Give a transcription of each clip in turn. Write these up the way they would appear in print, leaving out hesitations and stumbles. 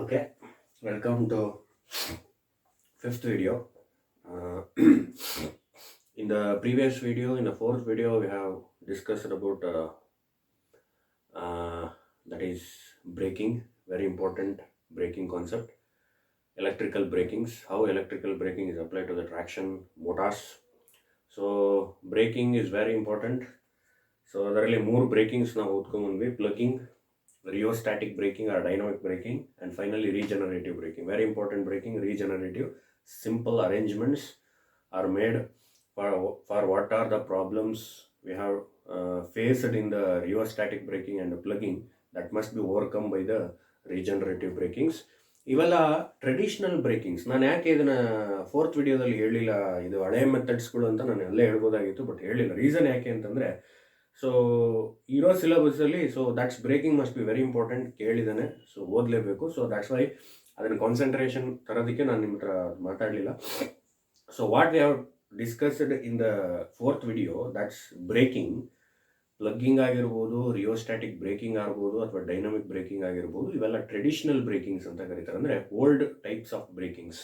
Okay, welcome to fifth video. In the previous video, in the fourth video, we have discussed about that is braking, very important braking concept, electrical brakings, how electrical braking is applied to the traction motors. So braking is very important. So ಅದರಲ್ಲಿ ಮೂರು ಬ್ರೇಕಿಂಗ್ಸ್ ನಾವು ಓದ್ಕೊಂಡ್ಬಂದ್ವಿ, ಪ್ಲಗಿಂಗ್, rheostatic braking or dynamic braking, and finally regenerative braking. Very important braking, regenerative. Simple arrangements are made for what are the problems we have faced in the rheostatic braking and the plugging that must be overcome by the regenerative brakings. ಇವೆಲ್ಲ traditional ಬ್ರೇಕಿಂಗ್ಸ್. ನಾನು ಯಾಕೆ ಇದನ್ನ fourth ವಿಡಿಯೋದಲ್ಲಿ ಹೇಳಿಲ್ಲ, ಇದು ಹಳೆ ಮೆಥಡ್ಸ್ಗಳು ಅಂತ ನಾನು ಎಲ್ಲ ಹೇಳ್ಬೋದಾಗಿತ್ತು, ಬಟ್ ಹೇಳಿಲ್ಲ. ರೀಸನ್ ಯಾಕೆ ಅಂತಂದರೆ, ಸೊ ಇರೋ ಸಿಲೆಬಸ್ಸಲ್ಲಿ so that's braking must be very important ಕೇಳಿದ್ದಾನೆ, ಸೊ ಓದಲೇಬೇಕು. ಸೊ ದಟ್ಸ್ ವೈ ಅದನ್ನು ಕಾನ್ಸಂಟ್ರೇಷನ್ ತರೋದಕ್ಕೆ ನಾನು ನಿಮ್ಮ ಹತ್ರ ಮಾತಾಡಲಿಲ್ಲ. So what we have discussed in the fourth video, that's braking, plugging ಆಗಿರ್ಬೋದು, ರಿಯೋಸ್ಟ್ಯಾಟಿಕ್ ಬ್ರೇಕಿಂಗ್ ಆಗ್ಬೋದು, ಅಥವಾ ಡೈನಮಿಕ್ ಬ್ರೇಕಿಂಗ್ ಆಗಿರ್ಬೋದು. ಇವೆಲ್ಲ ಟ್ರೆಡಿಷನಲ್ ಬ್ರೇಕಿಂಗ್ಸ್ ಅಂತ ಕರೀತಾರೆ, ಅಂದರೆ ಓಲ್ಡ್ ಟೈಪ್ಸ್ ಆಫ್ ಬ್ರೇಕಿಂಗ್ಸ್.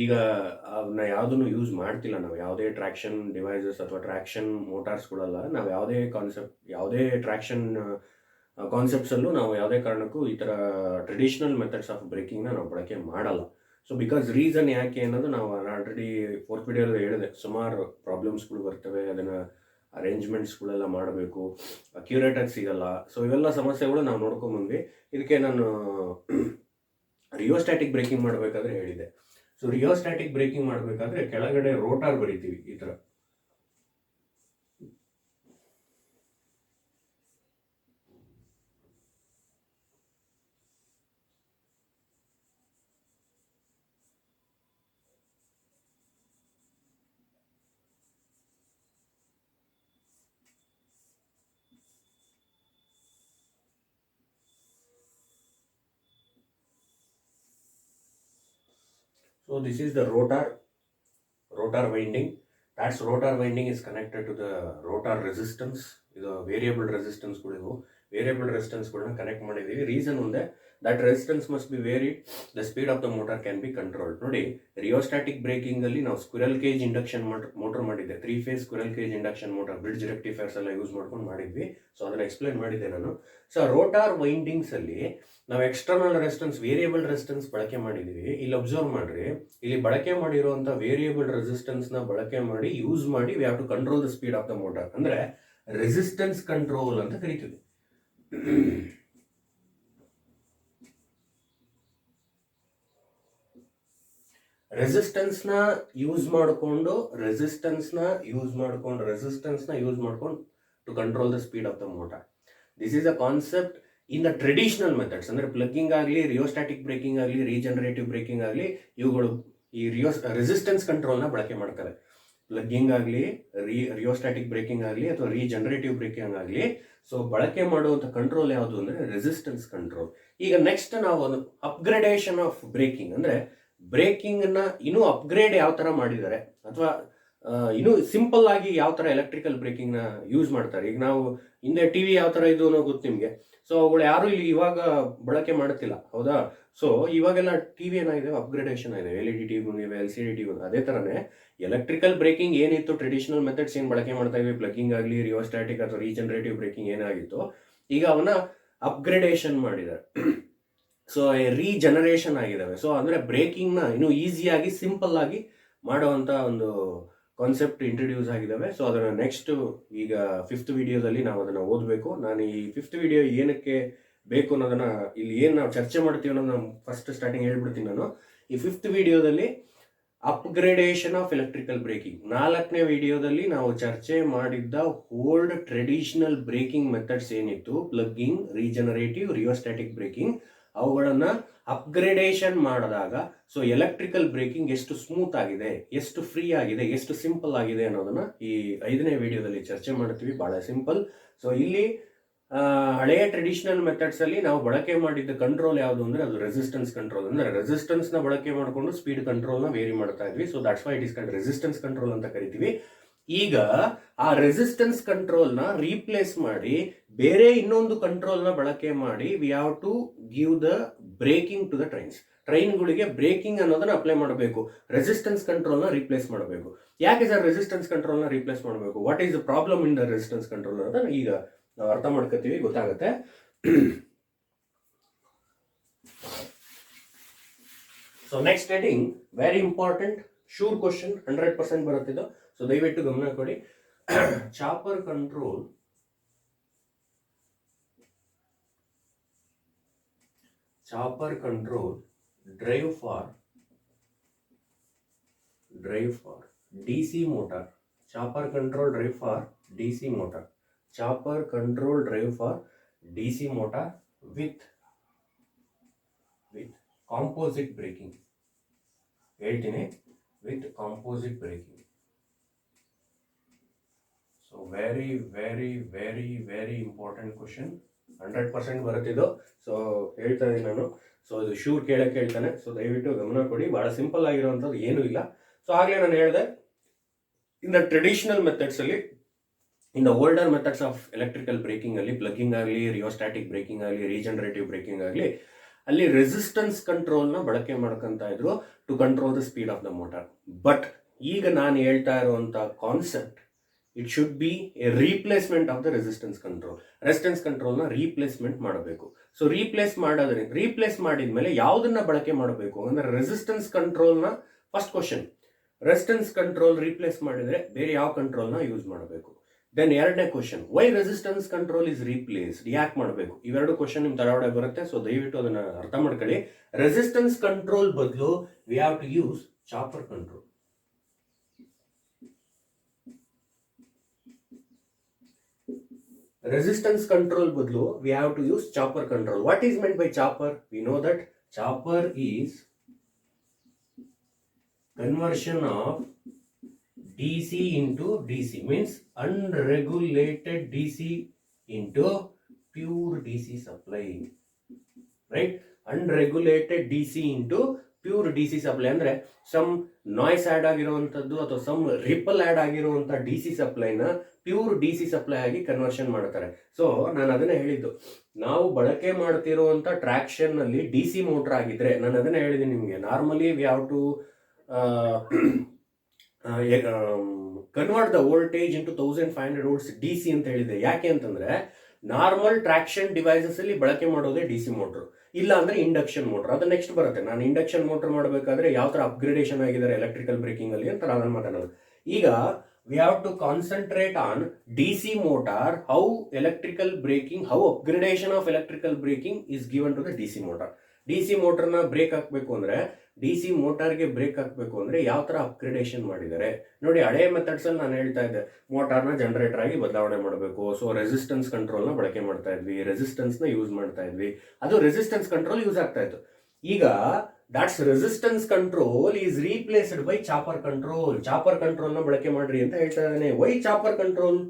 ಈಗ ಅವನ್ನ ಯಾವುದನ್ನು ಯೂಸ್ ಮಾಡ್ತಿಲ್ಲ ನಾವು, ಯಾವುದೇ ಟ್ರ್ಯಾಕ್ಷನ್ ಡಿವೈಸಸ್ ಅಥವಾ ಟ್ರ್ಯಾಕ್ಷನ್ ಮೋಟಾರ್ಸ್ಗಳೆಲ್ಲ ನಾವು ಯಾವುದೇ ಟ್ರ್ಯಾಕ್ಷನ್ ಕಾನ್ಸೆಪ್ಟ್ಸಲ್ಲೂ ನಾವು ಯಾವುದೇ ಕಾರಣಕ್ಕೂ ಈ ಥರ ಟ್ರೆಡಿಷನಲ್ ಮೆಥಡ್ಸ್ ಆಫ್ ಬ್ರೇಕಿಂಗ್ನ ನಾವು ಬಳಕೆ ಮಾಡಲ್ಲ. ಸೊ ಬಿಕಾಸ್ ರೀಸನ್ ಯಾಕೆ ಅನ್ನೋದು ನಾವು ಆಲ್ರೆಡಿ ಫೋರ್ತ್ ವಿಡಿಯೋದಲ್ಲಿ ಹೇಳಿದೆ. ಸುಮಾರು ಪ್ರಾಬ್ಲಮ್ಸ್ಗಳು ಬರ್ತವೆ, ಅದನ್ನು ಅರೇಂಜ್ಮೆಂಟ್ಸ್ಗಳೆಲ್ಲ ಮಾಡಬೇಕು, ಅಕ್ಯುರೇಟಾಗಿ ಸಿಗಲ್ಲ. ಸೊ ಇವೆಲ್ಲ ಸಮಸ್ಯೆಗಳು ನಾವು ನೋಡ್ಕೊಂಬಂದ್ವಿ. ಇದಕ್ಕೆ ನಾನು ರಿಯೋಸ್ಟ್ಯಾಟಿಕ್ ಬ್ರೇಕಿಂಗ್ ಮಾಡಬೇಕಾದ್ರೆ ಹೇಳಿದೆ. ಸೊ ರಿಯೋಸ್ಟ್ಯಾಟಿಕ್ ಬ್ರೇಕಿಂಗ್ ಮಾಡಬೇಕಾದ್ರೆ ಕೆಳಗಡೆ ರೋಟಾರ್ ಬರಿತೀವಿ ಈ ಥರ. So this is the rotor winding. That's rotor winding is connected to the rotor resistance. ಇದು ವೇರಿಯಬಲ್ ರೆಸಿಸ್ಟೆನ್ಸ್ಗಳಿವು. ವೇರಿಯಬಲ್ ರೆಸಿಸ್ಟೆನ್ಸ್ಗಳನ್ನ ಕನೆಕ್ಟ್ ಮಾಡಿದ್ದೀವಿ. ರೀಸನ್ ಒಂದೇ, that resistance must be vary, the speed of the motor can be controlled. ನೋಡಿ, rheostatic ಬ್ರೇಕಿಂಗಲ್ಲಿ ನಾವು squirrel cage induction motor ಮಾಡಿದ್ದೆ, 3 phase squirrel cage induction motor, bridge rectifiers ಎಲ್ಲ use ಮಾಡ್ಕೊಂಡು ಮಾಡಿದ್ವಿ. ಸೊ ಅದನ್ನು ಎಕ್ಸ್ಪ್ಲೈನ್ ಮಾಡಿದ್ದೆ ನಾನು. ಸೊ ರೋಟಾರ್ ವೈಂಡಿಂಗ್ಸಲ್ಲಿ ನಾವು ಎಕ್ಸ್ಟರ್ನಲ್ ರೆಸಿಸ್ಟೆನ್ಸ್, ವೇರಿಯಬಲ್ ರೆಸಿಸ್ಟೆನ್ಸ್ ಬಳಕೆ ಮಾಡಿದ್ದೀವಿ. ಇಲ್ಲಿ ಅಬ್ಸರ್ವ್ ಮಾಡ್ರಿ, ಇಲ್ಲಿ ಬಳಕೆ ಮಾಡಿರುವಂಥ ವೇರಿಯಬಲ್ ರೆಸಿಸ್ಟೆನ್ಸ್ನ ಬಳಕೆ ಮಾಡಿ ಯೂಸ್ ಮಾಡಿ we have to control the speed of the motor. ಅಂದರೆ ರೆಸಿಸ್ಟೆನ್ಸ್ ಕಂಟ್ರೋಲ್ ಅಂತ ಕರಿತೀವಿ. ರೆಸಿಸ್ಟೆನ್ಸ್ನ ಯೂಸ್ ಮಾಡಿಕೊಂಡು to control the speed of the motor. This is a concept in the traditional methods. ಅಂದರೆ ಪ್ಲಗ್ಗಿಂಗ್ ಆಗಲಿ, ರಿಯೋಸ್ಟ್ಯಾಟಿಕ್ ಬ್ರೇಕಿಂಗ್ ಆಗಲಿ, regenerative braking ಆಗಲಿ, ಇವುಗಳು ಈ ರೆಸಿಸ್ಟೆನ್ಸ್ ಕಂಟ್ರೋಲ್ನ ಬಳಕೆ ಮಾಡ್ತಾರೆ. ಪ್ಲಗ್ಗಿಂಗ್ ಆಗಲಿ, ರಿಯೋಸ್ಟ್ಯಾಟಿಕ್ ಬ್ರೇಕಿಂಗ್ ಆಗಲಿ, ಅಥವಾ ರೀಜನರೇಟಿವ್ ಬ್ರೇಕಿಂಗ್ ಆಗಲಿ, ಸೊ ಬಳಕೆ ಮಾಡುವಂಥ ಕಂಟ್ರೋಲ್ ಯಾವುದು ಅಂದರೆ ರೆಸಿಸ್ಟೆನ್ಸ್ ಕಂಟ್ರೋಲ್. ಈಗ ನೆಕ್ಸ್ಟ್ ನಾವು ಒಂದು ಅಪ್ಗ್ರೇಡೇಷನ್ ಆಫ್ ಬ್ರೇಕಿಂಗ್, ಅಂದರೆ ಬ್ರೇಕಿಂಗ್ನ ಇನ್ನೂ ಅಪ್ಗ್ರೇಡ್ ಯಾವ ಥರ ಮಾಡಿದ್ದಾರೆ, ಅಥವಾ ಇನ್ನೂ ಸಿಂಪಲ್ ಆಗಿ ಯಾವ ಥರ ಎಲೆಕ್ಟ್ರಿಕಲ್ ಬ್ರೇಕಿಂಗ್ನ ಯೂಸ್ ಮಾಡ್ತಾರೆ. ಈಗ ನಾವು ಹಿಂದೆ ಟಿ ವಿ ಯಾವ ಥರ ಇದು ಅನ್ನೋ ಗೊತ್ತು ನಿಮಗೆ. ಸೊ ಅವುಗಳು ಯಾರು ಇಲ್ಲಿ ಇವಾಗ ಬಳಕೆ ಮಾಡುತ್ತಿಲ್ಲ, ಹೌದಾ? ಸೊ ಇವಾಗೆಲ್ಲ ಟಿ ವಿ ಏನಾಗಿದೆ, ಅಪ್ಗ್ರೇಡೇಷನ್ ಆಗಿದೆ, LED T V, LCD T V. ಅದೇ ಥರನೇ ಎಲೆಕ್ಟ್ರಿಕಲ್ ಬ್ರೇಕಿಂಗ್ ಏನಿತ್ತು, ಟ್ರೆಡಿಷನಲ್ ಮೆಥಡ್ಸ್ ಏನು ಬಳಕೆ ಮಾಡ್ತಾ ಇದ್ವಿ, ಪ್ಲಗ್ಗಿಂಗ್ ಆಗಲಿ, ರಿಯೋಸ್ಟ್ಯಾಟಿಕ್ ಅಥವಾ ರೀಜನರೇಟಿವ್ ಬ್ರೇಕಿಂಗ್ ಏನಾಗಿತ್ತು, ಈಗ ಅವನ್ನ ಅಪ್ಗ್ರೇಡೇಷನ್ ಮಾಡಿದ್ದಾರೆ. ಸೊ ರೀಜನರೇಷನ್ ಆಗಿದ್ದಾವೆ. ಸೊ ಅಂದರೆ ಬ್ರೇಕಿಂಗ್ನ ಇನ್ನೂ ಈಸಿಯಾಗಿ, ಸಿಂಪಲ್ ಆಗಿ ಮಾಡುವಂಥ ಒಂದು ಕಾನ್ಸೆಪ್ಟ್ ಇಂಟ್ರಡ್ಯೂಸ್ ಆಗಿದ್ದಾವೆ. ಸೊ ಅದನ್ನು ನೆಕ್ಸ್ಟ್ ಈಗ ಫಿಫ್ತ್ ವಿಡಿಯೋದಲ್ಲಿ ನಾವು ಅದನ್ನು ಓದಬೇಕು. ನಾನು ಈ ಫಿಫ್ತ್ ವಿಡಿಯೋ ಏನಕ್ಕೆ ಬೇಕು ಅನ್ನೋದನ್ನು, ಇಲ್ಲಿ ಏನು ನಾವು ಚರ್ಚೆ ಮಾಡ್ತೀವಿ ಅನ್ನೋದು ನಾನು ಫಸ್ಟ್ ಸ್ಟಾರ್ಟಿಂಗ್ ಹೇಳ್ಬಿಡ್ತೀನಿ. ನಾನು ಈ ಫಿಫ್ತ್ ವಿಡಿಯೋದಲ್ಲಿ ಅಪ್ಗ್ರೇಡೇಷನ್ ಆಫ್ ಎಲೆಕ್ಟ್ರಿಕಲ್ ಬ್ರೇಕಿಂಗ್, 4ನೇ ವಿಡಿಯೋದಲ್ಲಿ ನಾವು ಚರ್ಚೆ ಮಾಡಿದ್ದ ಓಲ್ಡ್ ಟ್ರೆಡಿಷನಲ್ ಬ್ರೇಕಿಂಗ್ ಮೆಥಡ್ಸ್ ಏನಿತ್ತು, ಪ್ಲಗ್ಗಿಂಗ್, ರೀಜನರೇಟಿವ್, ರಿಯೋಸ್ಟ್ಯಾಟಿಕ್ ಬ್ರೇಕಿಂಗ್, ಅವುಗಳನ್ನು ಅಪ್ಗ್ರೇಡೇಷನ್ ಮಾಡಿದಾಗ ಸೊ ಎಲೆಕ್ಟ್ರಿಕಲ್ ಬ್ರೇಕಿಂಗ್ ಎಷ್ಟು ಸ್ಮೂತ್ ಆಗಿದೆ, ಎಷ್ಟು ಫ್ರೀ ಆಗಿದೆ, ಎಷ್ಟು ಸಿಂಪಲ್ ಆಗಿದೆ ಅನ್ನೋದನ್ನ ಈ 5ನೇ ವಿಡಿಯೋದಲ್ಲಿ ಚರ್ಚೆ ಮಾಡ್ತೀವಿ. ಬಹಳ ಸಿಂಪಲ್. ಸೊ ಇಲ್ಲಿ ಹಳೆಯ ಟ್ರೆಡಿಷನಲ್ ಮೆಥಡ್ಸ್ ಅಲ್ಲಿ ನಾವು ಬಳಕೆ ಮಾಡಿದ್ದ ಕಂಟ್ರೋಲ್ ಯಾವುದು ಅಂದ್ರೆ ಅದು ರೆಸಿಸ್ಟೆನ್ಸ್ ಕಂಟ್ರೋಲ್. ಅಂದ್ರೆ ರೆಸಿಸ್ಟೆನ್ಸ್ ನ ಬಳಕೆ ಮಾಡಿಕೊಂಡು ಸ್ಪೀಡ್ ಕಂಟ್ರೋಲ್ ನ ವೇರಿ ಮಾಡ್ತಾ ಇದ್ವಿ. So that's why it is called resistance control ಅಂತ ಕರಿತೀವಿ. ಈಗ ಆ ರೆಸಿಸ್ಟೆನ್ಸ್ ಕಂಟ್ರೋಲ್ ನ ರೀಪ್ಲೇಸ್ ಮಾಡಿ ಬೇರೆ ಇನ್ನೊಂದು ಕಂಟ್ರೋಲ್ ನ ಬಳಕೆ ಮಾಡಿ we have to give the braking to the trains. ಟ್ರೈನ್ಗಳಿಗೆ ಬ್ರೇಕಿಂಗ್ ಅನ್ನೋದನ್ನ ಅಪ್ಲೈ ಮಾಡಬೇಕು, ರೆಸಿಸ್ಟೆನ್ಸ್ ಕಂಟ್ರೋಲ್ನ ರೀಪ್ಲೇಸ್ ಮಾಡಬೇಕು. ಯಾಕೆ ಸರ್ ರೆಸಿಸ್ಟೆನ್ಸ್ ಕಂಟ್ರೋಲ್ನ ರೀಪ್ಲೇಸ್ ಮಾಡಬೇಕು? What is the problem in the resistance control ಅನ್ನೋದನ್ನ ಈಗ ನಾವು ಅರ್ಥ ಮಾಡ್ಕೋತೀವಿ, ಗೊತ್ತಾಗುತ್ತೆ. So next heading very important, sure question, 100% ಬರುತ್ತಿದ್ದು. ಸೊ ದಯವಿಟ್ಟು ಗಮನ ಕೊಡಿ. Chopper control drive for DC motor. Chopper control drive for DC motor. Chopper control drive for DC motor with composite braking. ಹೇಳ್ತೀನಿ, with composite braking. So very very very very important question, 100% ಬರುತ್ತಿದ್ದು. So ಹೇಳ್ತಾ ಇದ್ದೀನಿ ನಾನು. So ಇದು sure ಕೇಳ್ತಾನೆ. So ದಯವಿಟ್ಟು ಗಮನ ಕೊಡಿ, ಬಹಳ ಸಿಂಪಲ್ ಆಗಿರುವಂಥದ್ದು ಏನೂ ಇಲ್ಲ. ಸೊ ಆಗಲೇ ನಾನು ಹೇಳಿದೆ, ಇನ್ ದ ಟ್ರೆಡಿಷನಲ್ ಮೆಥಡ್ಸ್ ಅಲ್ಲಿ, in the older methods of electrical braking ಅಲ್ಲಿ, ಪ್ಲಗಿಂಗ್ ಆಗಲಿ, ರಿಯೋಸ್ಟ್ಯಾಟಿಕ್ ಬ್ರೇಕಿಂಗ್ ಆಗಲಿ, ರೀಜನರೇಟಿವ್ ಬ್ರೇಕಿಂಗ್ ಆಗಲಿ, ಅಲ್ಲಿ ರೆಸಿಸ್ಟೆನ್ಸ್ ಕಂಟ್ರೋಲ್ನ ಬಳಕೆ ಮಾಡ್ಕೊಂತ ಇದ್ರು to control the speed of the motor. But ಈಗ ನಾನು ಹೇಳ್ತಾ ಇರುವಂತ concept, it should be a replacement of the resistance control. Resistance ಕಂಟ್ರೋಲ್ನ ರೀಪ್ಲೇಸ್ಮೆಂಟ್ ಮಾಡಬೇಕು. ಸೊ ರೀಪ್ಲೇಸ್ ಮಾಡಿದ್ಮೇಲೆ ಯಾವುದನ್ನ ಬಳಕೆ ಮಾಡಬೇಕು ಅಂದ್ರೆ ರೆಸಿಸ್ಟೆನ್ಸ್ ಕಂಟ್ರೋಲ್ನ, first question, resistance control replace ಮಾಡಿದ್ರೆ ಬೇರೆ ಯಾವ ಕಂಟ್ರೋಲ್ನ ಯೂಸ್ ಮಾಡಬೇಕು. ದೆನ್ ಎರಡನೇ question, why resistance control is replaced, ಯಾಕೆ ಮಾಡಬೇಕು? ಇವೆರಡು ಕ್ವಶನ್ ನಿಮ್ ತಲೆಯೊಳಗೆ ಬರುತ್ತೆ. ಸೊ ದಯವಿಟ್ಟು ಅದನ್ನ ಅರ್ಥ ಮಾಡ್ಕೊಳ್ಳಿ. ರೆಸಿಸ್ಟೆನ್ಸ್ ಕಂಟ್ರೋಲ್ ಬದಲು we have to use chopper control. Resistance control badlu we have to use chopper control. What is meant by chopper? We know that chopper is conversion of DC into DC, means unregulated DC into pure DC supply, right? Unregulated DC into pure D C supply ಅಂದ್ರೆ some noise add ಆಗಿರುವಂತದ್ದು ಅಥವಾ some ripple add ಆಗಿರುವಂತ D C ಸಪ್ಲೈನ pure D C supply ಆಗಿ conversion ಮಾಡ್ತಾರೆ. So ನಾನು ಅದನ್ನೇ ಹೇಳಿದ್ದು, ನಾವು ಬಳಕೆ ಮಾಡ್ತಿರುವಂತ ಟ್ರಾಕ್ಷನ್ ನಲ್ಲಿ ಡಿ ಸಿ ಮೋಟರ್ ಆಗಿದ್ರೆ, ನಾನು ಅದನ್ನೇ ಹೇಳಿದ್ದೀನಿ ನಿಮ್ಗೆ, normally we have to convert the voltage into 1500 volts D C ಅಂತ ಹೇಳಿದೆ. ಯಾಕೆ ಅಂತಂದ್ರೆ ನಾರ್ಮಲ್ ಟ್ರಾಕ್ಷನ್ ಡಿವೈಸಸ್ ಅಲ್ಲಿ ಬಳಕೆ ಮಾಡೋದೇ ಡಿ ಸಿ ಮೋಟರ್, ಇಲ್ಲ ಅಂದ್ರೆ ಇಂಡಕ್ಷನ್ ಮೋಟರ್. ಅದು ನೆಕ್ಸ್ಟ್ ಬರುತ್ತೆ. ನಾನು ಇಂಡಕ್ಷನ್ ಮೋಟರ್ ಮಾಡಬೇಕಾದ್ರೆ ಯಾವ ತರ ಅಪ್ಗ್ರೇಡೇಷನ್ ಆಗಿದ್ದಾರೆ ಎಲೆಕ್ಟ್ರಿಕಲ್ ಬ್ರೇಕಿಂಗ್ ಅಲ್ಲಿ ಅಂತ ನಾನು ಮಾತಾಡೋದು. ಈಗ we have to concentrate on D C motor, how electrical braking, how upgradation of electrical braking is given to the D C motor. D C ಮೋಟರ್ನ ಬ್ರೇಕ್ ಹಾಕಬೇಕು ಅಂದ್ರೆ, ಡಿ ಸಿ ಮೋಟಾರ್ಗೆ ಬ್ರೇಕ್ ಹಾಕಬೇಕು ಅಂದ್ರೆ ಯಾವ ತರ ಅಪ್ಗ್ರೇಡೇಷನ್ ಮಾಡಿದ್ದಾರೆ ನೋಡಿ. ಹಳೆ ಮೆಥಡ್ಸ್ ಅಲ್ಲಿ ನಾನು ಹೇಳ್ತಾ ಇದ್ದೆ, ಮೋಟಾರ್ನ ಜನರೇಟರ್ ಆಗಿ ಬದಲಾವಣೆ ಮಾಡಬೇಕು. ಸೊ ರೆಸಿಸ್ಟೆನ್ಸ್ ಕಂಟ್ರೋಲ್ನ ಬಳಕೆ ಮಾಡ್ತಾ ಇದ್ವಿ, ರೆಸಿಸ್ಟೆನ್ಸ್ ನ ಯೂಸ್ ಮಾಡ್ತಾ ಇದ್ವಿ, ಅದು ರೆಸಿಸ್ಟೆನ್ಸ್ ಕಂಟ್ರೋಲ್ ಯೂಸ್ ಆಗ್ತಾ ಇತ್ತು. ಈಗ that's resistance control is replaced by chopper control. Chopper control ನ ಬಳಕೆ ಮಾಡ್ರಿ ಅಂತ ಹೇಳ್ತಾ ಇದ್ದಾನೆ. Why chopper control?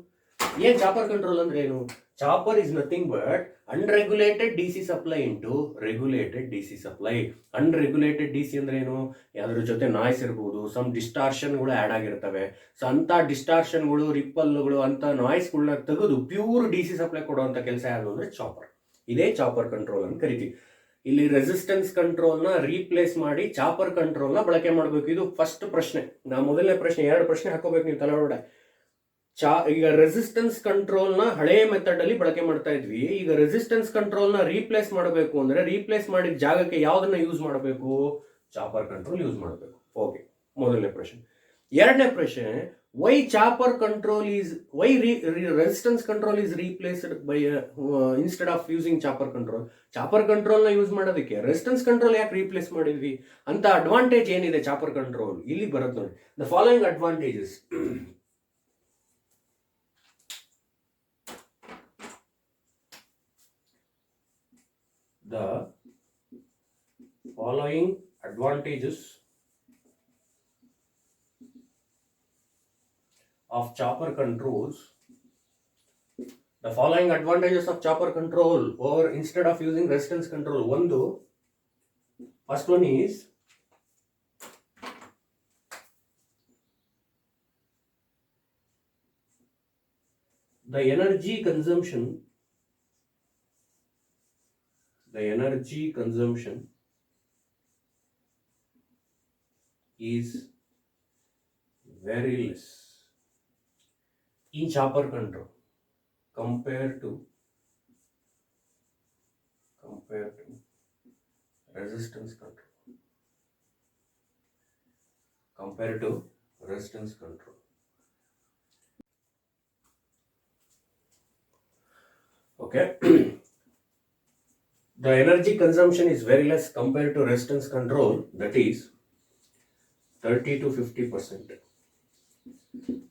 ಏನ್ ಚಾಪರ್ ಕಂಟ್ರೋಲ್ ಅಂದ್ರೆ ಏನು? Chopper is nothing but unregulated D C supply into regulated D C supply. Unregulated D C ಅಂದ್ರೆ ಏನು? ಅದ್ರ ಜೊತೆ ನಾಯ್ಸ್ ಇರಬಹುದು, ಸಮ್ ಡಿಸ್ಟಾರ್ಷನ್ಗಳು ಆಡ್ ಆಗಿರ್ತವೆ. ಸೊ ಅಂತ ಡಿಸ್ಟಾರ್ಷನ್ಗಳು, ರಿಪ್ಪಲ್ಗಳು, ಅಂತ ನಾಯ್ಸ್ಗಳನ್ನ ತೆಗೆದು ಪ್ಯೂರ್ ಡಿ ಸಿ ಸಪ್ಲೈ ಕೊಡುವಂತ ಕೆಲಸ ಯಾವುದು ಅಂದ್ರೆ ಚಾಪರ್. ಇದೇ ಚಾಪರ್ ಕಂಟ್ರೋಲ್ ಅಂತ ಕರಿತೀವಿ. ಇಲ್ಲಿ ರೆಸಿಸ್ಟೆನ್ಸ್ ಕಂಟ್ರೋಲ್ ನ ರೀಪ್ಲೇಸ್ ಮಾಡಿ ಚಾಪರ್ ಕಂಟ್ರೋಲ್ ನ ಬಳಕೆ ಮಾಡಬೇಕು. ಇದು ಫಸ್ಟ್ ಪ್ರಶ್ನೆ. ನಾ ಮೊದಲನೇ ಪ್ರಶ್ನೆ, 2 ಪ್ರಶ್ನೆ ಹಾಕೋಬೇಕು ನೀವು ತಲೆ ಒಳಗಡೆ. ಈಗ ರೆಸಿಸ್ಟೆನ್ಸ್ ಕಂಟ್ರೋಲ್ ನ ಹಳೆ ಮೆಥಡ್ ಅಲ್ಲಿ ಬಳಕೆ ಮಾಡ್ತಾ ಇದ್ವಿ. ಈಗ ರೆಸಿಸ್ಟೆನ್ಸ್ ಕಂಟ್ರೋಲ್ ನ ರೀಪ್ಲೇಸ್ ಮಾಡಬೇಕು ಅಂದ್ರೆ, ರೀಪ್ಲೇಸ್ ಮಾಡಿದ ಜಾಗಕ್ಕೆ ಯಾವ್ದನ್ನ ಯೂಸ್ ಮಾಡಬೇಕು? ಚಾಪರ್ ಕಂಟ್ರೋಲ್ ಯೂಸ್ ಮಾಡಬೇಕು. ಓಕೆ, ಮೊದಲನೇ ಪ್ರಶ್ನೆ. ಎರಡನೇ ಪ್ರಶ್ನೆ, why chopper control is, why resistance control is replaced by instead of using chopper control. Chopper control ನ ಯೂಸ್ ಮಾಡೋದಕ್ಕೆ ರೆಸಿಸ್ಟೆನ್ಸ್ ಕಂಟ್ರೋಲ್ ಯಾಕೆ ರೀಪ್ಲೇಸ್ ಮಾಡಿದ್ವಿ ಅಂತ ಅಡ್ವಾಂಟೇಜ್ ಏನಿದೆ ಚಾಪರ್ ಕಂಟ್ರೋಲ್? ಇಲ್ಲಿ ಬರುತ್ತೆ ನೋಡಿ. The following advantages. The following advantages of chopper controls. The following advantages of chopper control or instead of using resistance control. First one is the energy consumption the energy consumption is very less in chopper control compared to resistance control. Okay. The energy consumption is very less compared to resistance control, that is 30 to 50%.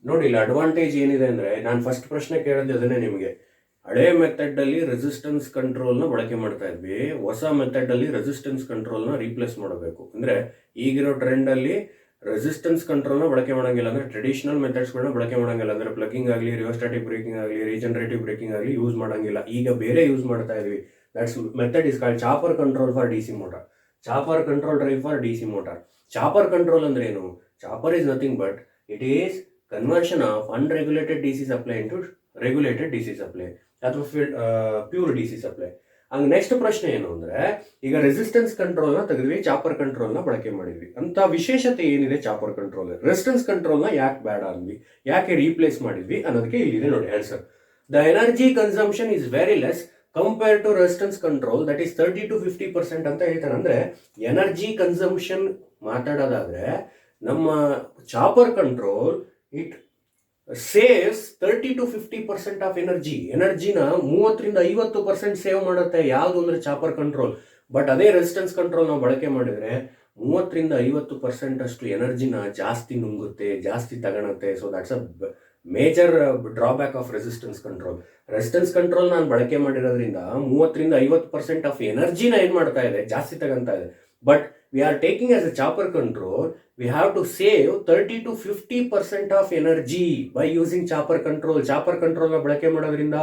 ನೋಡಿ, ಇಲ್ಲಿ advantage ಏನಿದೆ ಅಂದ್ರೆ, ನಾನು first ಪ್ರಶ್ನೆ ಕೇಳಿದೆ ಅದನ್ನೇ ನಿಮಗೆ. ಹಳೆ ಮೆಥಡ್ ಅಲ್ಲಿ ರೆಸಿಸ್ಟೆನ್ಸ್ ಕಂಟ್ರೋಲ್ ನ ಬಳಕೆ ಮಾಡ್ತಾ ಇದ್ವಿ, ಹೊಸ ಮೆಥಡ್ ಅಲ್ಲಿ ರೆಸಿಸ್ಟೆನ್ಸ್ ಕಂಟ್ರೋಲ್ ನ ರೀಪ್ಲೇಸ್ ಮಾಡಬೇಕು. ಅಂದ್ರೆ ಈಗಿರೋ ಟ್ರೆಂಡ್ ಅಲ್ಲಿ ರೆಸಿಸ್ಟೆನ್ಸ್ ಕಂಟ್ರೋಲ್ ನ ಬಳಕೆ ಮಾಡಂಗಿಲ್ಲ, ಅಂದ್ರೆ ಟ್ರೆಡಿಷನಲ್ ಮೆಥಡ್ಸ್ ಗಳನ್ನ ಬಳಕೆ ಮಾಡಂಗಿಲ್ಲ. ಅಂದ್ರೆ ಪ್ಲಗಿಂಗ್ ಆಗಲಿ, ರಿಯೋಸ್ಟಾಟಿಕ್ ಬ್ರೇಕಿಂಗ್ ಆಗಲಿ, ರೀಜನರೇಟಿವ್ ಬ್ರೇಕಿಂಗ್ ಆಗಲಿ ಯೂಸ್ ಮಾಡಂಗಿಲ್ಲ. ಈಗ ಬೇರೆ ಯೂಸ್ ಮಾಡ್ತಾ ಇದೀವಿ. That's method is called chopper control for DC motor. Chopper control drive for DC motor. Chopper control ಅಂದ್ರೆ ಏನು? Chopper is nothing but it is conversion of unregulated DC supply into regulated DC supply ಅಥವಾ pure DC supply. ಹಂಗ next ಪ್ರಶ್ನೆ ಏನು ಅಂದ್ರೆ, ಈಗ resistance control ನ ತೆಗೆದ್ವಿ, chopper control ನ ಬಳಕೆ ಮಾಡಿದ್ವಿ. ಅಂತ ವಿಶೇಷತೆ ಏನಿದೆ ಚಾಪರ್ ಕಂಟ್ರೋಲ್? ರೆಸಿಸ್ಟೆನ್ಸ್ ಕಂಟ್ರೋಲ್ ನ ಯಾಕೆ ಬೇಡ ಅಂದ್ವಿ, ಯಾಕೆ ರೀಪ್ಲೇಸ್ ಮಾಡಿದ್ವಿ ಅನ್ನೋದಕ್ಕೆ ಇಲ್ಲಿದೆ ನೋಡಿ answer. The energy consumption is very less compare to resistance control, that is 30 to 50% ಅಂತ ಹೇಳ್ತಾನೆ. ಅಂದ್ರೆ ಎನರ್ಜಿ ಕನ್ಸಂಪ್ಷನ್ ಮಾತಾಡೋದಾದ್ರೆ ನಮ್ಮ chopper control it saves 30 to 50% of ಎನರ್ಜಿನ 30-50% ಸೇವ್ ಮಾಡುತ್ತೆ. ಯಾವುದು ಅಂದ್ರೆ ಚಾಪರ್ ಕಂಟ್ರೋಲ್. ಬಟ್ ಅದೇ ರೆಸಿಸ್ಟೆನ್ಸ್ ಕಂಟ್ರೋಲ್ ನಾವು ಬಳಕೆ ಮಾಡಿದ್ರೆ 30-50% ಅಷ್ಟು ಎನರ್ಜಿನ ಜಾಸ್ತಿ ನುಂಗುತ್ತೆ, ಜಾಸ್ತಿ ತಗೊಳುತ್ತೆ. So that's a major drawback of resistance control. Resistance control ನಾನು ಬಳಕೆ ಮಾಡಿರೋದ್ರಿಂದ 30-50% ಆಫ್ ಎನರ್ಜಿನ ಏನ್ ಮಾಡ್ತಾ ಇದೆ, ಜಾಸ್ತಿ ತಗೊಂತಾ ಇದೆ. But we are taking as a chopper control, we have to save 30 to 50% of energy by using chopper control. Chopper control ನ ಬಳಕೆ ಮಾಡೋದ್ರಿಂದ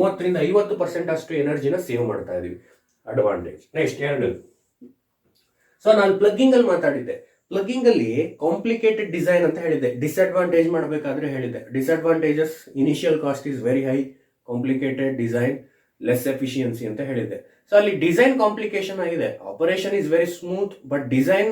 30-50% ಅಷ್ಟು ಎನರ್ಜಿನ ಸೇವ್ ಮಾಡ್ತಾ ಇದೀವಿ. ಅಡ್ವಾಂಟೇಜ್. ನೆಕ್ಸ್ಟ್ ಎರಡು. ಸೊ ನಾನು ಪ್ಲಗ್ಗಿಂಗ್ ಅಲ್ಲಿ ಮಾತಾಡಿದ್ದೆ. ಪ್ಲಗ್ಗಿಂಗ್ ಅಲ್ಲಿ ಕಾಂಪ್ಲಿಕೇಟೆಡ್ ಡಿಸೈನ್ ಅಂತ ಹೇಳಿದ್ದೆ. ಡಿಸ್ಅಡ್ವಾಂಟೇಜ್ ಮಾಡಬೇಕಾದ್ರೆ ಹೇಳಿದ್ದೆ, disadvantages initial cost is very high, complicated design, less efficiency ಅಂತ ಹೇಳಿದ್ದೆ. ಸೊ ಅಲ್ಲಿ ಡಿಸೈನ್ ಕಾಂಪ್ಲಿಕೇಶನ್ ಆಗಿದೆ, operation is very smooth, but design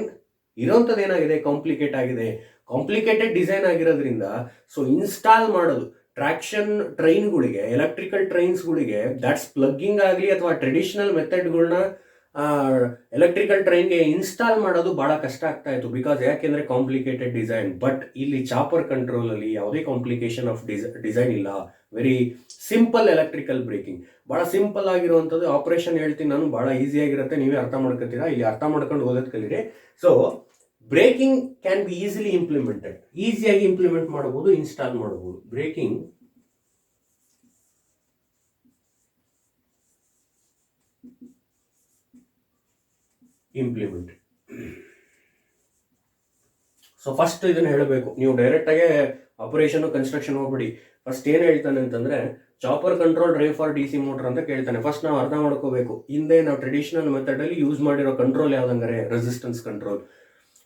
ಇರೋಂಥದ್ದು ಏನಾಗಿದೆ, ಕಾಂಪ್ಲಿಕೇಟ್ ಆಗಿದೆ. ಕಾಂಪ್ಲಿಕೇಟೆಡ್ ಡಿಸೈನ್ ಆಗಿರೋದ್ರಿಂದ ಸೊ ಇನ್ಸ್ಟಾಲ್ ಮಾಡೋದು ಟ್ರಾಕ್ಷನ್ ಟ್ರೈನ್ಗಳಿಗೆ, ಎಲೆಕ್ಟ್ರಿಕಲ್ ಟ್ರೈನ್ಸ್ಗಳಿಗೆ, ದಟ್ಸ್ ಪ್ಲಗ್ಗಿಂಗ್ ಆಗಲಿ ಅಥವಾ ಟ್ರೆಡಿಷನಲ್ ಮೆಥಡ್ಗಳನ್ನ ಎಲೆಕ್ಟ್ರಿಕಲ್ ಟ್ರೈನ್ಗೆ ಇನ್ಸ್ಟಾಲ್ ಮಾಡೋದು ಬಹಳ ಕಷ್ಟ ಆಗ್ತಾ ಇತ್ತು. ಬಿಕಾಸ್ ಯಾಕೆಂದ್ರೆ ಕಾಂಪ್ಲಿಕೇಟೆಡ್ ಡಿಸೈನ್. ಬಟ್ ಇಲ್ಲಿ ಚಾಪರ್ ಕಂಟ್ರೋಲ್ ಅಲ್ಲಿ ಯಾವುದೇ ಕಾಂಪ್ಲಿಕೇಶನ್ ಆಫ್ ಡಿಸೈನ್ ಇಲ್ಲ. ವೆರಿ ಸಿಂಪಲ್ ಎಲೆಕ್ಟ್ರಿಕಲ್ ಬ್ರೇಕಿಂಗ್, ಬಹಳ ಸಿಂಪಲ್ ಆಗಿರುವಂಥದ್ದು. ಆಪರೇಷನ್ ಹೇಳ್ತೀನಿ ನಾನು, ಬಹಳ ಈಸಿ ಆಗಿರುತ್ತೆ, ನೀವೇ ಅರ್ಥ ಮಾಡ್ಕೊತೀರಾ. ಇಲ್ಲಿ ಅರ್ಥ ಮಾಡ್ಕೊಂಡು ಓದೋದ್ ಕಲೀರಿ. So braking can be easily implemented, ಈಸಿಯಾಗಿ ಇಂಪ್ಲಿಮೆಂಟ್ ಮಾಡಬಹುದು, ಇನ್ಸ್ಟಾಲ್ ಮಾಡಬಹುದು. Breaking implement. ಸೊ ಫಸ್ಟ್ ಇದನ್ನ ಹೇಳಬೇಕು, ನೀವು ಡೈರೆಕ್ಟ್ ಆಗಿ ಆಪರೇಷನ್ ಕನ್ಸ್ಟ್ರಕ್ಷನ್ ಹೋಗ್ಬಿಡಿ. ಫಸ್ಟ್ ಏನ್ ಹೇಳ್ತಾನೆ ಅಂತಂದ್ರೆ, chopper control drive for DC motor ಅಂತ ಕೇಳ್ತಾನೆ. ಫಸ್ಟ್ ನಾವು ಅರ್ಥ ಮಾಡ್ಕೋಬೇಕು, ಹಿಂದೆ ನಾವು ಟ್ರೆಡಿಷನಲ್ ಮೆಥಡ್ ಅಲ್ಲಿ ಯೂಸ್ ಮಾಡಿರೋ ಕಂಟ್ರೋಲ್ ಯಾವ್ದಂದ್ರೆ ರೆಸಿಸ್ಟೆನ್ಸ್ ಕಂಟ್ರೋಲ್.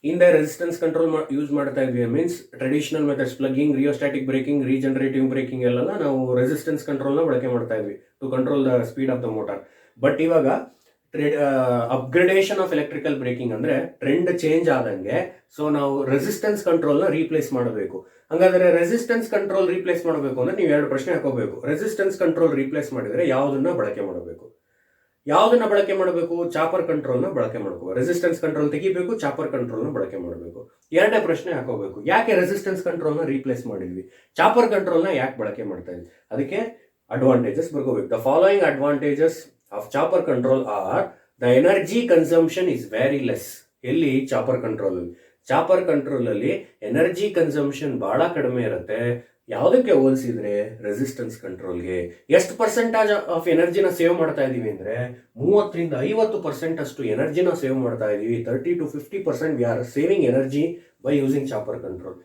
ಹಿಂದೆ ರೆಸಿಸ್ಟೆನ್ಸ್ ಕಂಟ್ರೋಲ್ ಯೂಸ್ ಮಾಡ್ತಾ ಇದ್ವಿ. Means traditional methods plugging, rheostatic braking, regenerative braking ಎಲ್ಲ ನಾವು ರೆಸಿಸ್ಟೆನ್ಸ್ ಕಂಟ್ರೋಲ್ ನ ಬಳಕೆ ಮಾಡ್ತಾ ಇದ್ವಿ to control the speed of the motor. But ಇವಾಗ ಅಪ್ಗ್ರೇಡೇಷನ್ ಆಫ್ ಎಲೆಕ್ಟ್ರಿಕಲ್ ಬ್ರೇಕಿಂಗ್ ಅಂದ್ರೆ ಟ್ರೆಂಡ್ ಚೇಂಜ್ ಆದಂಗೆ ಸೊ ನಾವು ರೆಸಿಸ್ಟೆನ್ಸ್ ಕಂಟ್ರೋಲ್ ನ ರೀಪ್ಲೇಸ್ ಮಾಡಬೇಕು. ಹಂಗಾದ್ರೆ ರೆಸಿಸ್ಟೆನ್ಸ್ ಕಂಟ್ರೋಲ್ ರೀಪ್ಲೇಸ್ ಮಾಡಬೇಕು ಅಂದ್ರೆ ನೀವು ಎರಡು ಪ್ರಶ್ನೆ ಹಾಕೋಬೇಕು. ರೆಸಿಸ್ಟೆನ್ಸ್ ಕಂಟ್ರೋಲ್ ರೀಪ್ಲೇಸ್ ಮಾಡಿದ್ರೆ ಯಾವ್ದನ್ನ ಬಳಕೆ ಮಾಡಬೇಕು? ಚಾಪರ್ ಕಂಟ್ರೋಲ್ ನ ಬಳಕೆ ಮಾಡಬೇಕು. ರೆಸಿಸ್ಟೆನ್ಸ್ ಕಂಟ್ರೋಲ್ ತೆಗಿಬೇಕು, ಚಾಪರ್ ಕಂಟ್ರೋಲ್ ನ ಬಳಕೆ ಮಾಡಬೇಕು. ಎರಡನೇ ಪ್ರಶ್ನೆ ಹಾಕೋಬೇಕು, ಯಾಕೆ ರೆಸಿಸ್ಟೆನ್ಸ್ ಕಂಟ್ರೋಲ್ ನ ರೀಪ್ಲೇಸ್ ಮಾಡಿದ್ವಿ, ಚಾಪರ್ ಕಂಟ್ರೋಲ್ ನ ಯಾಕೆ ಬಳಕೆ ಮಾಡ್ತಾ ಇದ್ವಿ? ಅದಕ್ಕೆ ಅಡ್ವಾಂಟೇಜಸ್ ಬರ್ಕೋಬೇಕು. The following advantages of chopper control are: the energy consumption is very less. ಎಲ್ಲಿ? ಚಾಪರ್ ಕಂಟ್ರೋಲ್ ಅಲ್ಲಿ. ಚಾಪರ್ ಕಂಟ್ರೋಲ್ ಅಲ್ಲಿ ಎನರ್ಜಿ ಕನ್ಸಂಪ್ಷನ್ ಬಹಳ ಕಡಿಮೆ ಇರುತ್ತೆ. ಯಾವುದಕ್ಕೆ ಹೋಲಿಸಿದ್ರೆ ರೆಸಿಸ್ಟೆನ್ಸ್ ಕಂಟ್ರೋಲ್ಗೆ. ಎಷ್ಟು ಪರ್ಸೆಂಟೇಜ್ ಆಫ್ ಎನರ್ಜಿನ ಸೇವ್ ಮಾಡ್ತಾ ಇದೀವಿ ಅಂದ್ರೆ 30-50% ಅಷ್ಟು ಎನರ್ಜಿನ ಸೇವ್ ಮಾಡ್ತಾ ಇದೀವಿ. 30 to 50% we are saving energy by using chopper control.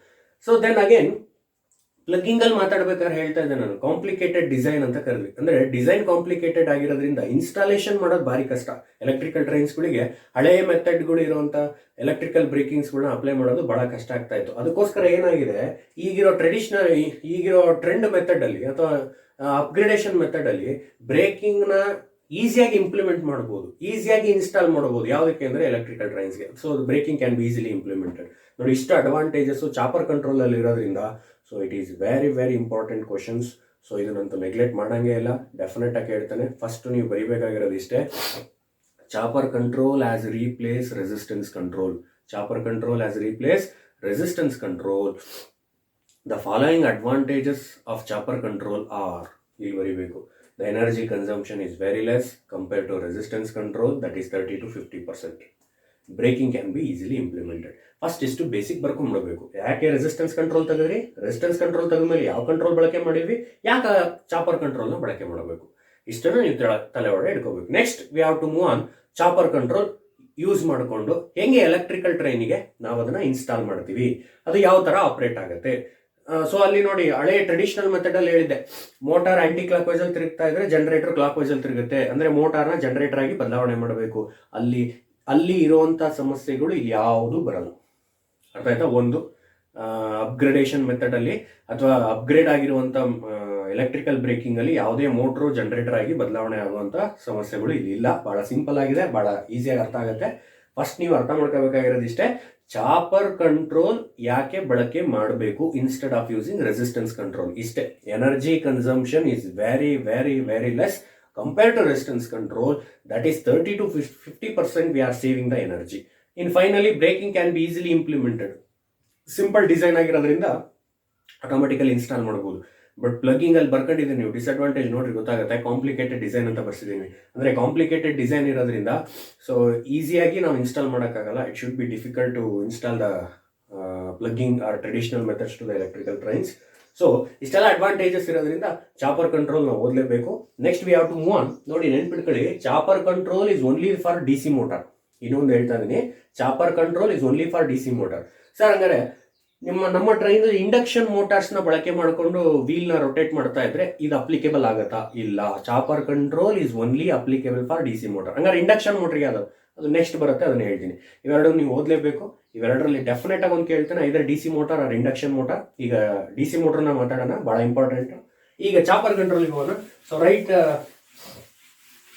So then again plugging ಅಲ್ಲಿ ಮಾತಾಡ್ಬೇಕಾದ್ರೆ ಹೇಳ್ತಾ ಇದ್ದೆ ನಾನು, ಕಾಂಪ್ಲಿಕೇಟೆಡ್ ಡಿಸೈನ್ ಅಂತ ಕರೆದ್ವಿ. ಅಂದ್ರೆ ಡಿಸೈನ್ ಕಾಂಪ್ಲಿಕೇಟೆಡ್ ಆಗಿರೋದ್ರಿಂದ ಇನ್ಸ್ಟಾಲೇಷನ್ ಮಾಡೋದು ಭಾರಿ ಕಷ್ಟ. ಎಲೆಕ್ಟ್ರಿಕಲ್ ಟ್ರೈನ್ಸ್ಗಳಿಗೆ ಹಳೆಯ ಮೆಥಡ್ಗಳು ಇರುವಂತ ಎಲೆಕ್ಟ್ರಿಕಲ್ ಬ್ರೇಕಿಂಗ್ಸ್ಗಳನ್ನ ಅಪ್ಲೈ ಮಾಡೋದು ಬಹಳ ಕಷ್ಟ ಆಗ್ತಾ ಇತ್ತು. ಅದಕ್ಕೋಸ್ಕರ ಏನಾಗಿದೆ, ಈಗಿರೋ ಟ್ರೆಂಡ್ ಮೆಥಡ್ ಅಲ್ಲಿ ಅಥವಾ ಅಪ್ಗ್ರೇಡೇಷನ್ ಮೆಥಡ್ ಅಲ್ಲಿ ಬ್ರೇಕಿಂಗ್ ನ ಈಸಿಯಾಗಿ ಇಂಪ್ಲಿಮೆಂಟ್ ಮಾಡ್ಬೋದು, ಈಸಿಯಾಗಿ ಇನ್ಸ್ಟಾಲ್ ಮಾಡ್ಬೋದು. ಯಾವುದಕ್ಕೆ ಅಂದರೆ ಎಲೆಕ್ಟ್ರಿಕಲ್ ಟ್ರೈನ್ಸ್ಗೆ. So braking can be easily implemented. ನೋಡಿ, ಇಷ್ಟು ಅಡ್ವಾಂಟೇಜಸ್ಸು ಚಾಪರ್ ಕಂಟ್ರೋಲಲ್ಲಿ ಇರೋದ್ರಿಂದ so it is very very important questions. So ಇದನ್ನಂತೂ ನೆಗ್ಲೆಕ್ಟ್ ಮಾಡೋಂಗೇ ಇಲ್ಲ, ಡೆಫಿನೆಟ್ ಆಗಿ ಹೇಳ್ತಾನೆ. ಫಸ್ಟ್ ನೀವು ಬರೀಬೇಕಾಗಿರೋದು ಇಷ್ಟೇ: chopper control as replace resistance control. Chopper control as replace resistance control. The following advantages of chopper control are, ಇಲ್ಲಿ ಬರೀಬೇಕು. The energy consumption is very less compared to resistance control, that is 30 to 50%. Braking can be easily implemented. First ಇಷ್ಟು basic ಬರ್ಕೊಂಡ್ಬಿಡಬೇಕು. ಯಾಕೆ resistance control ತೆಗೆದ್ರಿ, resistance control ತೆಗೆದ್ಮೇಲೆ ಯಾವ control ಬಳಕೆ ಮಾಡಿದ್ವಿ, ಯಾಕೆ chopper ಕಂಟ್ರೋಲ್ನ ಬಳಕೆ ಮಾಡಬೇಕು, ಇಷ್ಟನ್ನು ನೀವು ತಲೆ ಒಳಗೆ ಇಟ್ಕೋಬೇಕು. Next we have to move on. Chopper control use ಮಾಡಿಕೊಂಡು ಹೆಂಗೆ ಎಲೆಕ್ಟ್ರಿಕಲ್ ಟ್ರೈನಿಗೆ ನಾವು ಅದನ್ನು ಇನ್ಸ್ಟಾಲ್ ಮಾಡ್ತೀವಿ, ಅದು ಯಾವ ಥರ ಆಪ್ರೇಟ್ ಆಗುತ್ತೆ. ಸೊ ಅಲ್ಲಿ ನೋಡಿ, ಹಳೆ ಟ್ರೆಡಿಷನಲ್ ಮೆಥಡ್ ಅಲ್ಲಿ ಹೇಳಿದ್ದೆ, ಮೋಟಾರ್ ಆಂಟಿ ಕ್ಲಾಕ್ ವೈಸ್ ಅಲ್ಲಿ ತಿರುಗ್ತಾ ಇದ್ರೆ ಜನರೇಟರ್ ಕ್ಲಾಕ್ ವೈಸ್ ಅಲ್ಲಿ ತಿರುಗುತ್ತೆ. ಅಂದ್ರೆ ಮೋಟಾರ್ನ ಜನರೇಟರ್ ಆಗಿ ಬದಲಾವಣೆ ಮಾಡಬೇಕು. ಅಲ್ಲಿ ಇರುವಂತ ಸಮಸ್ಯೆಗಳು ಇಲ್ಲಿ ಯಾವುದು ಬರಲ್ಲ. ಅರ್ಥ ಆಯ್ತಾ? ಒಂದು ಅಪ್ಗ್ರೇಡೇಷನ್ ಮೆಥಡ್ ಅಲ್ಲಿ ಅಥವಾ ಅಪ್ಗ್ರೇಡ್ ಆಗಿರುವಂತ ಎಲೆಕ್ಟ್ರಿಕಲ್ ಬ್ರೇಕಿಂಗ್ ಅಲ್ಲಿ ಯಾವುದೇ ಮೋಟ್ರು ಜನರೇಟರ್ ಆಗಿ ಬದಲಾವಣೆ ಆಗುವಂತ ಸಮಸ್ಯೆಗಳು ಇಲ್ಲಿ ಇಲ್ಲ. ಬಹಳ ಸಿಂಪಲ್ ಆಗಿದೆ, ಬಹಳ ಈಸಿಯಾಗಿ ಅರ್ಥ ಆಗುತ್ತೆ. ಫಸ್ಟ್ ನೀವು ಅರ್ಥ ಮಾಡ್ಕೋಬೇಕಾಗಿರೋದು ಇಷ್ಟೇ: ಚಾಪರ್ ಕಂಟ್ರೋಲ್ ಯಾಕೆ ಬಳಕೆ ಮಾಡಬೇಕು instead of using resistance control. ಇಷ್ಟೇ. Energy consumption is very very very less compared to resistance control. That is 30 to 50% we are saving the energy. In finally braking can be easily implemented. Simple design ಆಗಿರೋದ್ರಿಂದ automatically install ಮಾಡಬಹುದು. But plugging ಅಲ್ಲಿ ಬರ್ಕೊಂಡಿದ್ದೀನಿ ನೀವು, disadvantage ನೋಡ್ರಿ ಗೊತ್ತಾಗುತ್ತೆ. Complicated design ಅಂತ ಬರ್ಸಿದ್ದೀನಿ. ಅಂದರೆ complicated design ಇರೋದ್ರಿಂದ ಸೊ ಈಸಿಯಾಗಿ ನಾವು ಇನ್ಸ್ಟಾಲ್ ಮಾಡೋಕ್ಕಾಗಲ್ಲ. It should be difficult to install the plugging or traditional methods to the electrical trains. So ಇಷ್ಟೆಲ್ಲ ಅಡ್ವಾಂಟೇಜಸ್ ಇರೋದ್ರಿಂದ ಚಾಪರ್ ಕಂಟ್ರೋಲ್ ನಾವು ಓದಲೇಬೇಕು. Next we have to move on. ನೋಡಿ, ನೆನ್ಪಿಟ್ಕೊಳ್ಳಿ, chopper control is only for D C motor. ಇನ್ನೊಂದು ಹೇಳ್ತಾ ಇದ್ದೀನಿ, chopper control is only for D C motor. Sir ಹಂಗಾರೆ ನಮ್ಮ ಟ್ರೈನ್ ಇಂಡಕ್ಷನ್ ಮೋಟಾರ್ಸ್ನ ಬಳಕೆ ಮಾಡಿಕೊಂಡು ವೀಲ್ನ ರೊಟೇಟ್ ಮಾಡ್ತಾ ಇದ್ರೆ ಇದು ಅಪ್ಲಿಕೇಬಲ್ ಆಗತ್ತಾ? ಇಲ್ಲ. Chopper control is only applicable for D C motor. ಹಂಗಾರೆ ಇಂಡಕ್ಷನ್ ಮೋಟರ್ಗೆ ಅದು ನೆಕ್ಸ್ಟ್ ಬರುತ್ತೆ, ಅದನ್ನ ಹೇಳ್ತೀನಿ. ಇವೆರಡು ನೀವು ಓದಲೇಬೇಕು. ಇವೆರಡರಲ್ಲಿ ಡೆಫಿನೆಟ್ ಆಗಿ ಒಂದು ಕೇಳ್ತೇನೆ, either D C motor or induction motor. ಈಗ ಡಿ ಸಿ ಮೋಟರ್ನ ಮಾತಾಡೋಣ, ಭಾಳ ಇಂಪಾರ್ಟೆಂಟ್. ಈಗ ಚಾಪರ್ ಕಂಟ್ರೋಲ್ಗೆ ಹೋಗೋಣ. So write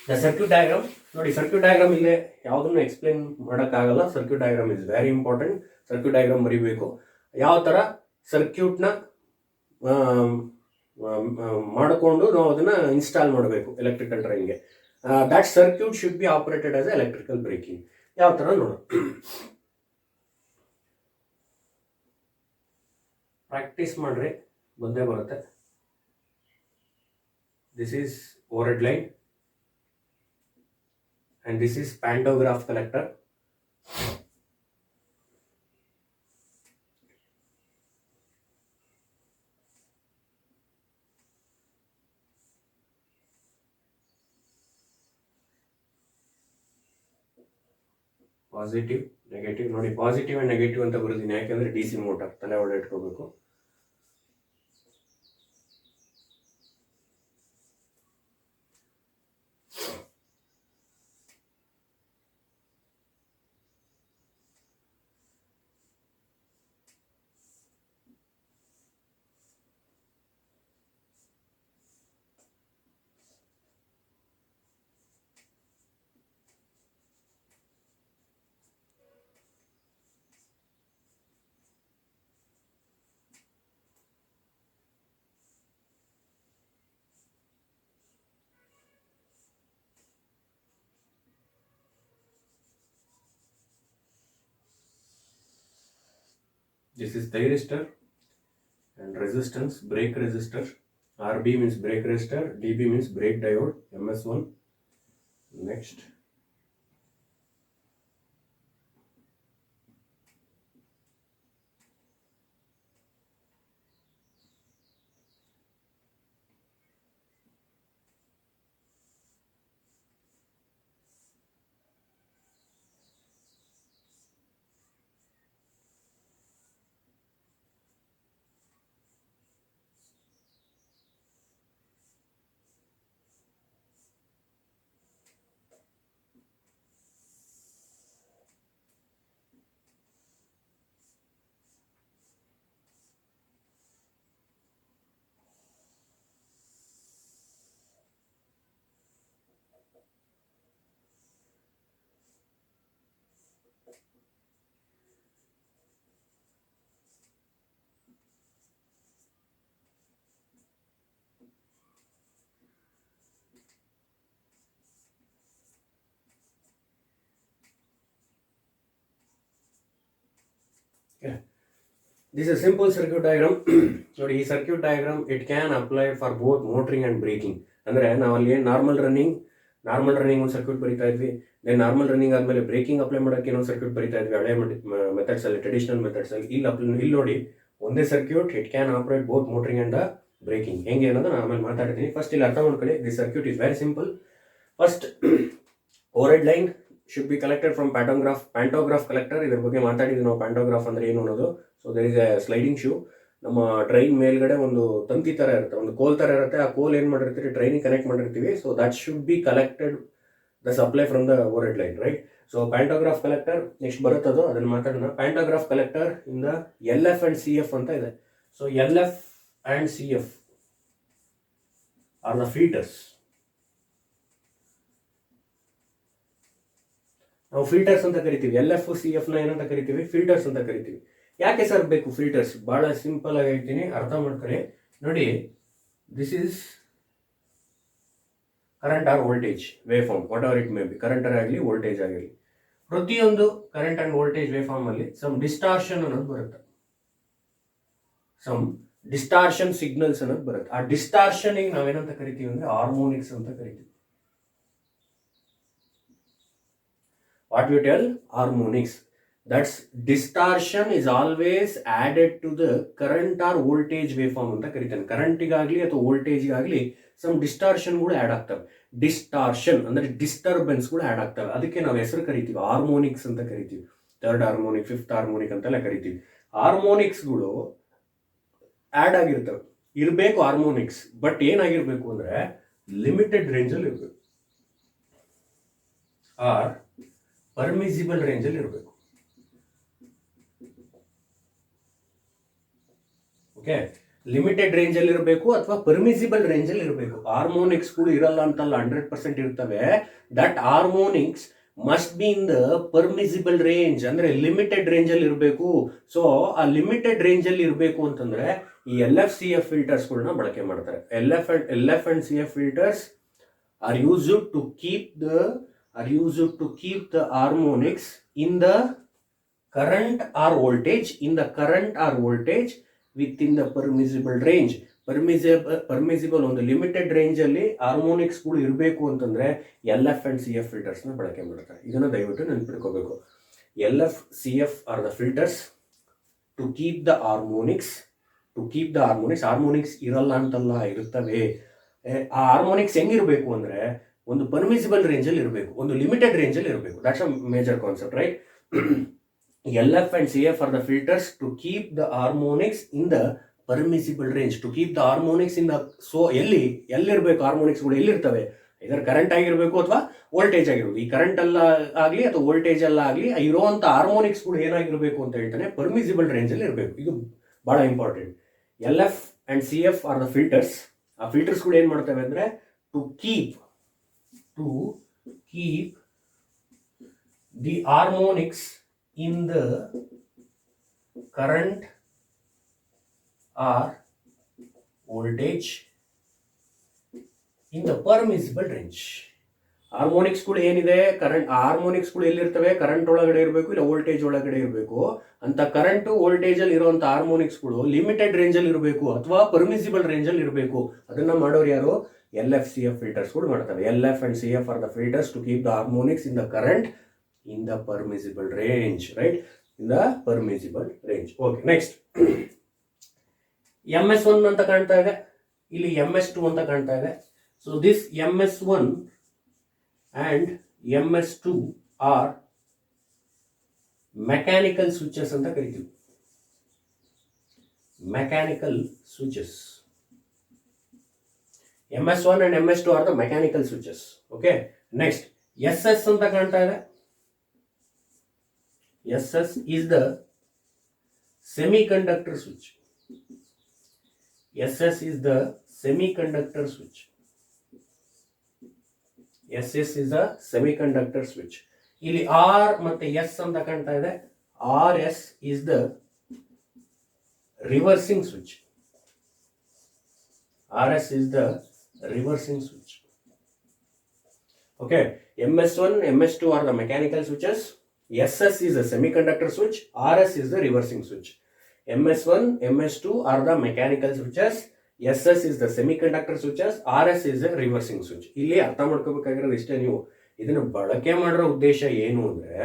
the circuit diagram. ನೋಡಿ, ಸರ್ಕ್ಯೂಟ್ ಡಯಾಗ್ರಾಮ್ ಇಲ್ಲೇ ಯಾವುದನ್ನು ಎಕ್ಸ್ಪ್ಲೇನ್ ಮಾಡೋಕ್ಕಾಗಲ್ಲ. Circuit diagram is very important. Circuit diagram ಬರೀಬೇಕು. ಯಾವ ಥರ ಸರ್ಕ್ಯೂಟ್ನ ಮಾಡಿಕೊಂಡು ನಾವು ಅದನ್ನು ಇನ್ಸ್ಟಾಲ್ ಮಾಡಬೇಕು ಎಲೆಕ್ಟ್ರಿಕಲ್ ಟ್ರೈನ್ಗೆ. That circuit should be operated as electrical braking. ಯಾವ ಥರ ನೋಡೋಣ. ಪ್ರಾಕ್ಟೀಸ್ ಮಾಡ್ರಿ, ಬಂದೇ ಬರುತ್ತೆ. This is overhead line and this is pantograph collector. Positive negative. ನೋಡಿ, ಪಾಸಿಟಿವ್ ಅಂಡ್ ನೆಗೆಟಿವ್ ಅಂತ ಬರೋದಿನಿ, ಯಾಕೆಂದ್ರೆ ಡಿ ಸಿ ಮೋಟಾರ್ ತಲೆ ಒಳಗೆ ಇಟ್ಕೋಬೇಕು. This is thyristor and resistance, brake resistor. RB means brake resistor, DB means brake diode, MS1. Next. This is a simple circuit diagram. ನೋಡಿ, ಈ circuit diagram it can apply for both motoring and braking. ಅಂದರೆ ನಾವಲ್ಲಿ normal running ಒಂದು circuit ಬರೀತಾ ಇದ್ವಿ. Then normal running ಆದಮೇಲೆ braking apply ಮಾಡೋಕ್ಕೆ ಇನ್ನೊಂದು ಸರ್ಕ್ಯೂಟ್ ಬರೀತಾ ಇದ್ವಿ ಹಳೆ ಮೆಥಡ್ಸ್ ಅಲ್ಲಿ, ಟ್ರೆಡಿಷನಲ್ ಮೆಥಡ್ಸ್ ಅಲ್ಲಿ. ಇಲ್ಲಿ ನೋಡಿ, ಒಂದೇ circuit it can operate both motoring and braking. ಹೆಂಗೆ ಅನ್ನೋದು ನಾನು ಆಮೇಲೆ ಮಾತಾಡ್ತೀನಿ. ಫಸ್ಟ್ ಇಲ್ಲಿ ಅರ್ಥ ಮಾಡ್ಕೊಳ್ಳಿ, this circuit is very simple. First overhead line should be collected from pantograph collector. ಇದ್ರ ಬಗ್ಗೆ ಮಾತಾಡಿದ್ವಿ ನಾವು, ಪ್ಯಾಂಟೋಗ್ರಾಫ್ ಅಂದ್ರೆ ಏನು ಅನ್ನೋದು. So there is a sliding shoe. ನಮ್ಮ ಟ್ರೈನ್ ಮೇಲ್ಗಡೆ ಒಂದು ತಂತಿ ತರ ಇರುತ್ತೆ, ಒಂದು ಕೋಲ್ ತರ ಇರುತ್ತೆ. ಆ ಕೋಲ್ ಏನ್ ಮಾಡಿರ್ತೀವಿ, ಟ್ರೈನಿಗೆ ಕನೆಕ್ಟ್ ಮಾಡಿರ್ತೀವಿ. So that should be collected the supply from the overhead line, right? So pantograph collector next ಬರುತ್ತದು, ಅದನ್ನ ಮಾತಾಡೋಣ. ಪ್ಯಾಂಟೋಗ್ರಾಫ್ ಕಲೆಕ್ಟರ್ ಇಂದ LF ಅಂಡ್ CF ಅಂತ ಇದೆ. So LF and CF are the filters. ನಾವು ಫಿಲ್ಟರ್ಸ್ ಅಂತ ಕರಿತೀವಿ. LF CF ನ ಏನಂತ ಕರಿತೀವಿ, ಫಿಲ್ಟರ್ಸ್ ಅಂತ ಕರಿತೀವಿ. ಯಾಕೆ ಸರ್ ಬೇಕು ಫಿಲ್ಟರ್ಸ್? ಬಹಳ ಸಿಂಪಲ್ ಆಗಿ ಹೇಳ್ತೀನಿ, ಅರ್ಥ ಮಾಡ್ಕೊಳ್ಳಿ. ನೋಡಿ, this is current or voltage wave form, whatever it may be, current ಆಗಲಿ ವೋಲ್ಟೇಜ್ ಆಗಲಿ. ಪ್ರತಿಯೊಂದು current and voltage wave form ಅಲ್ಲಿ ಸಮ್ ಡಿಸ್ಟಾರ್ಷನ್ ಅನ್ನೋದು ಬರುತ್ತೆ, ಸಮ್ ಡಿಸ್ಟಾರ್ಷನ್ ಸಿಗ್ನಲ್ಸ್ ಅನ್ನೋದು ಬರುತ್ತೆ. ಆ ಡಿಸ್ಟಾರ್ಷನ್ ನಾವೇನಂತ ಕರಿತೀವಿ ಅಂದ್ರೆ ಹಾರ್ಮೋನಿಕ್ಸ್ ಅಂತ ಕರಿತೀವಿ. What we tell? Harmonics. That's distortion is always added to the current or voltage waveform ಅಂತ ಕರಿತಾನೆ. ಕರೆಂಟಿಗಾಗಲಿ ಅಥವಾ ವೋಲ್ಟೇಜ್ಗಾಗಲಿ ಸಮ್ ಡಿಸ್ಟಾರ್ಷನ್ ಕೂಡ ಆ್ಯಡ್ ಆಗ್ತವೆ. ಡಿಸ್ಟಾರ್ಷನ್ ಅಂದರೆ ಡಿಸ್ಟರ್ಬೆನ್ಸ್ ಕೂಡ ಆ್ಯಡ್ ಆಗ್ತವೆ. ಅದಕ್ಕೆ ನಾವು ಹೆಸರು ಕರಿತೀವಿ ಹಾರ್ಮೋನಿಕ್ಸ್ ಅಂತ ಕರಿತೀವಿ. 3rd ಹಾರ್ಮೋನಿಕ್, 5th ಹಾರ್ಮೋನಿಕ್ ಅಂತೆಲ್ಲ ಕರಿತೀವಿ. ಹಾರ್ಮೋನಿಕ್ಸ್ಗಳು ಆ್ಯಡ್ ಆಗಿರ್ತವೆ, ಇರಬೇಕು ಹಾರ್ಮೋನಿಕ್ಸ್. ಬಟ್ ಏನಾಗಿರ್ಬೇಕು ಅಂದರೆ ಲಿಮಿಟೆಡ್ ರೇಂಜಲ್ಲಿ ಇರಬೇಕು, ಆರ್ ಪರ್ಮಿಸಿಬಲ್ ರೇಂಜಲ್ಲಿ ಇರಬೇಕು. ಓಕೆ, ಲಿಮಿಟೆಡ್ ರೇಂಜಲ್ಲಿ ಇರಬೇಕು ಅಥವಾ ಪರ್ಮಿಸಿಬಲ್ ರೇಂಜಲ್ಲಿ ಇರಬೇಕು. ಹಾರ್ಮೋನಿಕ್ಸ್ಗಳು ಇರಲ್ಲ ಅಂತಲ್ಲ, 100% ಇರ್ತವೆ. That harmonics must be in the permissible range, ಅಂದ್ರೆ ಲಿಮಿಟೆಡ್ ರೇಂಜಲ್ಲಿ ಇರಬೇಕು. ಸೊ ಆ ಲಿಮಿಟೆಡ್ ರೇಂಜಲ್ಲಿ ಇರಬೇಕು ಅಂತಂದ್ರೆ ಈ LF CF ಫಿಲ್ಟರ್ಸ್ಗಳನ್ನ ಬಳಕೆ ಮಾಡ್ತಾರೆ. LF and CF filters are used to keep the harmonics in the current or voltage within the permissible range. permissible ಒಂದು ಲಿಮಿಟೆಡ್ ರೇಂಜ್ ಅಲ್ಲಿ ಹಾರ್ಮೋನಿಕ್ಸ್ ಗಳು ಇರಬೇಕು ಅಂತಂದ್ರೆ LF and CF ಫಿಲ್ಟರ್ಸ್ ನ ಬಳಕೆ ಮಾಡ್ತಾರೆ. ಇದನ್ನ ದಯವಿಟ್ಟು ನೆನಪಿಟ್ಕೋಬೇಕು. LF CF are the filters to keep the harmonics. Harmonics ಇರಲ್ಲ ಅಂತಲ್ಲ, ಇರುತ್ತವೆ. ಆ ಹಾರ್ಮೋನಿಕ್ಸ್ ಹೆಂಗಿರ್ಬೇಕು ಅಂದ್ರೆ ಒಂದು ಪರ್ಮಿಸಿಬಲ್ ರೇಂಜಲ್ಲಿ ಇರಬೇಕು, ಒಂದು ಲಿಮಿಟೆಡ್ ರೇಂಜಲ್ಲಿ ಇರಬೇಕು. That's a major concept, right? LF and CF are the filters to keep the harmonics in the permissible range. To keep the harmonics in the, so ಎಲ್ಲಿರಬೇಕು ಹಾರ್ಮೋನಿಕ್ಸ್ಗಳು, ಎಲ್ಲಿರ್ತವೆ? ಇದರ ಕರೆಂಟ್ ಆಗಿರಬೇಕು ಅಥವಾ ವೋಲ್ಟೇಜ್ ಆಗಿರ್ಬೇಕು. ಈ ಕರೆಂಟ್ ಅಲ್ಲ ಆಗಲಿ ಅಥವಾ ವೋಲ್ಟೇಜ್ ಅಲ್ಲ ಆಗಲಿ, ಇರುವಂಥ ಹಾರ್ಮೋನಿಕ್ಸ್ಗಳು ಏನಾಗಿರಬೇಕು ಅಂತ ಹೇಳ್ತಾನೆ, ಪರ್ಮಿಸಿಬಲ್ ರೇಂಜಲ್ಲಿ ಇರಬೇಕು. ಇದು ಬಹಳ important. LF and CF are the filters. ಆ ಫಿಲ್ಟರ್ಸ್ಗಳು ಏನು ಮಾಡ್ತವೆ ಅಂದರೆ to keep the harmonics in the current or voltage in the permissible range. ಹಾರ್ಮೋನಿಕ್ಸ್ಗಳು ಏನಿದೆ, ಕರೆಂಟ್ ಹಾರ್ಮೋನಿಕ್ಸ್ಗಳು ಎಲ್ಲಿರ್ತವೆ, ಕರೆಂಟ್ ಒಳಗಡೆ ಇರಬೇಕು ಇಲ್ಲ ವೋಲ್ಟೇಜ್ ಒಳಗಡೆ ಇರಬೇಕು. ಅಂತ ಕರೆಂಟ್ ವೋಲ್ಟೇಜ್ ಅಲ್ಲಿ ಇರುವಂತ ಹಾರ್ಮೋನಿಕ್ಸ್ಗಳು ಲಿಮಿಟೆಡ್ ರೇಂಜ್ ಅಲ್ಲಿ ಇರಬೇಕು ಅಥವಾ ಪರ್ಮಿಸಿಬಲ್ ರೇಂಜ್ ಅಲ್ಲಿ ಇರಬೇಕು. ಅದನ್ನ ಮಾಡೋರು ಯಾರು? LF CF filters ಕೂಡ ಮಾಡ್ತವೆ. LF and CF are the filters to keep the harmonics in the current in the permissible range, right? In the permissible range. Okay, next. MS1 ಅಂತ ಕಾಣ್ತಾ ಇದೆ, ಇಲ್ಲಿ MS2 ಅಂತ ಕಾಣ್ತಾ ಇದೆ. So this MS1 and MS2 are mechanical switches ಅಂತ ಕರಿತೀವಿ. Mechanical switches. MS1 and MS2 are the mechanical switches. Okay. Next, SS ಅಂತ ಕಾಣ್ತಾ ಇದೆ. SS is the semiconductor switch. SS is the semiconductor switch. SS is the semiconductor switch. ಇಲ್ಲಿ R ಮತ್ತೆ S ಅಂತ ಕಾಣ್ತಾ ಇದೆ. RS is the reversing switch. RS is the reversing switch. Okay, MS1, MS2 are the mechanical switches. SS is the semiconductor switch, RS is the reversing switch. MS1, MS2 are the mechanical switches, SS is the semiconductor switches, RS is the reversing switch. ಇಲ್ಲಿ ಅರ್ಥ ಮಾಡ್ಕೋಬೇಕಾಗಿರೋದು ಇಷ್ಟೇ. ನೀವು ಇದನ್ನು ಬಳಕೆ ಮಾಡಿರೋ ಉದ್ದೇಶ ಏನು ಅಂದರೆ,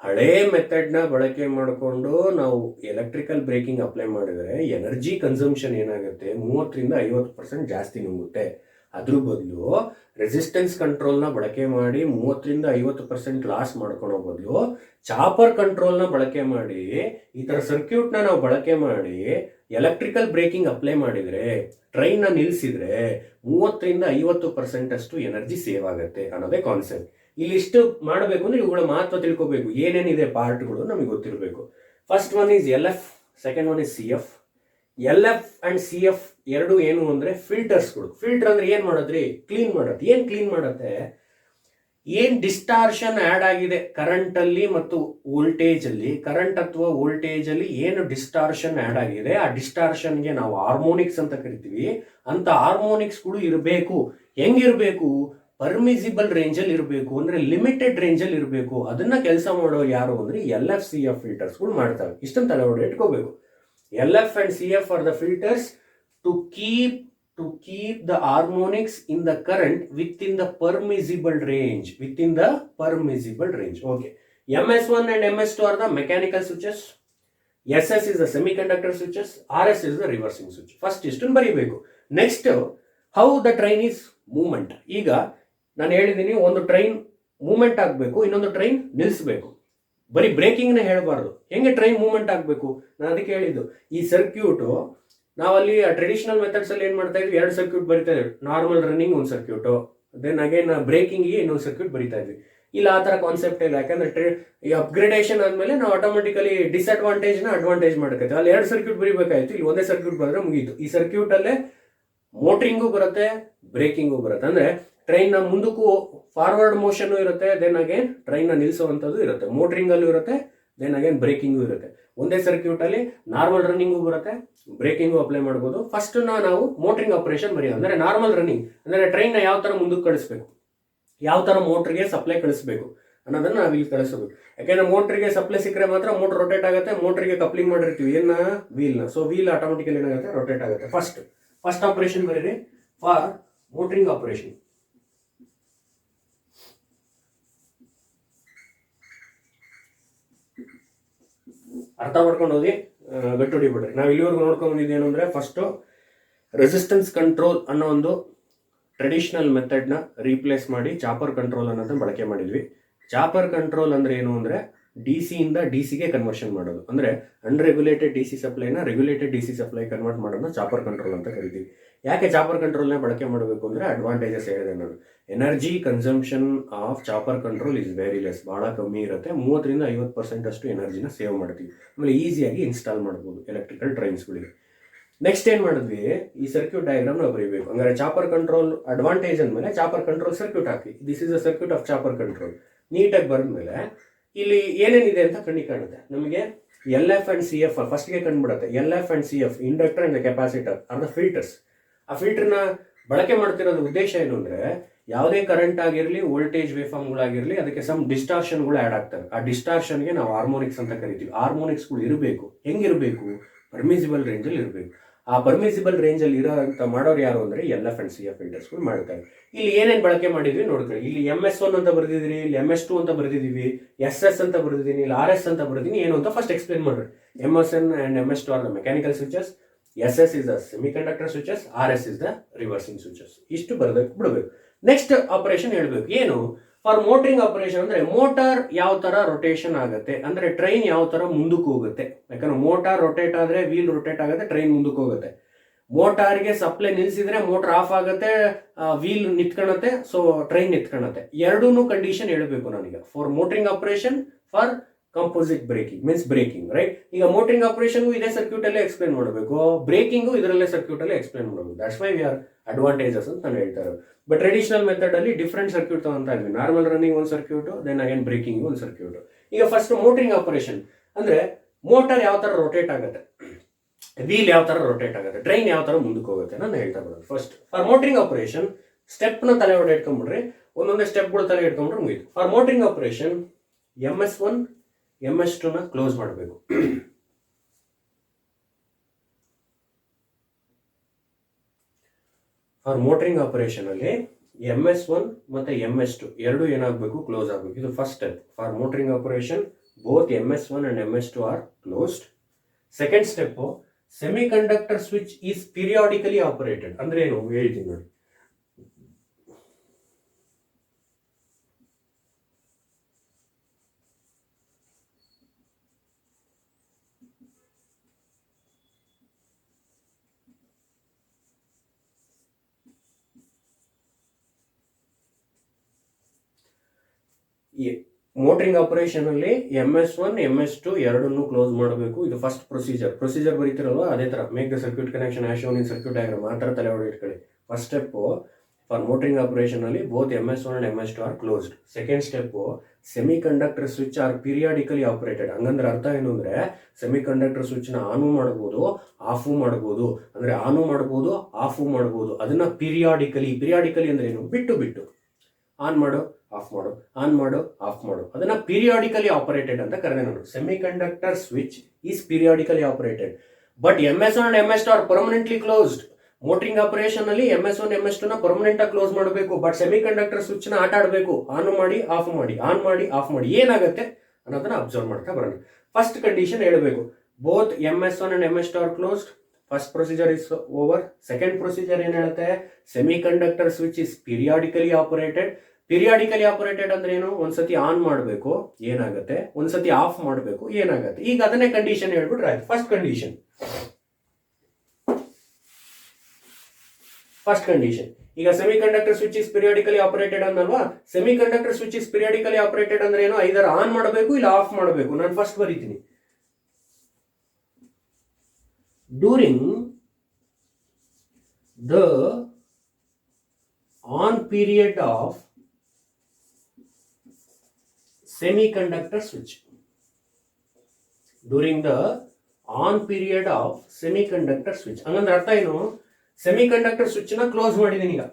ಹಳೇ ಮೆಥಡ್ನ ಬಳಕೆ ಮಾಡಿಕೊಂಡು ನಾವು ಎಲೆಕ್ಟ್ರಿಕಲ್ ಬ್ರೇಕಿಂಗ್ ಅಪ್ಲೈ ಮಾಡಿದರೆ ಎನರ್ಜಿ ಕನ್ಸಂಪ್ಷನ್ ಏನಾಗುತ್ತೆ, 30-50% ಜಾಸ್ತಿ ನುಂಗುತ್ತೆ. ಅದ್ರ ಬದಲು ರೆಸಿಸ್ಟೆನ್ಸ್ ಕಂಟ್ರೋಲ್ನ ಬಳಕೆ ಮಾಡಿ 30-50% ಲಾಸ್ ಮಾಡ್ಕೊಳೋ ಬದಲು ಚಾಪರ್ ಕಂಟ್ರೋಲ್ನ ಬಳಕೆ ಮಾಡಿ ಈ ಥರ ಸರ್ಕ್ಯೂಟ್ನ ನಾವು ಬಳಕೆ ಮಾಡಿ ಎಲೆಕ್ಟ್ರಿಕಲ್ ಬ್ರೇಕಿಂಗ್ ಅಪ್ಲೈ ಮಾಡಿದರೆ, ಟ್ರೈನ್ನ ನಿಲ್ಲಿಸಿದ್ರೆ 30-50% ಅಷ್ಟು ಎನರ್ಜಿ ಸೇವ್ ಆಗುತ್ತೆ ಅನ್ನೋದೇ ಕಾನ್ಸೆಪ್ಟ್. ಇಲ್ಲಿಷ್ಟು ಮಾಡಬೇಕು ಅಂದರೆ ಇವುಗಳ ಮಹತ್ವ ತಿಳ್ಕೋಬೇಕು. ಏನೇನಿದೆ ಪಾರ್ಟ್ಗಳು ನಮಗೆ ಗೊತ್ತಿರಬೇಕು. First one is LF, second one is CF. LF and CF ಎರಡು ಏನು ಅಂದರೆ ಫಿಲ್ಟರ್ಸ್ಗಳು. ಫಿಲ್ಟರ್ ಅಂದರೆ ಏನು ಮಾಡೋದ್ರಿ? ಕ್ಲೀನ್ ಮಾಡುತ್ತೆ. ಏನು ಕ್ಲೀನ್ ಮಾಡುತ್ತೆ? ಏನು ಡಿಸ್ಟಾರ್ಷನ್ ಆ್ಯಡ್ ಆಗಿದೆ ಕರೆಂಟಲ್ಲಿ ಮತ್ತು ವೋಲ್ಟೇಜಲ್ಲಿ, ಕರೆಂಟ್ ಅಥವಾ ವೋಲ್ಟೇಜಲ್ಲಿ ಏನು ಡಿಸ್ಟಾರ್ಷನ್ ಆ್ಯಡ್ ಆಗಿದೆ, ಆ ಡಿಸ್ಟಾರ್ಷನ್ಗೆ ನಾವು ಹಾರ್ಮೋನಿಕ್ಸ್ ಅಂತ ಕರಿತೀವಿ. ಅಂತ ಹಾರ್ಮೋನಿಕ್ಸ್ಗಳು ಇರಬೇಕು. ಹೆಂಗಿರಬೇಕು? ಪರ್ಮಿಸಿಬಲ್ ರೇಂಜಲ್ಲಿ ಇರಬೇಕು, ಅಂದರೆ ಲಿಮಿಟೆಡ್ ರೇಂಜಲ್ಲಿ ಇರಬೇಕು. ಅದನ್ನ ಕೆಲಸ ಮಾಡೋರು ಯಾರು ಅಂದರೆ LF CF ಫಿಲ್ಟರ್ಸ್ಗಳು ಮಾಡ್ತವೆ. ಇಷ್ಟನ್ನು ತಲೆಯೊಳಗೆ ಇಟ್ಕೋಬೇಕು. LF and CF are the filters to keep the harmonics in the current within the permissible range. Okay. MS1 and MS2 are the mechanical switches. SS is the semiconductor switches. RS is the reversing switch. First ಇಷ್ಟನ್ನು ಬರೀಬೇಕು. Next, how the train is movement. ಈಗ ನಾನು ಹೇಳಿದ್ದೀನಿ, ಒಂದು train movement ಆಗಬೇಕು, ಇನ್ನೊಂದು train ನಿಲ್ಲಿಸಬೇಕು. ಬರೀ ಬ್ರೇಕಿಂಗ್ನ ಹೇಳಬಾರ್ದು. ಹೆಂಗೆ ಟ್ರೈನ್ ಮೂವ್ಮೆಂಟ್ ಆಗಬೇಕು ನಾನು ಅದಕ್ಕೆ ಹೇಳಿದ್ದು. ಈ ಸರ್ಕ್ಯೂಟು ನಾವಲ್ಲಿ ಟ್ರೆಡಿಷನಲ್ ಮೆಥಡ್ಸಲ್ಲಿ ಏನು ಮಾಡ್ತಾ ಇದ್ವಿ, 2 ಸರ್ಕ್ಯೂಟ್ ಬರಿತಾ ಇದ್ವಿ. ನಾರ್ಮಲ್ ರನ್ನಿಂಗ್ ಒಂದು ಸರ್ಕ್ಯೂಟು, ದೆನ್ ಅಗೇನ್ ಬ್ರೇಕಿಂಗಿಗೆ ಇನ್ನೊಂದು ಸರ್ಕ್ಯೂಟ್ ಬರಿತಾ ಇದ್ವಿ. ಇಲ್ಲ ಆ ಥರ ಕಾನ್ಸೆಪ್ಟ್ ಇಲ್ಲ. ಯಾಕಂದರೆ ಈ ಅಪ್ಗ್ರೇಡೇಷನ್ ಆದಮೇಲೆ ನಾವು ಆಟೋಮೆಟಿಕಲಿ ಡಿಸ್ಅಡ್ವಾಂಟೇಜ್ನ ಅಡ್ವಾಂಟೇಜ್ ಮಾಡ್ಕೈತೆ. ಅಲ್ಲಿ 2 ಸರ್ಕ್ಯೂಟ್ ಬರಿಬೇಕಾಯ್ತು, ಇಲ್ಲಿ ಒಂದೇ ಸರ್ಕ್ಯೂಟ್ ಬರೆದ್ರೆ ಮುಗೀತು. ಈ ಸರ್ಕ್ಯೂಟಲ್ಲೇ ಮೋಟ್ರಿಂಗು ಬರುತ್ತೆ, ಬ್ರೇಕಿಂಗು ಬರುತ್ತೆ. ಅಂದರೆ ಟ್ರೈನ್ನ ಮುಂದಕ್ಕೂ ಫಾರ್ವರ್ಡ್ ಮೋಷನ್ನು ಇರುತ್ತೆ, ದೆನ್ ಅಗೇನ್ ಟ್ರೈನ್ನ ನಿಲ್ಲಿಸುವಂಥದ್ದು ಇರುತ್ತೆ. ಮೋಟ್ರಿಂಗಲ್ಲೂ ಇರುತ್ತೆ, ದೆನ್ ಅಗೇನ್ ಬ್ರೇಕಿಂಗು ಇರುತ್ತೆ. ಒಂದೇ ಸರ್ಕ್ಯೂಟಲ್ಲಿ ನಾರ್ಮಲ್ ರನ್ನಿಂಗು ಬರುತ್ತೆ, ಬ್ರೇಕಿಂಗು ಅಪ್ಲೈ ಮಾಡ್ಬೋದು. ಫಸ್ಟ್ ನಾವು ಮೋಟ್ರಿಂಗ್ ಆಪರೇಷನ್ ಬರೆಯೋದು ಅಂದರೆ ನಾರ್ಮಲ್ ರನ್ನಿಂಗ್ ಅಂದರೆ ಟ್ರೈನ್ನ ಯಾವ ಥರ ಮುಂದಕ್ಕೆ ಕಳಿಸ್ಬೇಕು, ಯಾವ ಥರ ಮೋಟ್ರಿಗೆ ಸಪ್ಲೈ ಕಳಿಸ್ಬೇಕು ಅನ್ನೋದನ್ನು ನಾವು ಇಲ್ಲಿ ಕಳಿಸಬೇಕು. ಯಾಕೆಂದರೆ ಮೋಟ್ರಿಗೆ ಸಪ್ಲೈ ಸಿಕ್ಕರೆ ಮಾತ್ರ ಮೋಟ್ರ್ ರೊಟೇಟ್ ಆಗುತ್ತೆ. ಮೋಟ್ರಿಗೆ ಕಪ್ಲಿಂಗ್ ಮಾಡಿರ್ತೀವಿ ಏನ ವೀಲ್ನ, ಸೊ ವೀಲ್ ಆಟೋಮೆಟಿಕಲಿ ಏನಾಗುತ್ತೆ, ರೊಟೇಟ್ ಆಗುತ್ತೆ. ಫಸ್ಟ್ ಆಪರೇಷನ್ ಬರೀರಿ ಫಾರ್ ಮೋಟ್ರಿಂಗ್ ಆಪರೇಷನ್. ಅರ್ಥ ಮಾಡ್ಕೊಂಡು ಹೋಗಿ ಗಟ್ಟು ಹೊಡಿಬಿಡ್ರಿ. ನಾವು ಇಲ್ಲಿವರೆಗೂ ನೋಡ್ಕೊಂಡು ಬಂದಿದ್ದೇನು ಅಂದರೆ, ಫಸ್ಟು ರೆಸಿಸ್ಟೆನ್ಸ್ ಕಂಟ್ರೋಲ್ ಅನ್ನೋ ಒಂದು ಟ್ರೆಡಿಷನಲ್ ಮೆಥಡ್ನ ರೀಪ್ಲೇಸ್ ಮಾಡಿ ಚಾಪರ್ ಕಂಟ್ರೋಲ್ ಅನ್ನೋದನ್ನ ಬಳಕೆ ಮಾಡಿದ್ವಿ. ಚಾಪರ್ ಕಂಟ್ರೋಲ್ ಅಂದರೆ ಏನು ಅಂದರೆ, DC ಇಂದ DCಗೆ ಕನ್ವರ್ಷನ್ ಮಾಡೋದು. ಅಂದರೆ ಅನ್ರೆಗ್ಯುಲೇಟೆಡ್ DC ಸಪ್ಲೈನ ರೆಗ್ಯುಲೇಟೆಡ್ DC ಸಪ್ಲೈ ಕನ್ವರ್ಟ್ ಮಾಡೋದನ್ನ ಚಾಪರ್ ಕಂಟ್ರೋಲ್ ಅಂತ ಕರಿತೀವಿ. ಯಾಕೆ ಚಾಪರ್ ಕಂಟ್ರೋಲ್ನ ಬಳಕೆ ಮಾಡಬೇಕು ಅಂದರೆ, ಅಡ್ವಾಂಟೇಜಸ್ ಹೇಳಿದೆ ನಾನು. Energy consumption of chopper control is very less, ಭಾಳ ಕಮ್ಮಿ ಇರುತ್ತೆ. 30-50% ಅಷ್ಟು ಎನರ್ಜಿನ ಸೇವ್ ಮಾಡ್ತೀವಿ. ಆಮೇಲೆ ಈಸಿಯಾಗಿ ಇನ್ಸ್ಟಾಲ್ ಮಾಡ್ಬೋದು ಎಲೆಕ್ಟ್ರಿಕಲ್ ಟ್ರೈನ್ಸ್ಗಳಿಗೆ. ನೆಕ್ಸ್ಟ್ ಏನು ಮಾಡಿದ್ವಿ, ಈ ಸರ್ಕ್ಯೂಟ್ ಡಯಾಗ್ರಾಮ್ ನಾವು ಬರೀಬೇಕು. ಹಂಗಾರೆ ಚಾಪರ್ ಕಂಟ್ರೋಲ್ ಅಡ್ವಾಂಟೇಜ್ ಅಂದಮೇಲೆ chopper control circuit hockey. This is a circuit off chopper control. ನೀಟಾಗಿ ಬರೆದ್ಮೇಲೆ ಇಲ್ಲಿ ಏನೇನಿದೆ ಅಂತ ಕಣ್ಣಿಗೆ ಕಾಣುತ್ತೆ ನಮಗೆ. LF and CF ಫಸ್ಟ್ಗೆ ಕಂಡುಬಿಡುತ್ತೆ. LF and CF, inductor and capacitor, R the filters. ಆ ಫಿಲ್ಟರ್ನ ಬಳಕೆ ಮಾಡ್ತಿರೋದು ಉದ್ದೇಶ ಏನು ಅಂದರೆ, ಯಾವುದೇ ಕರೆಂಟ್ ಆಗಿರಲಿ, ವೋಲ್ಟೇಜ್ ವೇಫಾರ್ಮ್ಗಳಾಗಿರಲಿ, ಅದಕ್ಕೆ ಸಮ್ ಡಿಸ್ಟಾರ್ಷನ್ಗಳು ಆ್ಯಡ್ ಆಗ್ತವೆ. ಆ ಡಿಸ್ಟಾರ್ಷನ್ಗೆ ನಾವು ಹಾರ್ಮೋನಿಕ್ಸ್ ಅಂತ ಕರಿತೀವಿ. ಹಾರ್ಮೋನಿಕ್ಸ್ಗಳು ಇರಬೇಕು. ಹೆಂಗಿರಬೇಕು? ಪರ್ಮಿಸಿಬಲ್ ರೇಂಜಲ್ಲಿ ಇರಬೇಕು. ಆ ಪರ್ಮಿಸಿಬಲ್ ರೇಂಜಲ್ಲಿ ಇರೋ ಅಂತ ಮಾಡೋರು ಯಾರು ಅಂದರೆ LF and CF ಫಿಲ್ಟರ್ಸ್ಗಳು ಮಾಡ್ತಾರೆ. ಇಲ್ಲಿ ಏನೇನು ಬಳಕೆ ಮಾಡಿದ್ವಿ ನೋಡ್ಕೊಳ್ಳಿ. ಇಲ್ಲಿ MS1 ಅಂತ ಬರೆದಿದ್ದೀರಿ, ಇಲ್ಲಿ MS2 ಅಂತ ಬರೆದಿದ್ದೀವಿ, SS ಅಂತ ಬರೆದಿದ್ದೀನಿ, ಇಲ್ಲಿ RS ಅಂತ ಬರೆದಿದ್ದೀನಿ. ಏನು ಅಂತ ಫಸ್ಟ್ ಎಕ್ಸ್ಪ್ಲೇನ್ ಮಾಡ್ರಿ. MS1 and MS2 are the mechanical switches, SS is the semiconductor switches, RS is the reversing switches. ಇಷ್ಟು ಬರಬೇಕು, ಬಿಡಬೇಕು. ನೆಕ್ಸ್ಟ್ ಆಪರೇಷನ್ ಹೇಳಬೇಕು. ಏನು? ಫಾರ್ ಮೋಟ್ರಿಂಗ್ ಆಪರೇಷನ್ ಅಂದರೆ, ಮೋಟಾರ್ ಯಾವ ಥರ ರೊಟೇಷನ್ ಆಗುತ್ತೆ ಅಂದರೆ, ಟ್ರೈನ್ ಯಾವ ಥರ ಮುಂದಕ್ಕೆ ಹೋಗುತ್ತೆ. ಯಾಕಂದ್ರೆ ಮೋಟಾರ್ ರೊಟೇಟ್ ಆದರೆ ವೀಲ್ ರೊಟೇಟ್ ಆಗುತ್ತೆ, ಟ್ರೈನ್ ಮುಂದಕ್ಕೆ ಹೋಗುತ್ತೆ. ಮೋಟಾರ್ಗೆ ಸಪ್ಲೈ ನಿಲ್ಲಿಸಿದ್ರೆ ಮೋಟರ್ ಆಫ್ ಆಗುತ್ತೆ, ವೀಲ್ ನಿಂತ್ಕೊಳ್ಳುತ್ತೆ, ಸೊ ಟ್ರೈನ್ ನಿಂತ್ಕೊಳ್ಳುತ್ತೆ. ಎರಡೂ ಕಂಡೀಷನ್ ಹೇಳಬೇಕು ನನಗೆ. For motoring operation, for composite braking means braking, right? ಈಗ ಮೋಟ್ರಿಂಗ್ ಆಪರೇಷನ್ಗೂ ಇದೇ ಸರ್ಕ್ಯೂಟಲ್ಲೇ ಎಕ್ಸ್ಪ್ಲೇನ್ ಮಾಡಬೇಕು, ಬ್ರೇಕಿಂಗು ಇದರಲ್ಲೇ ಸರ್ಕ್ಯೂಟಲ್ಲೇ ಎಕ್ಸ್ಪ್ಲೇನ್ ಮಾಡಬೇಕು. That's why we are advantages ಅಂತ ನಾನು ಹೇಳ್ತಾ ಇರೋದು. ಬಟ್ ಟ್ರೆಡಿಷನಲ್ ಮೆಥಡಲ್ಲಿ ಡಿಫ್ರೆಂಟ್ ಸರ್ಕ್ಯೂಟ್ ತಗೊಂತಾ ಇದ್ವಿ. ನಾರ್ಮಲ್ ರನ್ನಿಂಗ್ ಒಂದು ಸರ್ಕ್ಯೂಟು, ದೆನ್ ಅಗೇನ್ ಬ್ರೇಕಿಂಗ್ ಒಂದು ಸರ್ಕ್ಯೂಟು. ಈಗ ಫಸ್ಟ್ ಮೋಟ್ರಿಂಗ್ ಆಪರೇಷನ್ ಅಂದರೆ, ಮೋಟಾರ್ ಯಾವ ಥರ ರೊಟೇಟ್ ಆಗುತ್ತೆ, ವೀಲ್ ಯಾವ ಥರ ರೊಟೇಟ್ ಆಗುತ್ತೆ, ಟ್ರೈನ್ ಯಾವ ಥರ ಮುಂದಕ್ಕೆ ಹೋಗುತ್ತೆ ನಾನು ಹೇಳ್ತಾ ಬರೋದು. ಫಸ್ಟ್ ಫಾರ್ ಮೋಟ್ರಿಂಗ್ ಆಪರೇಷನ್ ಸ್ಟೆಪ್ನ ತಲೆ ಹೊಡೆ ಇಟ್ಕೊಂಡ್ಬಿಡ್ರಿ, ಒಂದೊಂದೇ ಸ್ಟೆಪ್ಗಳು ತಲೆ ಇಟ್ಕೊಂಡ್ರೆ ಮುಗಿತು. ಫಾರ್ ಮೋಟ್ರಿಂಗ್ ಆಪರೇಷನ್ MS1 MS2ನ ಕ್ಲೋಸ್ ಮಾಡಬೇಕು. ಫಾರ್ ಮೋಟರಿಂಗ್ ಆಪರೇಷನ್ ಅಲ್ಲಿ MS1 ಮತ್ತೆ MS2 ಎರಡು ಏನಾಗಬೇಕು, ಕ್ಲೋಸ್ ಆಗಬೇಕು. ಇದು first step. For motoring operation both MS1 and MS2 are closed. Second step, semiconductor switch is periodically operated. ಅಂದ್ರೆ ಏನು ಹೇಳ್ತೀನಿ ನೋಡಿ. ಮೋಟರಿಂಗ್ ಆಪರೇಷನ್ ಅಲ್ಲಿ MS1 MS2 ಎರಡನ್ನೂ ಕ್ಲೋಸ್ ಮಾಡಬೇಕು. ಇದು ಫಸ್ಟ್ ಪ್ರೊಸೀಜರ್ ಬರೀತಿರಲ್ವಾ, ಅದೇ ತರ make the circuit connection as shown in circuit diagram ಆ ತರ ತಲೆ ಒಳಗೆ ಇಟ್ಕೊಳ್ಳಿ. First step, for motoring operation ಅಲ್ಲಿ both MS1 and MS2 are closed. Second step, semiconductor switch are periodically operated. ಹಂಗಂದ್ರೆ ಅರ್ಥ ಏನು ಅಂದ್ರೆ, ಸೆಮಿ ಕಂಡಕ್ಟರ್ ಸ್ವಿಚ್ ನ ಆನು ಮಾಡಬಹುದು, ಆಫು ಮಾಡಬಹುದು. ಅಂದ್ರೆ ಆನು ಮಾಡಬಹುದು, ಆಫು ಮಾಡಬಹುದು. ಅದನ್ನ ಪೀರಿಯಾಡಿಕಲಿ ಅಂದ್ರೆ ಏನು, ಬಿಟ್ಟು ಆನ್ ಮಾಡು, ಆಫ್ ಮಾಡು, ಆನ್ ಮಾಡು, ಆಫ್ ಮಾಡು. ಅದನ್ನ ಪೀರಿಯಾಡಿಕಲಿ ಆಪರೇಟೆಡ್ ಅಂತ ಕರೆದೆ ನಾನು. Semiconductor switch is periodically operated, but MS1 and MS2 are permanently closed. Motoring operation ಅಲ್ಲಿ MS1 MS2 ನ ಪರ್ಮನೆಂಟ್ ಆಗಿ ಕ್ಲೋಸ್ ಮಾಡಬೇಕು, ಬಟ್ ಸೆಮಿ ಕಂಡಕ್ಟರ್ ಸ್ವಿಚ್ ನ ಆಟ ಆಡಬೇಕು. ಆನ್ ಮಾಡಿ, ಆಫ್ ಮಾಡಿ, ಆನ್ ಮಾಡಿ, ಆಫ್ ಮಾಡಿ. ಏನಾಗುತ್ತೆ ಅನ್ನೋದನ್ನ ಅಬ್ಸರ್ವ್ ಮಾಡ್ತಾ ಬರೋಣ. ಫಸ್ಟ್ ಕಂಡೀಷನ್ ಹೇಳಬೇಕು, both MS1 and MS2 are closed. First procedure is over. Second procedure ಏನ್ ಹೇಳುತ್ತೆ, semi conductor switch is periodically operated. Periodically operated ಅಂದ್ರೆ ಏನು, ಒಂದ್ಸತಿ ಆನ್ ಮಾಡಬೇಕು, ಏನಾಗುತ್ತೆ, ಒಂದ್ಸತಿ ಆಫ್ ಮಾಡಬೇಕು, ಏನಾಗುತ್ತೆ. ಈಗ ಅದನ್ನೇ ಕಂಡೀಷನ್ ಹೇಳ್ಬಿಟ್ರೆ ಆಯ್ತು. ಫಸ್ಟ್ ಕಂಡೀಷನ್ ಈಗ semiconductor switch is periodically operated ಅನ್ನಲ್ವಾ. Semiconductor switch is periodically operated ಅಂದ್ರೆ ಏನು, ಐದರ್ ಆನ್ ಮಾಡಬೇಕು ಇಲ್ಲ ಆಫ್ ಮಾಡಬೇಕು. ನಾನು ಫಸ್ಟ್ ಬರೀತೀನಿ, during the on period of semiconductor switch. During the on period of semiconductor switch. ಹಂಗಂದ್ರೆ ಅರ್ಥ ಏನು, ಸೆಮಿಕಂಡಕ್ಟರ್ ಸ್ವಿಚ್ ನ ಕ್ಲೋಸ್ ಮಾಡಿದೀನಿ. ಈಗ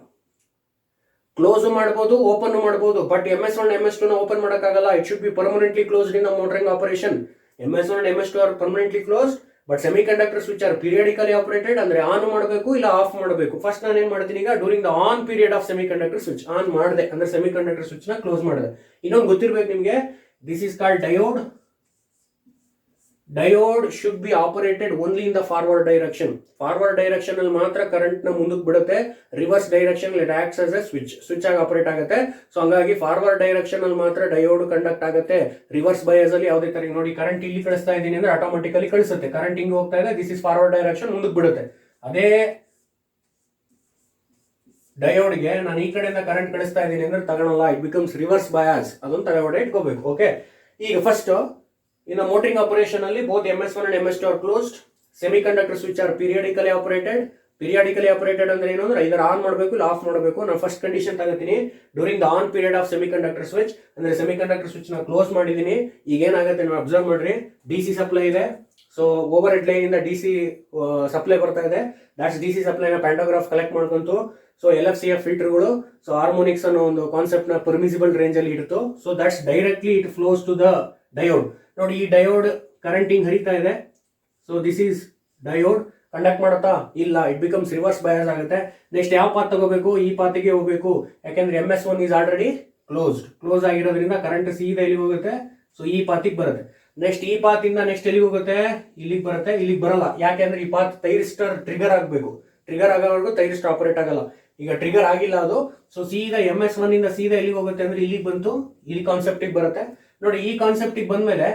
ಕ್ಲೋಸ್ ಮಾಡಬಹುದು, ಓಪನ್ ಮಾಡಬಹುದು, ಬಟ್ MS1 MS2 ನ ಓಪನ್ ಮಾಡಕ್ಕಾಗಲ್ಲ. It should be permanently closed in the motoring operation. MS1 and MS2 are permanently closed, but semiconductor switch are periodically operated. ಅಂದ್ರೆ ಆನ್ ಮಾಡಬೇಕು ಇಲ್ಲ ಆಫ್ ಮಾಡಬೇಕು. ಫಸ್ಟ್ ನಾನು ಏನ್ ಮಾಡ್ತೀನಿ, ಈಗ during the on period of semiconductor switch on ಮಾಡಿದೆ ಅಂದ್ರೆ ಸೆಮಿಕಂಡಕ್ಟರ್ ಸ್ವಿಚ್ ನ ಕ್ಲೋಸ್ ಮಾಡಿದೆ. ಇನ್ನೊಂದು ಗೊತ್ತಿರ್ಬೇಕು ನಿಮ್ಗೆ, this is called diode. Diode should be operated only in the forward direction. Forward direction ಅಲ್ಲಿ ಮಾತ್ರ ಕರೆಂಟ್ ನ ಮುಂದಕ್ಕೆ ಬಿಡುತ್ತೆ. Reverse direction it acts as a switch ಆಗಿ ಆಪರೇಟ್ ಆಗುತ್ತೆ. ಸೊ ಹಂಗಾಗಿ ಫಾರ್ವರ್ಡ್ ಡೈರೆಕ್ಷನ್ ಅಲ್ಲಿ ಮಾತ್ರ ಡಯೋಡ್ ಕಂಡಕ್ಟ್ ಆಗುತ್ತೆ. ರಿವರ್ಸ್ ಬಯಾಸ್ ಅಲ್ಲಿ ಯಾವುದೇ ತರ ನೋಡಿ, ಕರೆಂಟ್ ಇಲ್ಲಿ ಕಳಿಸ್ತಾ ಇದ್ದೀನಿ ಅಂದ್ರೆ ಆಟೋಮೆಟಿಕಲಿ ಕಳಿಸುತ್ತೆ. ಕರೆಂಟ್ ಹಿಂಗ್ ಹೋಗ್ತಾ ಇದೆ, ದಿಸ್ ಇಸ್ ಫಾರ್ವರ್ಡ್ ಡೈರೆಕ್ಷನ್, ಮುಂದಕ್ಕೆ ಬಿಡುತ್ತೆ. ಅದೇ ಡಯೋಡ್ಗೆ ನಾನು ಈ ಕಡೆಯಿಂದ ಕರೆಂಟ್ ಕಳಿಸ್ತಾ ಇದ್ದೀನಿ ಅಂದ್ರೆ ತಗೊಳಲ್ಲ, ಇಟ್ ಬಿಕಮ್ಸ್ ರಿವರ್ಸ್ ಬಯಾಸ್. ಅದೊಂದು ತಲೆಯೊಡೆ ಇಟ್ಕೋಬೇಕು. ಓಕೆ, ಈಗ ಫಸ್ಟ್ ಇನ್ ಮೋಟರಿಂಗ್ ಆಪರೇಷನ್ ಅಲ್ಲಿ both MS1 and MS2 are closed. Semiconductor switch are periodically operated. Periodically operated ಅಂದ್ರೆ ಏನು ಅಂದ್ರೆ ಇದರ ಆನ್ ಮಾಡಬೇಕು ಇಲ್ಲ ಆಫ್ ಮಾಡಬೇಕು. ನಾನು ಫಸ್ಟ್ ಕಂಡೀಷನ್ ತಗೋತೀನಿ, during the on period of semiconductor switch ಅಂದ್ರೆ ಸೆಮಿಕಂಡಕ್ಟರ್ ಸ್ವಿಚ್ ನ ಕ್ಲೋಸ್ ಮಾಡಿದೀನಿ. ಈಗ ಏನಾಗುತ್ತೆ ನೀವು ಅಬ್ಸರ್ವ್ ಮಾಡ್ರಿ, DC ಸಪ್ಲೈ ಇದೆ. ಸೊ ಓವರ್ ಹೆಡ್ ಲೈನ್ ಇಂದ DC ಸಪ್ಲೈ ಬರ್ತಾ ಇದೆ. ದಟ್ಸ್ DC ಸಪ್ಲೈನ ಪ್ಯಾಂಟೋಗ್ರಾಫ್ ಕಲೆಕ್ಟ್ ಮಾಡ್ಕೊಂತು. ಸೊ LFCF ಫಿಲ್ಟರ್ಗಳು, ಸೊ ಹಾರ್ಮೋನಿಕ್ಸ್ ಅನ್ನೋ ಒಂದು ಕಾನ್ಸೆಪ್ಟ್ ನ ಪರ್ಮಿಸಿಬಲ್ ರೇಂಜ್ ಅಲ್ಲಿ ಇಡ್ತು. So that's directly it flows to the diode. ನೋಡಿ, ಈ ಡಯೋಡ್ ಕರೆಂಟ್ ಹಿಂಗ್ ಹರಿತಾ ಇದೆ. So this is diode. Conduct ಮಾಡುತ್ತಾ ಇಲ್ಲ, ಇಟ್ ಬಿಕಮ್ಸ್ ರಿವರ್ಸ್ ಬಯಾಸ್ ಆಗುತ್ತೆ. ನೆಕ್ಸ್ಟ್ ಯಾವ ಪಾತ್ ತಗೋಬೇಕು, ಈ ಪಾತಿಗೆ ಹೋಗ್ಬೇಕು. ಯಾಕೆಂದ್ರೆ MS1 ಈಸ್ ಆಲ್ರೆಡಿ ಕ್ಲೋಸ್ ಆಗಿರೋದ್ರಿಂದ ಕರೆಂಟ್ ಸೀದಾ ಇಲ್ಲಿ ಹೋಗುತ್ತೆ. ಸೊ ಈ ಪಾತಿಗೆ ಬರುತ್ತೆ. ನೆಕ್ಸ್ಟ್ ಈ ಪಾತ್ ಇಂದ ನೆಕ್ಸ್ಟ್ ಎಲ್ಲಿಗೆ ಹೋಗುತ್ತೆ, ಇಲ್ಲಿಗೆ ಬರುತ್ತೆ. ಇಲ್ಲಿಗೆ ಬರಲ್ಲ, ಯಾಕೆಂದ್ರೆ ಈ ಪಾತ್ ಥೈರಿಸ್ಟರ್ ಟ್ರಿಗರ್ ಆಗಬೇಕು. ಟ್ರಿಗರ್ ಆಗೋವರೆಗೂ ಥೈರಿಸ್ಟರ್ ಆಪರೇಟ್ ಆಗಲ್ಲ. ಈಗ ಟ್ರಿಗರ್ ಆಗಿಲ್ಲ ಅದು. ಸೊ ಸೀದಾ MS1 ಇಂದ ಸೀದಾ ಎಲ್ಲಿಗೆ ಹೋಗುತ್ತೆ ಅಂದ್ರೆ ಇಲ್ಲಿಗೆ ಬಂತು, ಇಲ್ಲಿ ಕಾನ್ಸೆಪ್ಟಿಗೆ ಬರುತ್ತೆ. ನೋಡಿ, ಈ ಕಾನ್ಸೆಪ್ಟಿಗೆ ಬಂದ್ಮೇಲೆ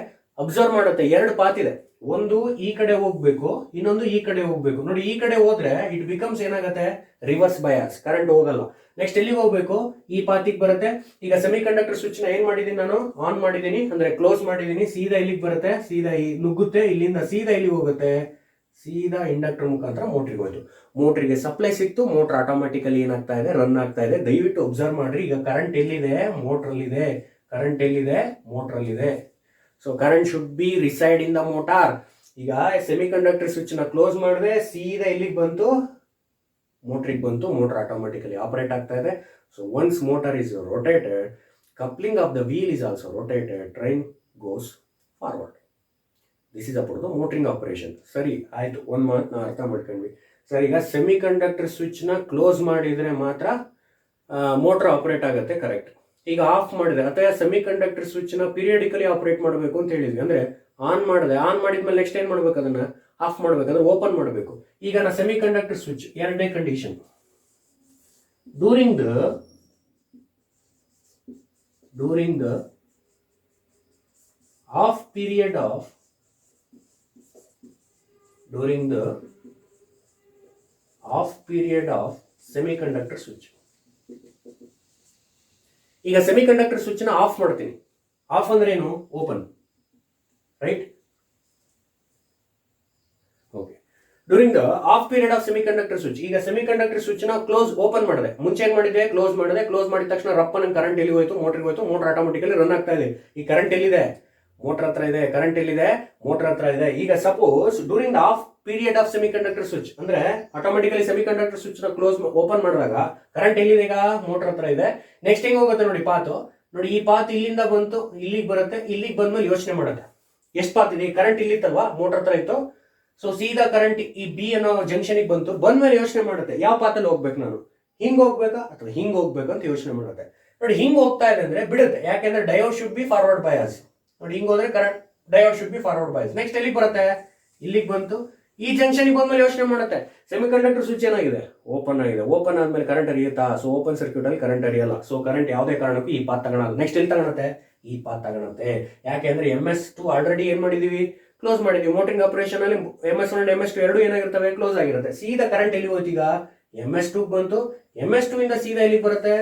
ಅಬ್ಸರ್ವ್ ಮಾಡುತ್ತೆ, ಎರಡು ಪಾತ್ ಇದೆ. ಒಂದು ಈ ಕಡೆ ಹೋಗ್ಬೇಕು, ಇನ್ನೊಂದು ಈ ಕಡೆ ಹೋಗ್ಬೇಕು. ನೋಡಿ, ಈ ಕಡೆ ಹೋದ್ರೆ ಇಟ್ ಬಿಕಮ್ಸ್ ಏನಾಗುತ್ತೆ, ರಿವರ್ಸ್ ಬಯಾಸ್, ಕರೆಂಟ್ ಹೋಗಲ್ಲ. ನೆಕ್ಸ್ಟ್ ಎಲ್ಲಿಗೆ ಹೋಗ್ಬೇಕು, ಈ ಪಾತಿಗೆ ಬರುತ್ತೆ. ಈಗ ಸೆಮಿಕಂಡಕ್ಟರ್ ಸ್ವಿಚ್ ನ ಏನ್ ಮಾಡಿದೀನಿ ನಾನು, ಆನ್ ಮಾಡಿದೀನಿ ಅಂದ್ರೆ ಕ್ಲೋಸ್ ಮಾಡಿದೀನಿ. ಸೀದಾ ಇಲ್ಲಿಗೆ ಬರುತ್ತೆ, ಸೀದಾ ನುಗ್ಗುತ್ತೆ. ಇಲ್ಲಿಂದ ಸೀದಾ ಇಲ್ಲಿಗೆ ಹೋಗುತ್ತೆ, ಸೀದಾ ಇಂಡಕ್ಟರ್ ಮುಖಾಂತರ ಮೋಟ್ರಿಗೆ ಹೋಯ್ತು. ಮೋಟ್ರಿಗೆ ಸಪ್ಲೈ ಸಿಕ್ತು. ಮೋಟರ್ ಆಟೋಮೆಟಿಕಲಿ ಏನಾಗ್ತಾ ಇದೆ, ರನ್ ಆಗ್ತಾ ಇದೆ. ದಯವಿಟ್ಟು ಅಬ್ಸರ್ವ್ ಮಾಡ್ರಿ. ಈಗ ಕರೆಂಟ್ ಎಲ್ಲಿದೆ, ಮೋಟ್ರಲ್ಲಿದೆ. ಕರೆಂಟ್ ಎಲ್ಲಿದೆ, ಮೋಟ್ರಲ್ಲಿದೆ. So current should be reside in the motor. ಈಗ ಸೆಮಿಕಂಡಕ್ಟರ್ ಸ್ವಿಚ್ ನ ಕ್ಲೋಸ್ ಮಾಡಿದೆ, ಸೀದಾ ಇಲ್ಲಿಗೆ ಬಂತು, ಮೋಟ್ರಿಗೆ ಬಂತು. ಮೋಟರ್ ಆಟೋಮೆಟಿಕಲಿ ಆಪರೇಟ್ ಆಗ್ತಾ ಇದೆ. So once motor is rotated, coupling of the wheel is also rotated, train goes forward. This is about the motoring operation. ಸರಿ ಆಯ್ತು, ಒಂದು ಮಾತು ನಾವು ಅರ್ಥ ಮಾಡ್ಕೊಂಡ್ವಿ ಸರ್. ಈಗ ಸೆಮಿ ಕಂಡಕ್ಟರ್ ಸ್ವಿಚ್ನ ಕ್ಲೋಸ್ ಮಾಡಿದರೆ ಮಾತ್ರ ಮೋಟರ್ ಆಪರೇಟ್ ಆಗುತ್ತೆ, ಕರೆಕ್ಟ್. ಈಗ ಆಫ್ ಮಾಡಿದೆ ಅಥವಾ ಸೆಮಿ ಕಂಡಕ್ಟರ್ ಸ್ವಿಚ್ನ ಪೀರಿಯಡಿಕಲಿ ಆಪರೇಟ್ ಮಾಡಬೇಕು ಅಂತ ಹೇಳಿದ್ವಿ. ಅಂದರೆ ಆನ್ ಮಾಡಿದ್ಮೇಲೆ ನೆಕ್ಸ್ಟ್ ಏನು ಮಾಡ್ಬೇಕು, ಅದನ್ನು ಆಫ್ ಮಾಡ್ಬೇಕಾದ್ರೆ ಓಪನ್ ಮಾಡಬೇಕು. ಈಗ ನಾ ಸೆಮಿ ಕಂಡಕ್ಟರ್ ಸ್ವಿಚ್ ಎರಡನೇ condition, during the of period of semiconductor switch. ಈಗ ಸೆಮಿಕಂಡಕ್ಟರ್ ಸ್ವಿಚ್ ನ ಆಫ್ ಮಾಡ್ತೀನಿ. ಆಫ್ ಅಂದ್ರೆ ಏನು, open, right? Okay. During the of period of semiconductor switch. ಈಗ ಸೆಮಿಕಂಡಕ್ಟರ್ ಸ್ವಿಚ್ ನ ಕ್ಲೋಸ್ ಓಪನ್ ಮಾಡಿದೆ, ಮುಂಚೆ ಏನ್ ಮಾಡಿದೆ, ಕ್ಲೋಸ್ ಮಾಡಿದ ತಕ್ಷಣ ರಪ್ಪನ ಕರೆಂಟ್ ಎಲ್ಲಿ ಹೋಯ್ತು, ಮೋಟರ್ಗೆ ಹೋಯ್ತು, ಮೋಟರ್ ಆಟೋಮೆಟಿಕಲಿ ರನ್ ಆಗ್ತಾ ಇದೆ. ಈ ಕರೆಂಟ್ ಎಲ್ಲಿದೆ, ಮೋಟರ್ ಹತ್ರ ಇದೆ. ಕರೆಂಟ್ ಎಲ್ಲಿದೆ, ಮೋಟರ್ ಹತ್ರ ಇದೆ. ಈಗ suppose during the of period of semiconductor switch ಅಂದ್ರೆ ಆಟೋಮೆಟಿಕಲಿ ಸೆಮಿಕಂಡಕ್ಟರ್ ಸ್ವಿಚ್ ನ ಕ್ಲೋಸ್ ಓಪನ್ ಮಾಡಿದಾಗ ಕರೆಂಟ್ ಎಲ್ಲಿದೆ, ಈಗ ಮೋಟರ್ ಹತ್ರ ಇದೆ. ನೆಕ್ಸ್ಟ್ ಹೆಂಗ್ ಹೋಗುತ್ತೆ ನೋಡಿ, ಪಾತು ನೋಡಿ, ಈ ಪಾತ್ ಇಲ್ಲಿಂದ ಬಂತು, ಇಲ್ಲಿಗೆ ಬರುತ್ತೆ, ಇಲ್ಲಿಗೆ ಬಂದ್ಮೇಲೆ ಯೋಚನೆ ಮಾಡುತ್ತೆ ಎಷ್ಟು ಪಾತ್ ಇದೆ. ಕರೆಂಟ್ ಇಲ್ಲಿತ್ತಲ್ವಾ, ಮೋಟರ್ ಹತ್ರ ಇತ್ತು. ಸೊ ಸೀದಾ ಕರೆಂಟ್ ಈ ಬಿ ಅನ್ನೋ ಜಂಕ್ಷನ್ ಬಂದ್ಮೇಲೆ ಯೋಚನೆ ಮಾಡುತ್ತೆ, ಯಾವ ಪಾತಲ್ಲಿ ಹೋಗ್ಬೇಕು, ನಾನು ಹಿಂಗ್ ಹೋಗ್ಬೇಕಾ ಅಥವಾ ಹಿಂಗ್ ಹೋಗ್ಬೇಕು ಅಂತ ಯೋಚನೆ ಮಾಡುತ್ತೆ. ನೋಡಿ ಹಿಂಗ್ ಹೋಗ್ತಾ ಇದೆ ಅಂದ್ರೆ ಬಿಡುತ್ತೆ, ಯಾಕೆಂದ್ರೆ diode should B forward bias. ನೋಡಿ ಹಿಂಗ್ ಹೋದ್ರೆ current diode should B forward bias. Next ಎಲ್ಲಿಗೆ ಬರುತ್ತೆ, ಇಲ್ಲಿಗೆ ಬಂತು, ಈ ಜಂಕ್ಷನ್ ಬಂದ್ಮೇಲೆ ಯೋಚನೆ ಮಾಡುತ್ತೆ, ಸೆಮಿಕಂಡಕ್ಟರ್ ಸ್ವಿಚ್ ಏನಾಗಿದೆ, ಓಪನ್ ಆಗಿದೆ. ಓಪನ್ ಆದ್ಮೇಲೆ ಕರೆಂಟ್ ಹರಿಯುತ್ತಾ, ಸೊ ಓಪನ್ ಸರ್ಕ್ಯೂಟ್ ಅಲ್ಲಿ ಕರೆಂಟ್ ಹರಿಯಲ್ಲ. ಸೊ ಕರೆಂಟ್ ಯಾವುದೇ ಕಾರಣಕ್ಕೂ ಈ ಪಾತ್ ತಗೊಳಲ್ಲ. ನೆಕ್ಸ್ಟ್ ಎಲ್ಲಿ ತಗೊಳುತ್ತೆ, ಈ ಪಾತ್ ತಗೊಳುತ್ತೆ. ಯಾಕೆಂದ್ರೆ MS2 ಆಲ್ರೆಡಿ ಏನ್ ಮಾಡಿದೀವಿ, ಕ್ಲೋಸ್ ಮಾಡಿದೀವಿ. ಮೋಟರಿಂಗ್ ಆಪರೇಷನ್ ಅಲ್ಲಿ MS1 MS2 ಎರಡು ಏನಾಗಿರ್ತವೆ, ಕ್ಲೋಸ್ ಆಗಿರುತ್ತೆ. ಸೀದಾ ಕರೆಂಟ್ ಎಲ್ಲಿ ಹೋಯ್ತು, ಈಗ MS2 ಬಂತು. MS2 ಇಂದ ಸೀದಾ ಎಲ್ಲಿ ಬರುತ್ತೆ,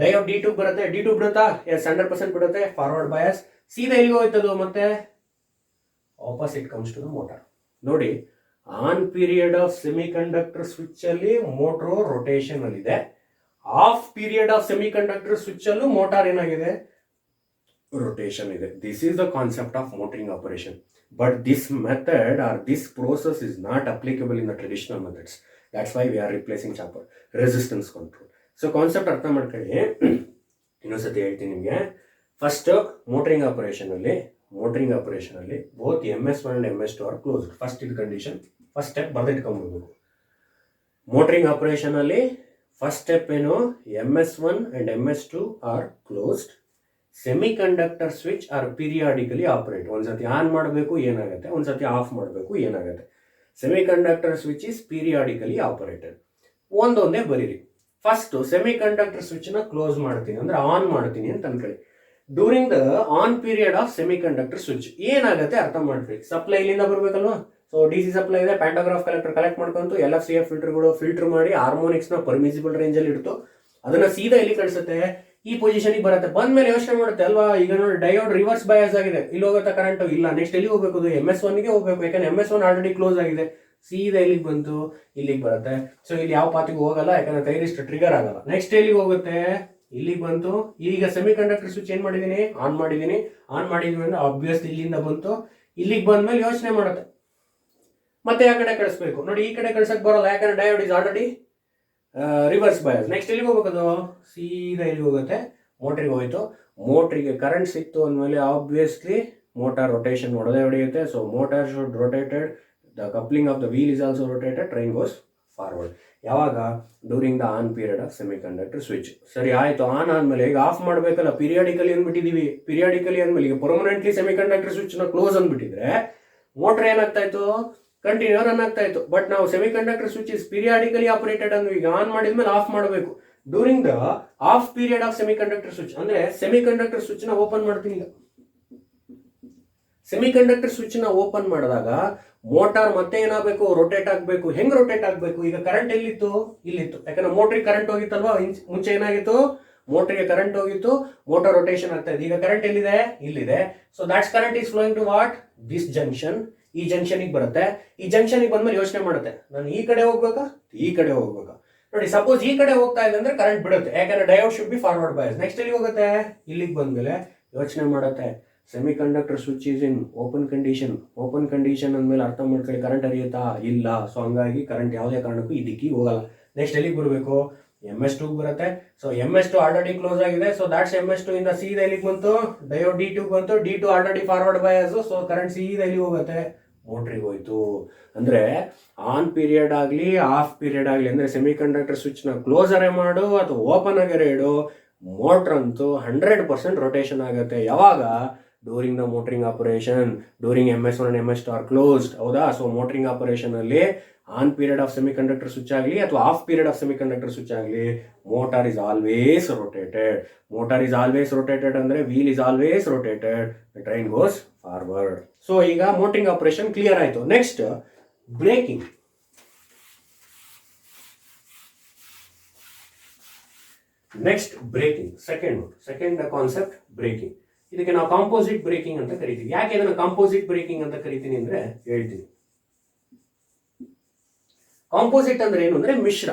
ಡಯೋಡ್ D2 ಬರುತ್ತೆ. D2 ಬಿಡುತ್ತಾ, 100% ಬಿಡುತ್ತೆ, ಫಾರ್ವರ್ಡ್ ಬಯಾಸ್. ಸೀದಾ ಎಲ್ಲಿಗೆ ಹೋಯ್ತದು, ಮತ್ತೆ opposite comes to the motor. ನೋಡಿ, on period of semiconductor switch ಅಲ್ಲಿ ಮೋಟರ್ ರೊಟೇಷನ್ ಅಲ್ಲಿ ಇದೆ. Off period of semiconductor switch ಅಲ್ಲೂ ಮೋಟಾರ್ ಏನಾಗಿದೆ, rotation ಇದೆ. This is the concept of motoring operation. But this method or this process is not applicable in the traditional methods. That's why we are replacing chopper. Resistance control. So concept ಅರ್ಥ ಮಾಡ್ಕೊಳ್ಳಿ. ಇನ್ನೊಂದ್ಸತಿ ಹೇಳ್ತೀನಿ ನಿಮಗೆ. First motoring operation ಅಲ್ಲಿ both MS1 and MS2 are closed. First ಇದು condition, first step ಬರೆದಿಟ್ಕೊಂಡ್ಬಿಡ್ಬೇಕು. Motoring operation ಅಲ್ಲಿ first step ಏನು, MS1 and MS2 are closed. Semiconductor switch are periodically operate. ಒಂದ್ಸತಿ ಆನ್ ಮಾಡಬೇಕು ಏನಾಗುತ್ತೆ, ಒಂದ್ಸತಿ ಆಫ್ ಮಾಡಬೇಕು ಏನಾಗುತ್ತೆ. Semiconductor switch is periodically operated. ಒಂದೊಂದೇ ಬರೀರಿ. ಫಸ್ಟ್ ಸೆಮಿಕಂಡಕ್ಟರ್ ಸ್ವಿಚ್ ನ ಕ್ಲೋಸ್ ಮಾಡ್ತೀನಿ ಅಂದ್ರೆ ಆನ್ ಮಾಡ್ತೀನಿ ಅಂತ ಅನ್ಕೊಳ್ಳಿ. During the on period of semiconductor switch ಏನಾಗುತ್ತೆ ಅರ್ಥ ಮಾಡ್ರಿ. ಸಪ್ಲೈ ಇಲ್ಲಿಂದ ಬರ್ಬೇಕಲ್ವಾ, ಸೊ DC ಸಪ್ಲೈ ಇದೆ, ಪ್ಯಾಂಟೋಗ್ರಾಫ್ ಕಲೆಕ್ಟರ್ ಕಲೆಕ್ಟ್ ಮಾಡ್ಕೊಂತು, LFCF ಫಿಲ್ಟರ್ಗಳು ಫಿಲ್ಟರ್ ಮಾಡಿ ಹಾರ್ಮೋನಿಕ್ಸ್ ನ ಪರ್ಮಿಸಿಬಲ್ ರೇಂಜ್ ಅಲ್ಲಿ ಇಡ್ತು, ಅದನ್ನ ಸೀದಾ ಎಲ್ಲಿ ಕಳಿಸುತ್ತೆ, ಈ ಪೊಸಿಷನ್ಗೆ ಬರುತ್ತೆ. ಬಂದ್ಮೇಲೆ ಯೋಚನೆ ಮಾಡುತ್ತೆ ಅಲ್ವಾ, ಈಗ ನೋಡಿ ಡಯೋಡ್ ರಿವರ್ಸ್ ಬಯಾಸ್ ಆಗಿದೆ, ಇಲ್ಲಿ ಹೋಗುತ್ತೆ ಕರೆಂಟ್, ಇಲ್ಲ ನೆಕ್ಸ್ಟ್ ಎಲ್ಲಿ ಹೋಗ್ಬೇಕು, MS1 ಗೆ ಹೋಗ್ಬೇಕು, ಯಾಕಂದ್ರೆ MS1 ಆಲ್ರೆಡಿ ಕ್ಲೋಸ್ ಆಗಿದೆ. ಸೀದಾ ಇಲ್ಲಿಗೆ ಬಂತು, ಇಲ್ಲಿಗೆ ಬರುತ್ತೆ. ಸೊ ಇಲ್ಲಿ ಯಾವ ಪಾತಿಗೂ ಹೋಗಲ್ಲ, ಯಾಕಂದ್ರೆ ಥೈರಿಸ್ಟ್ ಟ್ರಿಗರ್ ಆಗಲ್ಲ. ನೆಕ್ಸ್ಟ್ ಎಲ್ಲಿಗೆ ಹೋಗುತ್ತೆ, ಇಲ್ಲಿಗೆ ಬಂತು. ಈಗ ಸೆಮಿಕಂಡಕ್ಟರ್ ಸ್ವಿಚ್ ಏನ್ ಮಾಡಿದೀನಿ, ಆನ್ ಮಾಡಿದೀನಿ ಅಂದ್ರೆ ಆಬ್ವಿಯಸ್ ಇಲ್ಲಿಂದ ಬಂತು, ಇಲ್ಲಿಗೆ ಬಂದ್ಮೇಲೆ ಯೋಚನೆ ಮಾಡುತ್ತೆ ಮತ್ತೆ ಆ ಕಡೆ ಕಳಿಸ್ಬೇಕು. ನೋಡಿ ಈ ಕಡೆ ಕಳ್ಸಕ್ ಬರಲ್ಲ, ಯಾಕಂದ್ರೆ diode is already reverse bias. Next ಎಲ್ಲಿಗೆ ಹೋಗ್ಬೇಕದು, ಸೀದಾ ಎಲ್ಲಿಗೆ ಹೋಗುತ್ತೆ, ಮೋಟ್ರಿಗೆ ಹೋಯ್ತು. ಮೋಟ್ರಿಗೆ ಕರೆಂಟ್ ಸಿಕ್ತು ಅಂದಮೇಲೆ ಆಬ್ವಿಯಸ್ಲಿ ಮೋಟಾರ್ ರೊಟೇಷನ್ ಹೊಡೆಯುತ್ತೆ. So motor should rotated, the coupling of the wheel is also rotated, train goes forward. ಯಾವಾಗ, during the on period of semiconductor switch. ಸರಿ ಆಯ್ತು, ಆನ್ ಆದ್ಮೇಲೆ ಈಗ ಆಫ್ ಮಾಡ್ಬೇಕಲ್ಲ, ಪೀರಿಯಾಡಿಕಲಿ ಅಂದ್ಬಿಟ್ಟಿದೀವಿ. ಪೀರಿಯಾಡಿಕಲಿ ಅಂದ್ಮೇಲೆ ಈಗ ಪರ್ಮನೆಂಟ್ಲಿ ಸೆಮಿಕಂಡಕ್ಟರ್ ಸ್ವಿಚ್ ನ ಕ್ಲೋಸ್ ಅಂದ್ಬಿಟ್ಟಿದ್ರೆ ಮೋಟರ್ ಏನಾಗ್ತಾ ಇತ್ತು, ಕಂಟಿನ್ಯೂ ರನ್ ಆಗ್ತಾ ಇತ್ತು. ಬಟ್ ನಾವು semiconductor switch is periodically operated ಅಂದ್ರೆ ಈಗ ಆನ್ ಮಾಡಿದ್ಮೇಲೆ ಆಫ್ ಮಾಡಬೇಕು. During the of period of semiconductor switch ಅಂದ್ರೆ ಸೆಮಿಕಂಡಕ್ಟರ್ ಸ್ವಿಚ್ ನ ಓಪನ್ ಮಾಡ್ತೀನಿ. ಈಗ ಸೆಮಿಕಂಡಕ್ಟರ್ ಸ್ವಿಚ್ ನ ಓಪನ್ ಮಾಡಿದಾಗ ಮೋಟಾರ್ ಮತ್ತೆ ಏನಾಗಬೇಕು, ರೊಟೇಟ್ ಆಗಬೇಕು. ಹೆಂಗ್ ರೊಟೇಟ್ ಆಗಬೇಕು, ಈಗ ಕರೆಂಟ್ ಎಲ್ಲಿತ್ತು, ಇಲ್ಲಿತ್ತು, ಯಾಕಂದ್ರೆ ಮೋಟ್ರಿಗೆ ಕರೆಂಟ್ ಹೋಗಿತ್ತಲ್ವಾ. ಮುಂಚೆ ಏನಾಗಿತ್ತು, ಮೋಟರ್ಗೆ ಕರೆಂಟ್ ಹೋಗಿತ್ತು, ಮೋಟಾರ್ ರೊಟೇಷನ್ ಆಗ್ತಾ ಇದೆ. ಈಗ ಕರೆಂಟ್ ಎಲ್ಲಿದೆ, ಇಲ್ಲಿದೆ. So that's current is flowing to what, this junction. ಈ ಜಂಕ್ಷನ್ಗೆ ಬರುತ್ತೆ. ಈ ಜಂಕ್ಷನ್ಗೆ ಬಂದ್ಮೇಲೆ ಯೋಚನೆ ಮಾಡುತ್ತೆ, ನಾನು ಈ ಕಡೆ ಹೋಗ್ಬೇಕಾ, ಈ ಕಡೆ ಹೋಗ್ಬೇಕಾ. ನೋಡಿ ಸಪೋಸ್ ಈ ಕಡೆ ಹೋಗ್ತಾ ಇದೆ ಅಂದ್ರೆ ಕರೆಂಟ್ ಬಿಡುತ್ತೆ, ಯಾಕಂದ್ರೆ diode should B forward bias. Next ಎಲ್ಲಿ ಹೋಗುತ್ತೆ, ಇಲ್ಲಿಗೆ ಬಂದ್ಮೇಲೆ ಯೋಚನೆ ಮಾಡುತ್ತೆ, semiconductor switch is in open condition ಅಂದ್ಮೇಲೆ ಅರ್ಥ ಮಾಡ್ಕೊಳ್ಳಿ, ಕರೆಂಟ್ ಹರಿಯುತ್ತಾ ಇಲ್ಲ. ಸೊ ಹಂಗಾಗಿ ಕರೆಂಟ್ ಯಾವುದೇ ಕಾರಣಕ್ಕೂ ಈ ದಿಕ್ಕಿಗೆ ಹೋಗಲ್ಲ. ನೆಕ್ಸ್ಟ್ ಎಲ್ಲಿಗೆ ಬರಬೇಕು, MS2 ಬರುತ್ತೆ. ಸೊ MS2 ಆಲ್ರೆಡಿ ಕ್ಲೋಸ್ ಆಗಿದೆ. ಸೊ ದಾಟ್ಸ್ MS2 ಇಂದ ಸೀದಾ ಇಲ್ಲಿಗೆ ಬಂತು, ಡಯೋಡ್ D2 ಬಂತು, D2 already forward bias. So current ಸೀದಾ ಇಲ್ಲಿ ಹೋಗುತ್ತೆ, ಮೋಟ್ರಿಗೆ ಹೋಯ್ತು. ಅಂದ್ರೆ ಆನ್ ಪೀರಿಯಡ್ ಆಗಲಿ ಆಫ್ ಪೀರಿಯಡ್ ಆಗಲಿ, ಅಂದ್ರೆ ಸೆಮಿ ಕಂಡಕ್ಟರ್ ಸ್ವಿಚ್ನ ಕ್ಲೋಸರೇ ಮಾಡು ಅಥವಾ ಓಪನ್ ಆಗರೇ ಇಡು, ಮೋಟ್ರ್ ಅಂತೂ 100% ರೊಟೇಷನ್ ಆಗುತ್ತೆ. ಯಾವಾಗ? During the motoring operation, during MS1 and MS2 are closed. ಹೌದಾ? ಸೊ ಮೋಟರಿಂಗ್ ಆಪರೇಷನ್ ಅಲ್ಲಿ on period of semiconductor switch ಆಗಲಿ ಅಥವಾ off period of semiconductor switch ಆಗಲಿ, motor is always rotated. Motor is always rotated ಅಂದ್ರೆ wheel is always rotated, the train goes forward. So ಈಗ motoring operation clear ಆಯ್ತು. Next braking. Next braking, second concept braking. ಇದಕ್ಕೆ ನಾವು composite breaking ಅಂತ ಕರಿತೀವಿ. ಯಾಕೆ ಇದನ್ನ ಕಾಂಪೋಸಿಟ್ ಬ್ರೇಕಿಂಗ್ ಅಂತ ಕರಿತೀನಿ ಅಂದ್ರೆ ಹೇಳ್ತೀನಿ. ಕಾಂಪೋಸಿಟ್ ಅಂದ್ರೆ ಏನು ಅಂದ್ರೆ ಮಿಶ್ರ.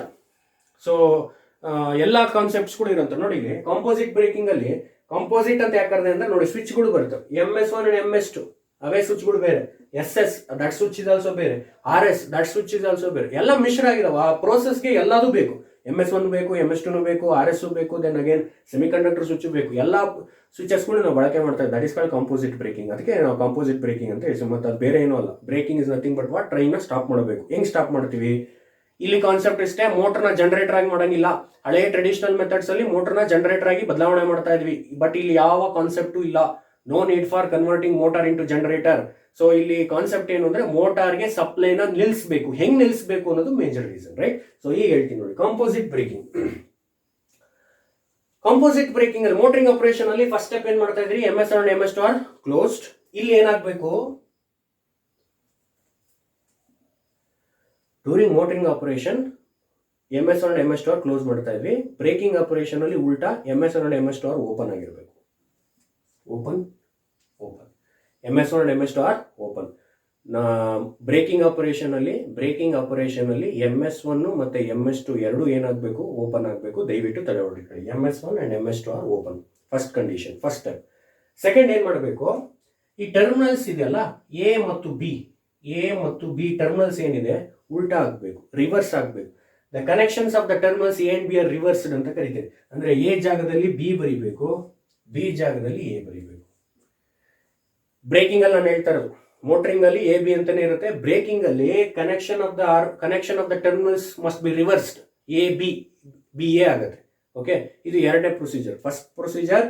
ಸೊ ಎಲ್ಲಾ ಕಾನ್ಸೆಪ್ಟ್ಸ್ ಕೂಡ ಇರುತ್ತೆ ನೋಡಿ. ಇಲ್ಲಿ ಕಾಂಪೋಸಿಟ್ ಬ್ರೇಕಿಂಗ್ ಅಲ್ಲಿ ಕಾಂಪೋಸಿಟ್ ಅಂತ ಯಾಕಂದ್ರೆ ಅಂದ್ರೆ ನೋಡಿ, ಸ್ವಿಚ್ಗಳು ಬರ್ತವೆ. MS1 and MS2 ಅವೇ ಸ್ವಿಚ್ಗಳು ಬೇರೆ, SS that switch is also ಬೇರೆ, RS that switch is also ಬೇರೆ, ಎಲ್ಲ ಮಿಶ್ರ ಆಗಿದಾವ. ಆ ಪ್ರೋಸೆಸ್ಗೆ ಎಲ್ಲದೂ ಬೇಕು. MS1 ಬೇಕು, MS2 ಬೇಕು, RS ಬೇಕು, then again semiconductor switch ಬೇಕು. ಎಲ್ಲ ಸ್ವಿಚಸ್ಗಳು ನಾವು ಬಳಕೆ ಮಾಡ್ತಾ ಇದ್ದೀವಿ. That is called composite braking. ಅದಕ್ಕೆ ನಾವು ಕಾಂಪೋಸಿಟ್ ಬ್ರೇಕಿಂಗ್ ಅಂತ ಹೇಳಿ. ಮತ್ತೆ ಅದು ಬೇರೆ ಏನೂ ಅಲ್ಲ. Breaking is nothing but what, train ನ ಸ್ಟಾಪ್ ಮಾಡಬೇಕು. ಹೆಂಗ್ ಸ್ಟಾಪ್ ಮಾಡ್ತೀವಿ? ಇಲ್ಲಿ ಕಾನ್ಸೆಪ್ಟ್ ಇಷ್ಟೇ, ಮೋಟರ್ನ ಜನರೇಟರ್ ಆಗಿ ಮಾಡಂಗಿಲ್ಲ. ಹಳೆ ಟ್ರೆಡಿಷನಲ್ ಮೆಥಡ್ಸ್ ಅಲ್ಲಿ ಮೋಟರ್ನ ಜನರೇಟರ್ ಆಗಿ ಬದಲಾವಣೆ ಮಾಡ್ತಾ ಇದ್ವಿ. ಬಟ್ ಇಲ್ಲಿ ಯಾವ ಕಾನ್ಸೆಪ್ಟು ಇಲ್ಲ. No need for converting motor into generator. So ಇಲ್ಲಿ ಕಾನ್ಸೆಪ್ಟ್ ಏನು ಅಂದ್ರೆ ಮೋಟಾರ್ಗೆ ಸಪ್ಲೈನ ನಿಲ್ಲಿಸಬೇಕು. ಹೆಂಗ್ ನಿಲ್ಲಿಸಬೇಕು ಅನ್ನೋದು ಮೇಜರ್ ರೀಸನ್, ರೈಟ್? ಸೊ ಈಗ ಹೇಳ್ತೀನಿ ನೋಡಿ, ಕಾಂಪೋಸಿಟ್ ಬ್ರೇಕಿಂಗ್. ಕಾಂಪೋಸಿಟ್ ಬ್ರೇಕಿಂಗ್ ಅಲ್ಲಿ ಮೋಟರಿಂಗ್ ಆಪರೇಷನ್ ಅಲ್ಲಿ ಫಸ್ಟ್ ಸ್ಟೆಪ್ ಏನ್ ಮಾಡ್ತಾ ಇದ್ರಿ? MS1 and MS2 are closed. ಇಲ್ಲಿ ಏನಾಗಬೇಕು? During motoring operation MS1 and MS2 are close ಮಾಡ್ತಾ ಇದ್ವಿ. ಬ್ರೇಕಿಂಗ್ ಆಪರೇಷನ್ ಅಲ್ಲಿ ಉಲ್ಟಾ MS1 and MS2 are open ಆಗಿರಬೇಕು. Open MS1 and MS2 are open. Braking operation ಅಲ್ಲಿ MS1 ಮತ್ತೆ MS2 ಎರಡು ಏನಾಗಬೇಕು? ಓಪನ್ ಆಗಬೇಕು. ದಯವಿಟ್ಟು ತಲೆ ಹೊರಡಿ. MS1 and MS2 are open. First condition, first step. Second ಏನ್ ಮಾಡಬೇಕು? ಈ ಟರ್ಮಿನಲ್ಸ್ ಇದೆಯಲ್ಲ, ಎ ಮತ್ತು ಬಿ ಟರ್ಮಿನಲ್ಸ್ ಏನಿದೆ ಉಲ್ಟಾ ಆಗಬೇಕು, ರಿವರ್ಸ್ ಆಗಬೇಕು. The connections of the terminals A and B are reversed ಅಂತ ಕರಿತೇವೆ. ಅಂದ್ರೆ ಎ ಜಾಗದಲ್ಲಿ ಬಿ ಬರಿಬೇಕು, ಬಿ ಜಾಗದಲ್ಲಿ ಎ ಬರಿಬೇಕು. ಬ್ರೇಕಿಂಗ್ ಅಲ್ಲಿ ನಾನು ಹೇಳ್ತಾ ಇರೋದು, ಮೋಟರಿಂಗ್ ಅಲ್ಲಿ AB ಅಂತಾನೆ ಇರುತ್ತೆ. ಬ್ರೇಕಿಂಗ್ ಅಲ್ಲಿ connection of the terminals must be reversed. BA ಆಗುತ್ತೆ. ಓಕೆ, ಇದು ಎರಡನೇ procedure. First procedure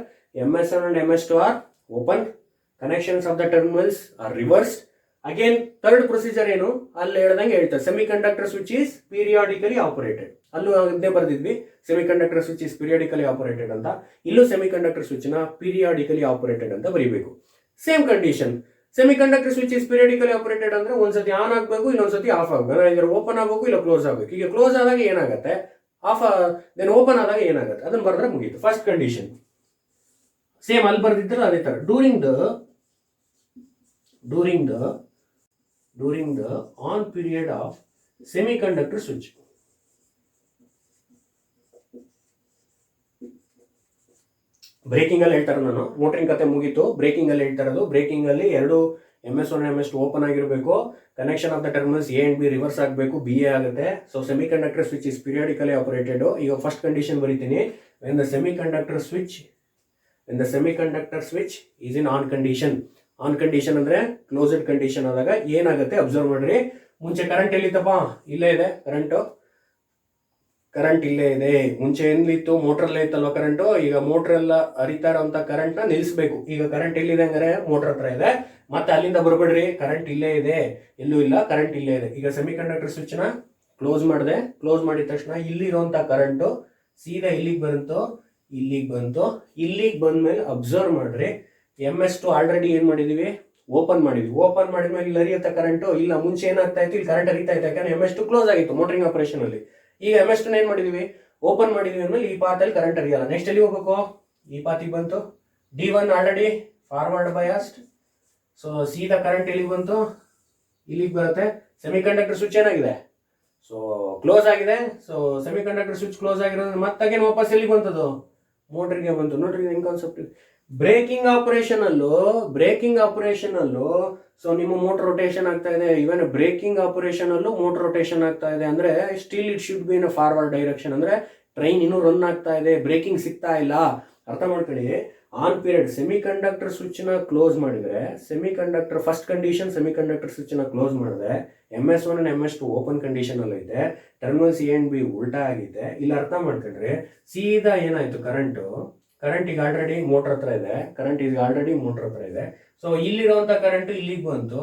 MS1 and MS2 are open, connections of the terminals are reversed. Again third procedure ಏನು? ಅಲ್ಲಿ ಹೇಳ್ದಂಗೆ ಹೇಳ್ತಾರೆ, semiconductor switch is periodically operated. ಅಲ್ಲೂ ಇದೇ ಬರ್ದಿದ್ವಿ, semiconductor switch is periodically operated ಅಂತ. ಇಲ್ಲೂ ಸೆಮಿ ಕಂಡಕ್ಟರ್ ಸ್ವಿಚ್ ನ ಪೀರಿಯಾಡಿಕಲಿ ಆಪರೇಟೆಡ್ ಅಂತ ಬರೀಬೇಕು. Same condition, semiconductor switch is periodically operated ಅಂದ್ರೆ ಒಂದ್ಸತಿ ಆನ್ ಆಗಬೇಕು, ಇನ್ನೊಂದ್ಸತಿ ಆಫ್ ಆಗಬೇಕು. ಇದರ ಓಪನ್ ಆಗಬೇಕು, ಇಲ್ಲ ಕ್ಲೋಸ್ ಆಗಬೇಕು. ಈಗ ಕ್ಲೋಸ್ ಆದಾಗ ಏನಾಗುತ್ತೆ? ಆಫ್. ದೆನ್ ಓಪನ್ ಆದಾಗ ಏನಾಗುತ್ತೆ? ಅದನ್ನ ಬರೆದ್ರೆ ಮುಗೀತು. ಫಸ್ಟ್ ಕಂಡೀಷನ್ ಸೇಮ್ ಅಲ್ಲಿ ಬರ್ದಿದ್ರೆ ಅದೇ ತರ. During the on period of semiconductor switch, breaking ಅಲ್ಲಿ ಹೇಳ್ತಾರೆ. ನಾನು ಮೋಟರಿಂಗ್ ಕತೆ ಮುಗೀತು, ಬ್ರೇಕಿಂಗ್ ಅಲ್ಲಿ ಹೇಳ್ತಾ ಇರೋದು. ಬ್ರೇಕಿಂಗ್ ಅಲ್ಲಿ ಎರಡು MS1 and MS2 ಓಪನ್ ಆಗಿರಬೇಕು. Connection of the terminals A and B reverse ಆಗಬೇಕು, BA ಆಗುತ್ತೆ. So semiconductor switch is periodically operated. ಈಗ ಫಸ್ಟ್ ಕಂಡೀಷನ್ ಬರೀತೀನಿ. When the semiconductor switch is in on condition. On condition ಅಂದ್ರೆ closed condition ಆದಾಗ ಏನಾಗುತ್ತೆ observe ಮಾಡ್ರಿ. ಮುಂಚೆ current ಎಲ್ಲಿತ್ತಪ್ಪ? ಇಲ್ಲೇ ಇದೆ ಕರೆಂಟ್ ಇಲ್ಲೇ ಇದೆ. ಮುಂಚೆ ಎಲ್ಲಿತ್ತು? ಮೋಟ್ರಲ್ಲೇ ಇತ್ತಲ್ವ ಕರೆಂಟು. ಈಗ ಮೋಟ್ರ್ ಎಲ್ಲ ಹರಿತಾ ಇರೋಂಥ ಕರೆಂಟ್ ನ ನಿಲ್ಲಿಸಬೇಕು. ಈಗ ಕರೆಂಟ್ ಎಲ್ಲಿದೆ ಅಂದ್ರೆ ಮೋಟ್ರ್ ಹತ್ರ ಇದೆ. ಮತ್ತೆ ಅಲ್ಲಿಂದ ಬರ್ಬೇಡ್ರಿ, ಕರೆಂಟ್ ಇಲ್ಲೇ ಇದೆ, ಎಲ್ಲೂ ಇಲ್ಲ, ಕರೆಂಟ್ ಇಲ್ಲೇ ಇದೆ. ಈಗ ಸೆಮಿ ಕಂಡಕ್ಟರ್ ಸ್ವಿಚ್ ನ ಕ್ಲೋಸ್ ಮಾಡಿದ ತಕ್ಷಣ ಇಲ್ಲಿರುವಂತ ಕರೆಂಟು ಸೀದಾ ಇಲ್ಲಿಗೆ ಬಂದ್ಮೇಲೆ ಅಬ್ಸರ್ವ್ ಮಾಡ್ರಿ. MS2 ಆಲ್ರೆಡಿ ಏನ್ ಮಾಡಿದೀವಿ? ಓಪನ್ ಮಾಡಿದ್ಮೇಲೆ ಇಲ್ಲಿ ಹರಿಯುತ್ತ ಕರೆಂಟು ಇಲ್ಲ. ಮುಂಚೆ ಏನಾಗ್ತಾ ಇತ್ತು? ಇಲ್ಲಿ ಕರೆಂಟ್ ಹರಿತಾ ಇತ್ತು, ಯಾಕಂದ್ರೆ MS2 ಕ್ಲೋಸ್ ಆಗಿತ್ತು ಮೋಟರಿಂಗ್ ಆಪರೇಷನ್ ಅಲ್ಲಿ. ಈಗ MS2 ಏನ್ ಮಾಡಿದೀವಿ? ಓಪನ್ ಮಾಡಿದ್ವಿ ಅಂದ್ಮೇಲೆ ಈ ಪಾತಲ್ಲಿ ಕರೆಂಟ್ ಹರಿಯಲ್ಲ. ನೆಕ್ಸ್ಟ್ ಎಲ್ಲಿ ಹೋಗ್ಬೇಕು? ಈ ಪಾತಿಗೆ ಬಂತು. D1 already forward biased. So ಸೀದಾ ಕರೆಂಟ್ ಎಲ್ಲಿಗೆ ಬಂತು? ಇಲ್ಲಿಗೆ ಬರುತ್ತೆ. ಸೆಮಿ ಕಂಡಕ್ಟರ್ ಸ್ವಿಚ್ ಏನಾಗಿದೆ? ಸೊ ಕ್ಲೋಸ್ ಆಗಿದೆ. So semiconductor switch close ಆಗಿರೋದ್ರೆ ಮತ್ತಾಗೇನು ವಾಪಸ್ ಎಲ್ಲಿ ಬಂತದು? ಮೋಟರ್ಗೆ ಬಂತು. ನೋಡ್ರಿ ಹೆಂಗ್ ಕಾನ್ಸೆಪ್ಟ್. ಬ್ರೇಕಿಂಗ್ ಆಪರೇಷನ್ ಅಲ್ಲೂ ಸೊ ನಿಮ್ಮ ಮೋಟರ್ ರೊಟೇಷನ್ ಆಗ್ತಾ ಇದೆ. ಇವನ್ ಬ್ರೇಕಿಂಗ್ ಆಪರೇಷನ್ ಅಲ್ಲೂ ಮೋಟರ್ ರೊಟೇಷನ್ ಆಗ್ತಾ ಇದೆ ಅಂದ್ರೆ still it should be in forward direction. ಅಂದ್ರೆ ಟ್ರೈನ್ ಇನ್ನೂ ರನ್ ಆಗ್ತಾ ಇದೆ, ಬ್ರೇಕಿಂಗ್ ಸಿಗ್ತಾ ಇಲ್ಲ. ಅರ್ಥ ಮಾಡ್ಕೊಳ್ಳಿ, ಆನ್ ಪೀರಿಯಡ್ ಸೆಮಿ ಕಂಡಕ್ಟರ್ ಸ್ವಿಚ್ನ ಕ್ಲೋಸ್ ಮಾಡಿದರೆ, semiconductor first condition semiconductor ಸ್ವಿಚ್ನ ಕ್ಲೋಸ್ ಮಾಡಿದ್ರೆ MS1 and MS2 open condition ಅಲ್ಲಿ ಐತೆ, ಟರ್ಮಿನಲ್ಸ್ A and B ಉಲ್ಟಾ ಆಗೈತೆ. ಇಲ್ಲಿ ಅರ್ಥ ಮಾಡ್ಕೊಂಡ್ರೆ ಸೀದಾ ಏನಾಯ್ತು, ಕರೆಂಟ್ ಈಗ ಆಲ್ರೆಡಿ ಮೋಟರ್ ಹತ್ರ ಇದೆ, ಸೊ ಇಲ್ಲಿರುವಂತ ಕರೆಂಟ್ ಇಲ್ಲಿಗೆ ಬಂತು.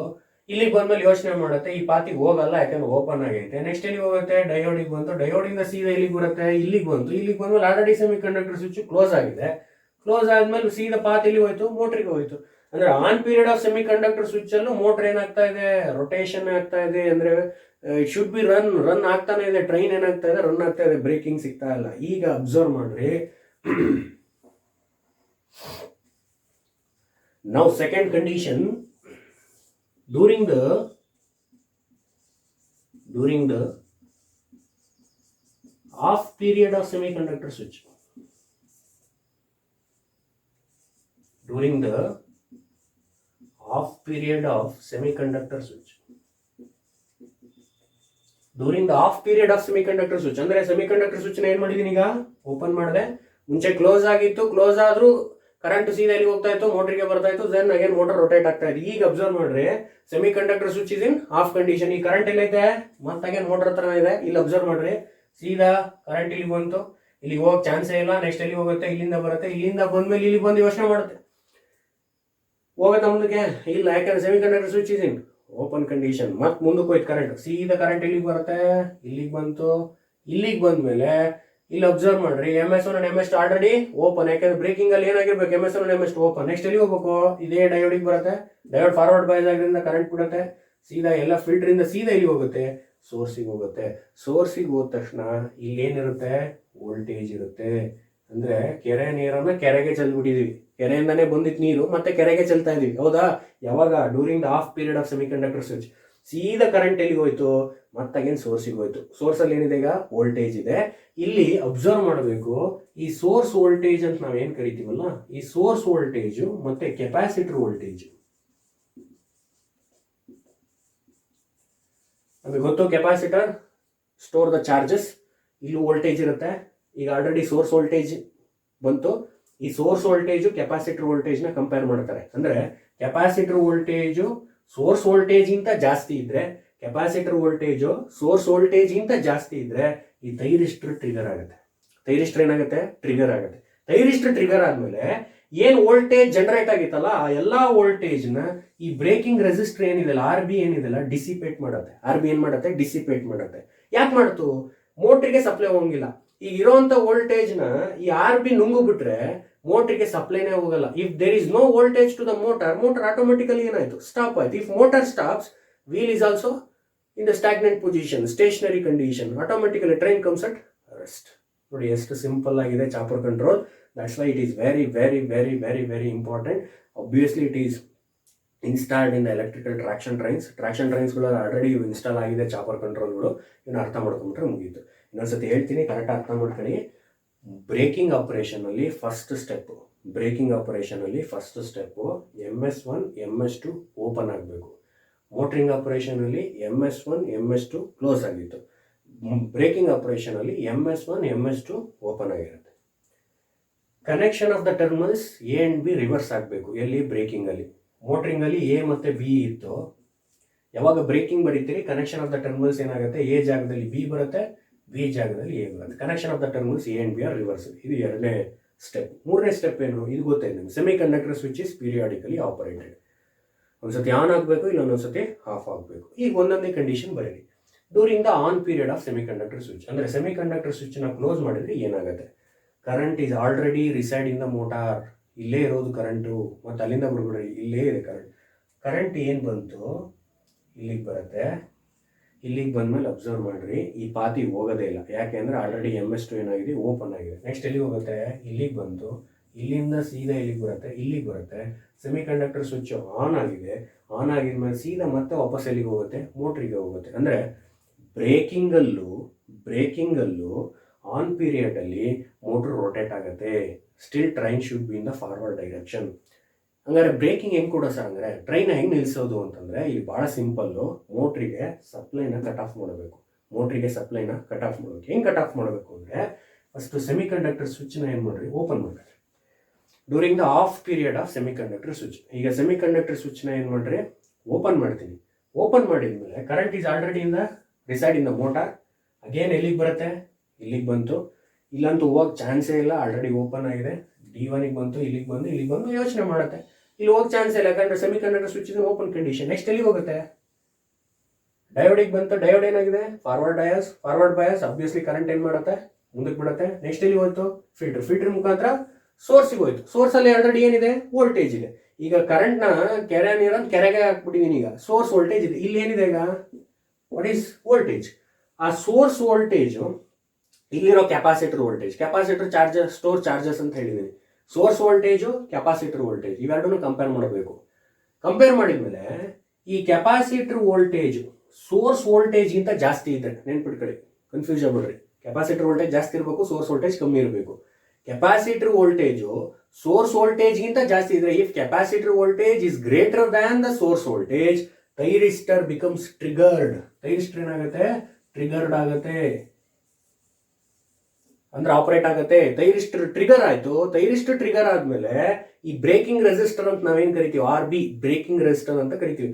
ಇಲ್ಲಿಗೆ ಬಂದ್ಮೇಲೆ ಯೋಚನೆ ಮಾಡುತ್ತೆ, ಈ ಪಾತಿಗೆ ಹೋಗಲ್ಲ ಯಾಕಂದ್ರೆ ಓಪನ್ ಆಗೈತೆ. ನೆಕ್ಸ್ಟ್ ಎಲ್ಲಿ ಹೋಗುತ್ತೆ, ಡಯೋಡಿಗೆ ಬಂತು, ಡಯೋಡಿಂದ ಸೀದಾ ಇಲ್ಲಿಗೆ ಬರುತ್ತೆ, ಇಲ್ಲಿಗೆ ಬಂದ್ಮೇಲೆ already semi conductor switch close ಆಗಿದೆ. ಕ್ಲೋಸ್ ಆದ್ಮೇಲೆ ಸೀದಾ ಪಾತ್ ಎಲ್ಲಿ ಹೋಯ್ತು, ಮೋಟ್ರಿಗೆ ಹೋಯ್ತು. ಅಂದ್ರೆ on period of semiconductor switch ಅಲ್ಲೂ ಮೋಟರ್ ಏನಾಗ್ತಾ ಇದೆ, ರೊಟೇಷನ್ ಆಗ್ತಾ ಇದೆ. ಅಂದ್ರೆ ಇಟ್ ಶುಡ್ ಬಿ ರನ್ ಆಗ್ತಾನೆ ಇದೆ. ಟ್ರೈನ್ ಏನಾಗ್ತಾ ಇದೆ, ರನ್ ಆಗ್ತಾ ಇದೆ, ಬ್ರೇಕಿಂಗ್ ಸಿಗ್ತಾ ಇಲ್ಲ. ಈಗ ಅಬ್ಸರ್ವ್ ಮಾಡ್ರಿ, now second condition, during the off period of semiconductor switch, during the off period of semiconductor switch ಅಂದ್ರೆ ಸೆಮಿಕಂಡಕ್ಟರ್ ಸ್ವಿಚ್ ಏನ್ ಮಾಡಿದೀನಿ, ಈಗ ಓಪನ್ ಮಾಡಿದೆ. ಮುಂಚೆ ಕ್ಲೋಸ್ ಆಗಿತ್ತು, ಕ್ಲೋಸ್ ಆದ್ರೂ ಕರೆಂಟ್ ಸೀದಾ ಎಲ್ಲಿ ಹೋಗ್ತಾ ಇತ್ತು, ಮೋಟರ್ಗೆ ಬರ್ತಾ ಇತ್ತು. ದೆನ್ ಅಗೇನ್ ಮೋಟರ್ ರೊಟೇಟ್ ಆಗ್ತಾ ಇದೆ. ಈಗ ಅಬ್ಸರ್ವ್ ಮಾಡ್ರಿ, semi conductor switch is in of condition. ಈ ಕರೆಂಟ್ ಎಲ್ಲೈತೆ, ಮತ್ತೆ ಅಗೇನ್ ಮೋಟರ್ ಹತ್ರ ಇದೆ. ಇಲ್ಲಿ ಅಬ್ಸರ್ವ್ ಮಾಡ್ರಿ, ಸೀದಾ ಕರೆಂಟ್ ಇಲ್ಲಿ ಬಂತು, ಇಲ್ಲಿಗೆ ಹೋಗಕ್ ಚಾನ್ಸೇ ಇಲ್ಲ. ನೆಕ್ಸ್ಟ್ ಎಲ್ಲಿ ಹೋಗುತ್ತೆ, ಇಲ್ಲಿಂದ ಬರುತ್ತೆ. ಇಲ್ಲಿಂದ ಬಂದ್ಮೇಲೆ ಇಲ್ಲಿ ಬಂದು ಯೋಚನೆ ಮಾಡುತ್ತೆ, ಹೋಗುತ್ತೆ ಮುಂದಕ್ಕೆ ಇಲ್ಲ, ಯಾಕಂದ್ರೆ semi conductor switch is in open condition. ಮತ್ತೆ ಮುಂದಕ್ಕೆ ಹೋಯ್ತು ಕರೆಂಟ್, ಸೀದಾ ಕರೆಂಟ್ ಎಲ್ಲಿಗೆ ಬರುತ್ತೆ, ಇಲ್ಲಿಗೆ ಬಂತು. ಇಲ್ಲಿಗೆ ಬಂದ್ಮೇಲೆ ಇಲ್ಲಿ ಅಬ್ಸರ್ವ್ ಮಾಡ್ರಿ, MS1 and MS2 already open, ಯಾಕಂದ್ರೆ ಬ್ರೇಕಿಂಗ್ ಅಲ್ಲಿ ಏನಾಗಿರ್ಬೇಕು, MS1 and MS2 open. Next ಎಲ್ಲಿ ಹೋಗ್ಬೇಕು, ಇದೇ ಡಯೋಡಿಗೆ ಬರುತ್ತೆ. ಡಯೋಡ್ ಫಾರ್ವರ್ಡ್ ಬೈಸ್ ಆಗಿರೋದ್ರಿಂದ ಕರೆಂಟ್ ಬಿಡುತ್ತೆ, ಸೀದಾ ಎಲ್ಲ ಫಿಲ್ಟರ್ ಇಂದ ಸೀದಾ ಇಲ್ಲಿ ಹೋಗುತ್ತೆ, ಸೋರ್ಸಿಗೆ ಹೋಗುತ್ತೆ. ಸೋರ್ಸಿಗೆ ಹೋದ ತಕ್ಷಣ ಇಲ್ಲಿ ಏನಿರುತ್ತೆ, ವೋಲ್ಟೇಜ್ ಇರುತ್ತೆ. ಅಂದ್ರೆ ಕೆರೆ ನೀರನ್ನ ಕೆರೆಗೆ ಚೆಲ್ಬಿಟ್ಟಿದೀವಿ, ಕೆರೆಯಿಂದಾನೇ ಬಂದಿತ್ತು ನೀರು, ಮತ್ತೆ ಕೆರೆಗೆ ಚೆಲ್ತಾ ಇದೀವಿ, ಹೌದಾ? ಯಾವಾಗ, during the of period of semiconductor switch. ಸೀದಾ ಕರೆಂಟ್ ಎಲ್ಲಿಗೆ ಹೋಯ್ತು, ಮತ್ತಾಗೇನು ಸೋರ್ಸಿಗೆ ಹೋಯ್ತು. ಸೋರ್ಸ್ ಅಲ್ಲಿ ಏನಿದೆ, ಈಗ ವೋಲ್ಟೇಜ್ ಇದೆ. ಇಲ್ಲಿ ಅಬ್ಸರ್ವ್ ಮಾಡಬೇಕು, ಈ ಸೋರ್ಸ್ ವೋಲ್ಟೇಜ್ ಅಂತ ನಾವೇನ್ ಕರಿತೀವಲ್ಲ, ಈ ಸೋರ್ಸ್ ವೋಲ್ಟೇಜ್ ಮತ್ತೆ ಕೆಪಾಸಿಟರ್ ವೋಲ್ಟೇಜ್ ನಮಗೆ ಗೊತ್ತು. ಕೆಪಾಸಿಟರ್ ಸ್ಟೋರ್ ದ ಚಾರ್ಜಸ್, ಇಲ್ಲಿ ವೋಲ್ಟೇಜ್ ಇರುತ್ತೆ. ಈಗ ಆಲ್ರೆಡಿ ಸೋರ್ಸ್ ವೋಲ್ಟೇಜ್ ಬಂತು. ಈ ಸೋರ್ಸ್ ವೋಲ್ಟೇಜ್ ಕೆಪಾಸಿಟರ್ ವೋಲ್ಟೇಜ್ ನ ಕಂಪೇರ್ ಮಾಡ್ತಾರೆ. ಅಂದ್ರೆ ಕೆಪಾಸಿಟರ್ ವೋಲ್ಟೇಜ್ ಸೋರ್ಸ್ ವೋಲ್ಟೇಜ್ ಗಿಂತ ಜಾಸ್ತಿ ಇದ್ರೆ, ಕೆಪಾಸಿಟರ್ ವೋಲ್ಟೇಜ್ ಸೋರ್ಸ್ ವೋಲ್ಟೇಜ್ ಗಿಂತ ಜಾಸ್ತಿ ಇದ್ರೆ ಈ ಥೈರಿಸ್ಟರ್ ಟ್ರಿಗರ್ ಆಗುತ್ತೆ. ಥೈರಿಸ್ಟರ್ ಏನಾಗುತ್ತೆ, ಟ್ರಿಗರ್ ಆಗುತ್ತೆ. ಥೈರಿಸ್ಟರ್ ಟ್ರಿಗರ್ ಆದ್ಮೇಲೆ ಏನ್ ವೋಲ್ಟೇಜ್ ಜನರೇಟ್ ಆಗಿತ್ತಲ್ಲ, ಆ ಎಲ್ಲಾ ವೋಲ್ಟೇಜ್ ನ ಈ ಬ್ರೇಕಿಂಗ್ ರೆಸಿಸ್ಟರ್ ಏನಿದೆಲ್ಲ, RB ಏನಿದೆಲ್ಲ ಡಿಸಿಪೇಟ್ ಮಾಡುತ್ತೆ. RB ಏನ್ ಮಾಡುತ್ತೆ, ಡಿಸಿಪೇಟ್ ಮಾಡುತ್ತೆ. ಯಾಕೆ ಮಾಡ್ತು, ಮೋಟ್ರಿಗೆ ಸಪ್ಲೈ ಹೋಗಿಲ್ಲ. ಈಗ ಇರೋಂತ ವೋಲ್ಟೇಜ್ ನ ಈ RB ನುಂಗು ಬಿಟ್ರೆ ಮೋಟರ್ಗೆ ಸಪ್ಲೈನೇ ಹೋಗಲ್ಲ. If there is no voltage to the motor automatically ಏನಾಯ್ತು, ಸ್ಟಾಪ್ ಆಯ್ತು. If motor stops, wheel is also in the stagnant position, stationary condition. Automatically train comes at rest. ನೋಡಿ ಎಷ್ಟು ಸಿಂಪಲ್ ಆಗಿದೆ chopper control. That's why it is very very very very very important. Obviously it is installed in the electrical traction ಟ್ರೈನ್ಸ್ಗಳು already install ಆಗಿದೆ chopper ಕಂಟ್ರೋಲ್ಗಳು. ಇವನ್ನ ಅರ್ಥ ಮಾಡ್ಕೊಂಡ್ಬಿಟ್ರೆ ಮುಗೀತು. ಇನ್ನೊಂದ್ಸತಿ ಹೇಳ್ತೀನಿ, ಕರೆಕ್ಟ್ ಅರ್ಥ ಮಾಡ್ಕೊಳ್ಳಿ. ಬ್ರೇಕಿಂಗ್ ಆಪರೇಷನ್ ಅಲ್ಲಿ first step MS1 MS2 open ಆಗಬೇಕು. ಮೋಟರಿಂಗ್ ಆಪರೇಷನ್ ಅಲ್ಲಿ MS1 MS2 ಕ್ಲೋಸ್ ಆಗಿತ್ತು. ಬ್ರೇಕಿಂಗ್ ಆಪರೇಷನ್ ಅಲ್ಲಿ MS1 MS2 ಓಪನ್ ಆಗಿರುತ್ತೆ. Connection of the terminals A and B reverse ಆಗಬೇಕು. ಎಲ್ಲಿ, ಬ್ರೇಕಿಂಗ್ ಅಲ್ಲಿ. ಮೋಟರಿಂಗ್ ಅಲ್ಲಿ A ಮತ್ತೆ B ಇತ್ತು. ಯಾವಾಗ ಬ್ರೇಕಿಂಗ್ ಬರೀತೀರಿ, ಕನೆಕ್ಷನ್ ಆಫ್ ದ ಟರ್ಮಿನಲ್ಸ್ ಏನಾಗುತ್ತೆ, A ಜಾಗದಲ್ಲಿ B ಬರುತ್ತೆ, B ಜಾಗದಲ್ಲಿ A ಬರುತ್ತೆ. Connection of the terminals A and B are reverse. ಇದು ಎರಡನೇ ಸ್ಟೆಪ್. ಮೂರನೇ ಸ್ಟೆಪ್ ಏನು, ಇದು ಗೊತ್ತಾಯ್ತು ನಿಮ್ಗೆ. Semiconductor switch is periodically operated. ಒಂದ್ಸತಿ ಆನ್ ಆಗಬೇಕು, ಇಲ್ಲ ಒಂದೊಂದ್ಸತಿ ಆಫ್ ಆಗಬೇಕು. ಈಗ ಒಂದೊಂದೇ ಕಂಡೀಷನ್ ಬರೀರಿ. During the on period of semiconductor switch, ಅಂದ್ರೆ ಸೆಮಿ ಕಂಡಕ್ಟರ್ ಸ್ವಿಚ್ ನ ಕ್ಲೋಸ್ ಮಾಡಿದ್ರೆ ಏನಾಗುತ್ತೆ, current is already reside in the motor. ಇಲ್ಲೇ ಇರೋದು ಕರೆಂಟು, ಮತ್ತೆ ಅಲ್ಲಿಂದ ಬರ್ಬಿಡ್ರಿ, ಇಲ್ಲೇ ಇದೆ ಕರೆಂಟ್ ಏನು ಬಂತು, ಇಲ್ಲಿಗೆ ಬರುತ್ತೆ. ಇಲ್ಲಿಗೆ ಬಂದ್ಮೇಲೆ ಅಬ್ಸರ್ವ್ ಮಾಡ್ರಿ, ಈ ಪಾತಿ ಹೋಗೋದೇ ಇಲ್ಲ. ಯಾಕೆ ಅಂದ್ರೆ ಆಲ್ರೆಡಿ MS2 ಏನಾಗಿದೆ, ಓಪನ್ ಆಗಿದೆ. ನೆಕ್ಸ್ಟ್ ಎಲ್ಲಿಗೆ ಹೋಗುತ್ತೆ, ಇಲ್ಲಿಗೆ ಬಂತು. ಇಲ್ಲಿಂದ ಸೀದಾ ಇಲ್ಲಿಗೆ ಬರುತ್ತೆ. ಸೆಮಿ ಕಂಡಕ್ಟರ್ ಸ್ವಿಚ್ ಆನ್ ಆಗಿದೆ. ಆನ್ ಆಗಿದ್ಮೇಲೆ ಸೀದಾ ಮತ್ತೆ ವಾಪಸ್ ಎಲ್ಲಿಗೆ ಹೋಗುತ್ತೆ, ಮೋಟ್ರಿಗೆ ಹೋಗುತ್ತೆ. ಅಂದ್ರೆ ಬ್ರೇಕಿಂಗ್ ಅಲ್ಲೂ ಆನ್ ಪೀರಿಯಡ್ ಅಲ್ಲಿ ಮೋಟರ್ ರೊಟೇಟ್ ಆಗುತ್ತೆ. Still train should be in the forward direction. ಹಂಗಾರೆ ಬ್ರೇಕಿಂಗ್ ಹೆಂಗ್ ಕೊಡೋ ಸರ್, ಅಂದ್ರೆ ಟ್ರೈನ್ ಹೆಂಗ್ ನಿಲ್ಸೋದು ಅಂತಂದ್ರೆ ಇಲ್ಲಿ ಬಹಳ ಸಿಂಪಲ್ಲು. ಮೋಟ್ರಿಗೆ ಸಪ್ಲೈನ ಕಟ್ ಆಫ್ ಮಾಡಬೇಕು. ಹೆಂಗ್ ಕಟ್ ಆಫ್ ಮಾಡಬೇಕು ಅಂದ್ರೆ ಫಸ್ಟ್ ಸೆಮಿಕಂಡಕ್ಟರ್ ಸ್ವಿಚ್ನ ಏನು ಮಾಡ್ರಿ, ಓಪನ್ ಮಾಡ್ರಿ during the of period of semiconductor switch. ಈಗ ಸೆಮಿಕಂಡಕ್ಟರ್ ಸ್ವಿಚ್ನ ಏನು ಮಾಡ್ರಿ, ಓಪನ್ ಮಾಡ್ತೀನಿ. ಓಪನ್ ಮಾಡಿದ್ಮೇಲೆ current is already in the reside in the motor. Again ಎಲ್ಲಿಗೆ ಬರುತ್ತೆ, ಇಲ್ಲಿಗೆ ಬಂತು. ಇಲ್ಲಂತೂ ಹೋಗಕ್ಕೆ ಚಾನ್ಸೇ ಇಲ್ಲ, ಆಲ್ರೆಡಿ ಓಪನ್ ಆಗಿದೆ. D1ಗೆ ಬಂತು, ಇಲ್ಲಿಗೆ ಬಂದು ಯೋಚನೆ ಮಾಡುತ್ತೆ. ಇಲ್ಲಿ ಹೋಗಕ್ಕೆ ಚಾನ್ಸ್ ಇಲ್ಲ, ಯಾಕಂದ್ರೆ ಸೆಮಿಕಂಡಕ್ಟರ್ ಸ್ವಿಚ್ ಇದೆ ಓಪನ್ ಕಂಡೀಷನ್. ನೆಕ್ಸ್ಟ್ ಎಲ್ಲಿಗೆ ಹೋಗುತ್ತೆ, ಡಯೋಡಿಗೆ ಬಂತು. ಡಯೋಡ್ ಏನಾಗಿದೆ, ಫಾರ್ವರ್ಡ್ ಬಯಾಸ್ ಅಬ್ವಿಯಸ್ಲಿ ಕರೆಂಟ್ ಏನು ಮಾಡುತ್ತೆ, ಮುಂದಕ್ಕೆ ಬಿಡುತ್ತೆ. ನೆಕ್ಸ್ಟ್ ಎಲ್ಲಿ ಹೋಯ್ತು, ಫಿಲ್ಟರ್ ಮುಖಾಂತರ ಸೋರ್ಸಿಗೆ ಹೋಯ್ತು. ಸೋರ್ಸಲ್ಲಿ ಆಲ್ರೆಡಿ ಏನಿದೆ, ವೋಲ್ಟೇಜ್ ಇದೆ. ಈಗ ಕರೆಂಟ್ನ ಕೆರೆಗೆ ಹಾಕ್ಬಿಟ್ಟಿದ್ದೀನಿ. ಈಗ ಸೋರ್ಸ್ ವೋಲ್ಟೇಜ್ ಇದೆ. ಇಲ್ಲಿ ಏನಿದೆ ಈಗ, ವಾಟ್ ಈಸ್ ವೋಲ್ಟೇಜ್? ಆ ಸೋರ್ಸ್ ವೋಲ್ಟೇಜು ಇಲ್ಲಿರೋ capacitor voltage. Capacitor store charges ಅಂತ ಹೇಳಿದ್ದೀನಿ. ಸೋರ್ಸ್ ವೋಲ್ಟೇಜು, ಕೆಪಾಸಿಟರ್ ವೋಲ್ಟೇಜ್ ಇವೆರಡನ್ನು ಕಂಪೇರ್ ಮಾಡಬೇಕು. ಕಂಪೇರ್ ಮಾಡಿದ್ಮೇಲೆ ಈ ಕೆಪಾಸಿಟರ್ ವೋಲ್ಟೇಜ್ ಸೋರ್ಸ್ ವೋಲ್ಟೇಜ್ಗಿಂತ ಜಾಸ್ತಿ ಇದೆ. ನೆನ್ಪಿಟ್ಕೊಳ್ಳಿ, ಕನ್ಫ್ಯೂಸ್ ಆಗ್ಬಿಡ್ರಿ. ಕೆಪಾಸಿಟರ್ ವೋಲ್ಟೇಜ್ ಜಾಸ್ತಿ ಇರಬೇಕು, ಸೋರ್ಸ್ ವೋಲ್ಟೇಜ್ ಕಮ್ಮಿ ಇರಬೇಕು. ಕೆಪಾಸಿಟರ್ ವೋಲ್ಟೇಜು ಸೋರ್ಸ್ ವೋಲ್ಟೇಜ್ಗಿಂತ ಜಾಸ್ತಿ ಇದ್ರೆ, if capacitor voltage is greater than the source voltage, thyristor becomes triggered. Thyristor ಏನಾಗುತ್ತೆ, ಟ್ರಿಗರ್ಡ್ ಆಗುತ್ತೆ, ಅಂದ್ರೆ ಆಪರೇಟ್ ಆಗುತ್ತೆ. ಥೈರಿಸ್ಟರ್ ಟ್ರಿಗರ್ ಆಯ್ತು. ಥೈರಿಸ್ಟರ್ ಟ್ರಿಗರ್ ಆದ್ಮೇಲೆ ಈ ಬ್ರೇಕಿಂಗ್ ರೆಸಿಸ್ಟರ್ ಅಂತ ನಾವೇನ್ ಕರಿತೀವಿ, RB ಬ್ರೇಕಿಂಗ್ ರೆಸಿಸ್ಟರ್ ಅಂತ ಕರಿತೀವಿ.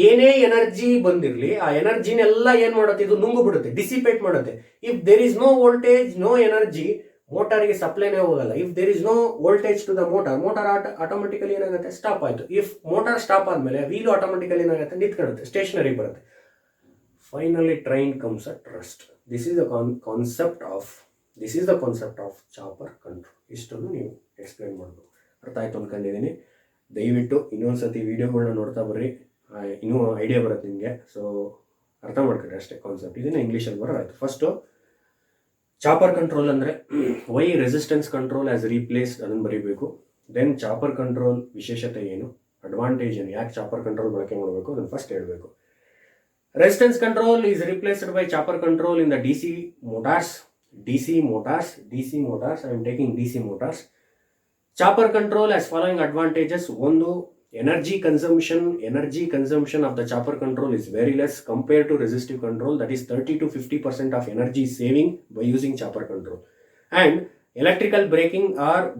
ಏನೇ ಎನರ್ಜಿ ಬಂದಿರಲಿ, ಆ ಎನರ್ಜಿನೆಲ್ಲ ಏನ್ ಮಾಡುತ್ತೆ, ಇದು ನುಂಗು ಬಿಡುತ್ತೆ, ಡಿಸಿಪೇಟ್ ಮಾಡುತ್ತೆ. If there is no voltage, no energy, ಮೋಟಾರ್ಗೆ ಸಪ್ಲೈನೇ ಹೋಗಲ್ಲ. If there is no voltage to the motor automatically ಏನಾಗುತ್ತೆ, ಸ್ಟಾಪ್ ಆಯ್ತು. ಇಫ್ ಮೋಟಾರ್ ಸ್ಟಾಪ್ ಆದ್ಮೇಲೆ ವೀಲು ಆಟೋಮೆಟಿಕಲಿ ಏನಾಗುತ್ತೆ, ನಿಂತ್ಕೊಳ್ಳುತ್ತೆ, ಸ್ಟೇಷನರಿ ಬರುತ್ತೆ. Finally train comes at rest. This is the concept of chopper control. ಇಷ್ಟನ್ನು ನೀವು ಎಕ್ಸ್ಪ್ಲೈನ್ ಮಾಡಬೇಕು. ಅರ್ಥ ಆಯ್ತು ಅನ್ಕೊಂಡಿದ್ದೀನಿ. ದಯವಿಟ್ಟು ಇನ್ನೊಂದ್ಸತಿ ವಿಡಿಯೋಗಳನ್ನ ನೋಡ್ತಾ ಬರ್ರಿ, ಇನ್ನೂ ಐಡಿಯಾ ಬರುತ್ತೆ ನಿಮಗೆ. ಸೊ ಅರ್ಥ ಮಾಡ್ಕೊಳ್ಳಿ ಅಷ್ಟೇ ಕಾನ್ಸೆಪ್ಟ್. ಇದನ್ನು ಇಂಗ್ಲೀಷಲ್ಲಿ ಬರೋದಾಯ್ತು. ಫಸ್ಟು ಚಾಪರ್ ಕಂಟ್ರೋಲ್ ಅಂದರೆ why resistance control as replaced, ಅದನ್ನು ಬರೀಬೇಕು. ದೆನ್ ಚಾಪರ್ ಕಂಟ್ರೋಲ್ ವಿಶೇಷತೆ ಏನು, ಅಡ್ವಾಂಟೇಜ್ ಏನು, ಯಾಕೆ ಚಾಪರ್ ಕಂಟ್ರೋಲ್ ಬಳಕೆ ಮಾಡಬೇಕು ಅದನ್ನು ಫಸ್ಟ್ ಹೇಳಬೇಕು. Resistance control is replaced by chopper control in the DC motors. I am taking DC motors. Chopper control has following advantages. One, energy consumption of the chopper control is very less compared to resistive control. That is 30 to 50% of energy saving by using chopper control. And electrical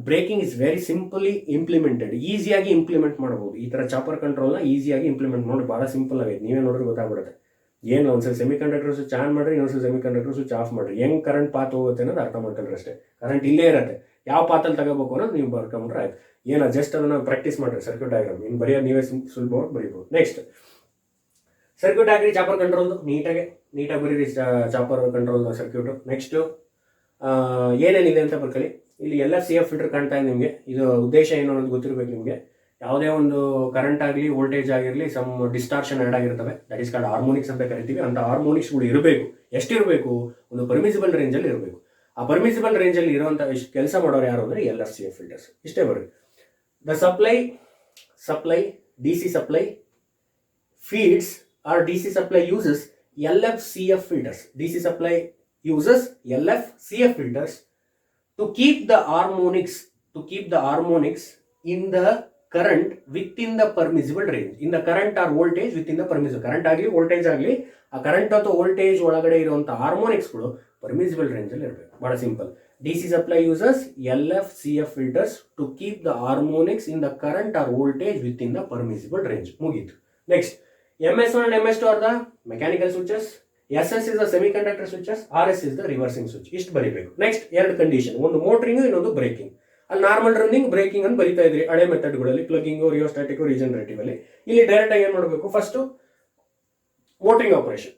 braking is very simply implemented. ಈಸಿಯಾಗಿ implement ಮಾಡಬಹುದು. ಈ ಥರ chopper ಕಂಟ್ರೋಲ್ನ ಈಸಿಯಾಗಿ implement ಮಾಡಿ, ಭಾಳ simple ಆಗೈತೆ. ನೀವೇ ನೋಡಿದ್ರೆ ಗೊತ್ತಾಗ್ಬಿಡುತ್ತೆ. ಏನು ಒಂದ್ಸಲ ಸೆಮಿಕಂಡಕ್ಟರ್ ಸ್ವಿಚ್ ಆನ್ ಮಾಡ್ರಿ, ಇನ್ನೊಂದ್ಸಲ ಸೆಮಿಕಂಡಕ್ಟರ್ ಸ್ವಿಚ್ ಆಫ್ ಮಾಡ್ರಿ. ಹೆಂಗ್ ಕರೆಂಟ್ ಪಾತ್ ಹೋಗುತ್ತೆ ಅನ್ನೋದು ಅರ್ಥ ಮಾಡ್ಕೊಂಡ್ರೆ ಅಷ್ಟೇ. ಕರೆಂಟ್ ಇಲ್ಲೇ ಇರುತ್ತೆ, ಯಾವ ಪಾತಲ್ಲಿ ತಗೋಬೇಕು ಅನ್ನೋದು ನೀವು ಬರ್ಕೊಂಡ್ರೆ ಆಯ್ತು. ಏನೋ ಜಸ್ಟ್ ಅದನ್ನ ಪ್ರಾಕ್ಟೀಸ್ ಮಾಡ್ರಿ. ಸರ್ಕ್ಯೂಟ್ ಡಯಾಗ್ರಾಮ್ ಇನ್ನು ಬರೆಯೋದು ನೀವೇ ಸುಲಭವಾಗಿ ಬರೀಬಹುದು. ನೆಕ್ಸ್ಟ್ ಸರ್ಕ್ಯೂಟ್ ಆಗ್ರಿ, ಚಾಪರ್ ಕಂಟ್ರೋಲ್ ನೀಟಾಗಿ ಬರೀರಿ. Chopper control circuit. ನೆಕ್ಸ್ಟ್ ಏನೇನಿದೆ ಅಂತ ಬರ್ಕೊಳ್ಳಿ. ಇಲ್ಲಿ LFCF ಫಿಲ್ಟರ್ ಕಾಣ್ತಾ ಇದೆ ನಿಮಗೆ. ಇದು ಉದ್ದೇಶ ಏನು ಅನ್ನೋದು ಗೊತ್ತಿರಬೇಕು ನಿಮಗೆ. ಯಾವುದೇ ಒಂದು ಕರೆಂಟ್ ಆಗಲಿ, ವೋಲ್ಟೇಜ್ ಆಗಿರಲಿ, ಸಮ್ ಡಿಸ್ಟಾರ್ಷನ್ ಆ್ಯಡ್ ಆಗಿರ್ತವೆ. ದಟ್ ಈಸ್ ಕಾಲ್ಡ್ ಹಾರ್ಮೋನಿಕ್ಸ್ ಅಂತ ಕರಿತೀವಿ. ಅಂತ ಹಾರ್ಮೋನಿಕ್ಸ್ಗಳು ಇರಬೇಕು. ಎಷ್ಟಿರಬೇಕು, ಒಂದು ಪರ್ಮಿಸಿಬಲ್ ರೇಂಜಲ್ಲಿ ಇರಬೇಕು. ಆ ಪರ್ಮಿಸಿಬಲ್ ರೇಂಜಲ್ಲಿ ಇರುವಂಥ ಕೆಲಸ ಮಾಡೋರು ಯಾರು ಅಂದರೆ LFCF ಫಿಲ್ಟರ್ಸ್. ಇಷ್ಟೇ ಬರ್ರಿ. The supply DC supply feeds are DC supply uses LFCF filters. DC supply uses LFCF filters to keep the harmonics in the current within the permissible range. In the current or voltage within the permissible. Current ಆಗಲಿ voltage ಆಗಲಿ, ಆ current ಅಥವಾ voltage ಒಳಗಡೆ ಇರುವಂಥ ಹಾರ್ಮೋನಿಕ್ಸ್ಗಳು permissible ರೇಂಜಲ್ಲಿ ಇರಬೇಕು. ಭಾಳ simple. DC supply uses LFCF filters to keep the harmonics in the current or voltage within the permissible range. ಮುಗೀತು. Next MS1 and MS2 are the mechanical switches. SS is the semiconductor switches. RS is the reversing switch. ಇಷ್ಟು ಬರೀಬೇಕು. Next ಎರಡು condition, ಒಂದು ಮೋಟರಿಂಗ್, ಇನ್ನೊಂದು breaking. ಅಲ್ಲಿ normal running, breaking ಅಂತ ಬರೀತಾ ಇದ್ರಿ ಹಳೆ ಮೆಥಡ್ಗಳಲ್ಲಿ, ಪ್ಲಗಿಂಗು, ರಿಯೋಸ್ಟಾಟಿಕ್, ರೀಜನರೇಟಿವ್ ಅಲ್ಲಿ. ಇಲ್ಲಿ ಡೈರೆಕ್ಟ್ ಆಗಿ ಏನು ಮಾಡಬೇಕು, ಫಸ್ಟ್ ಮೋಟರಿಂಗ್ ಆಪರೇಷನ್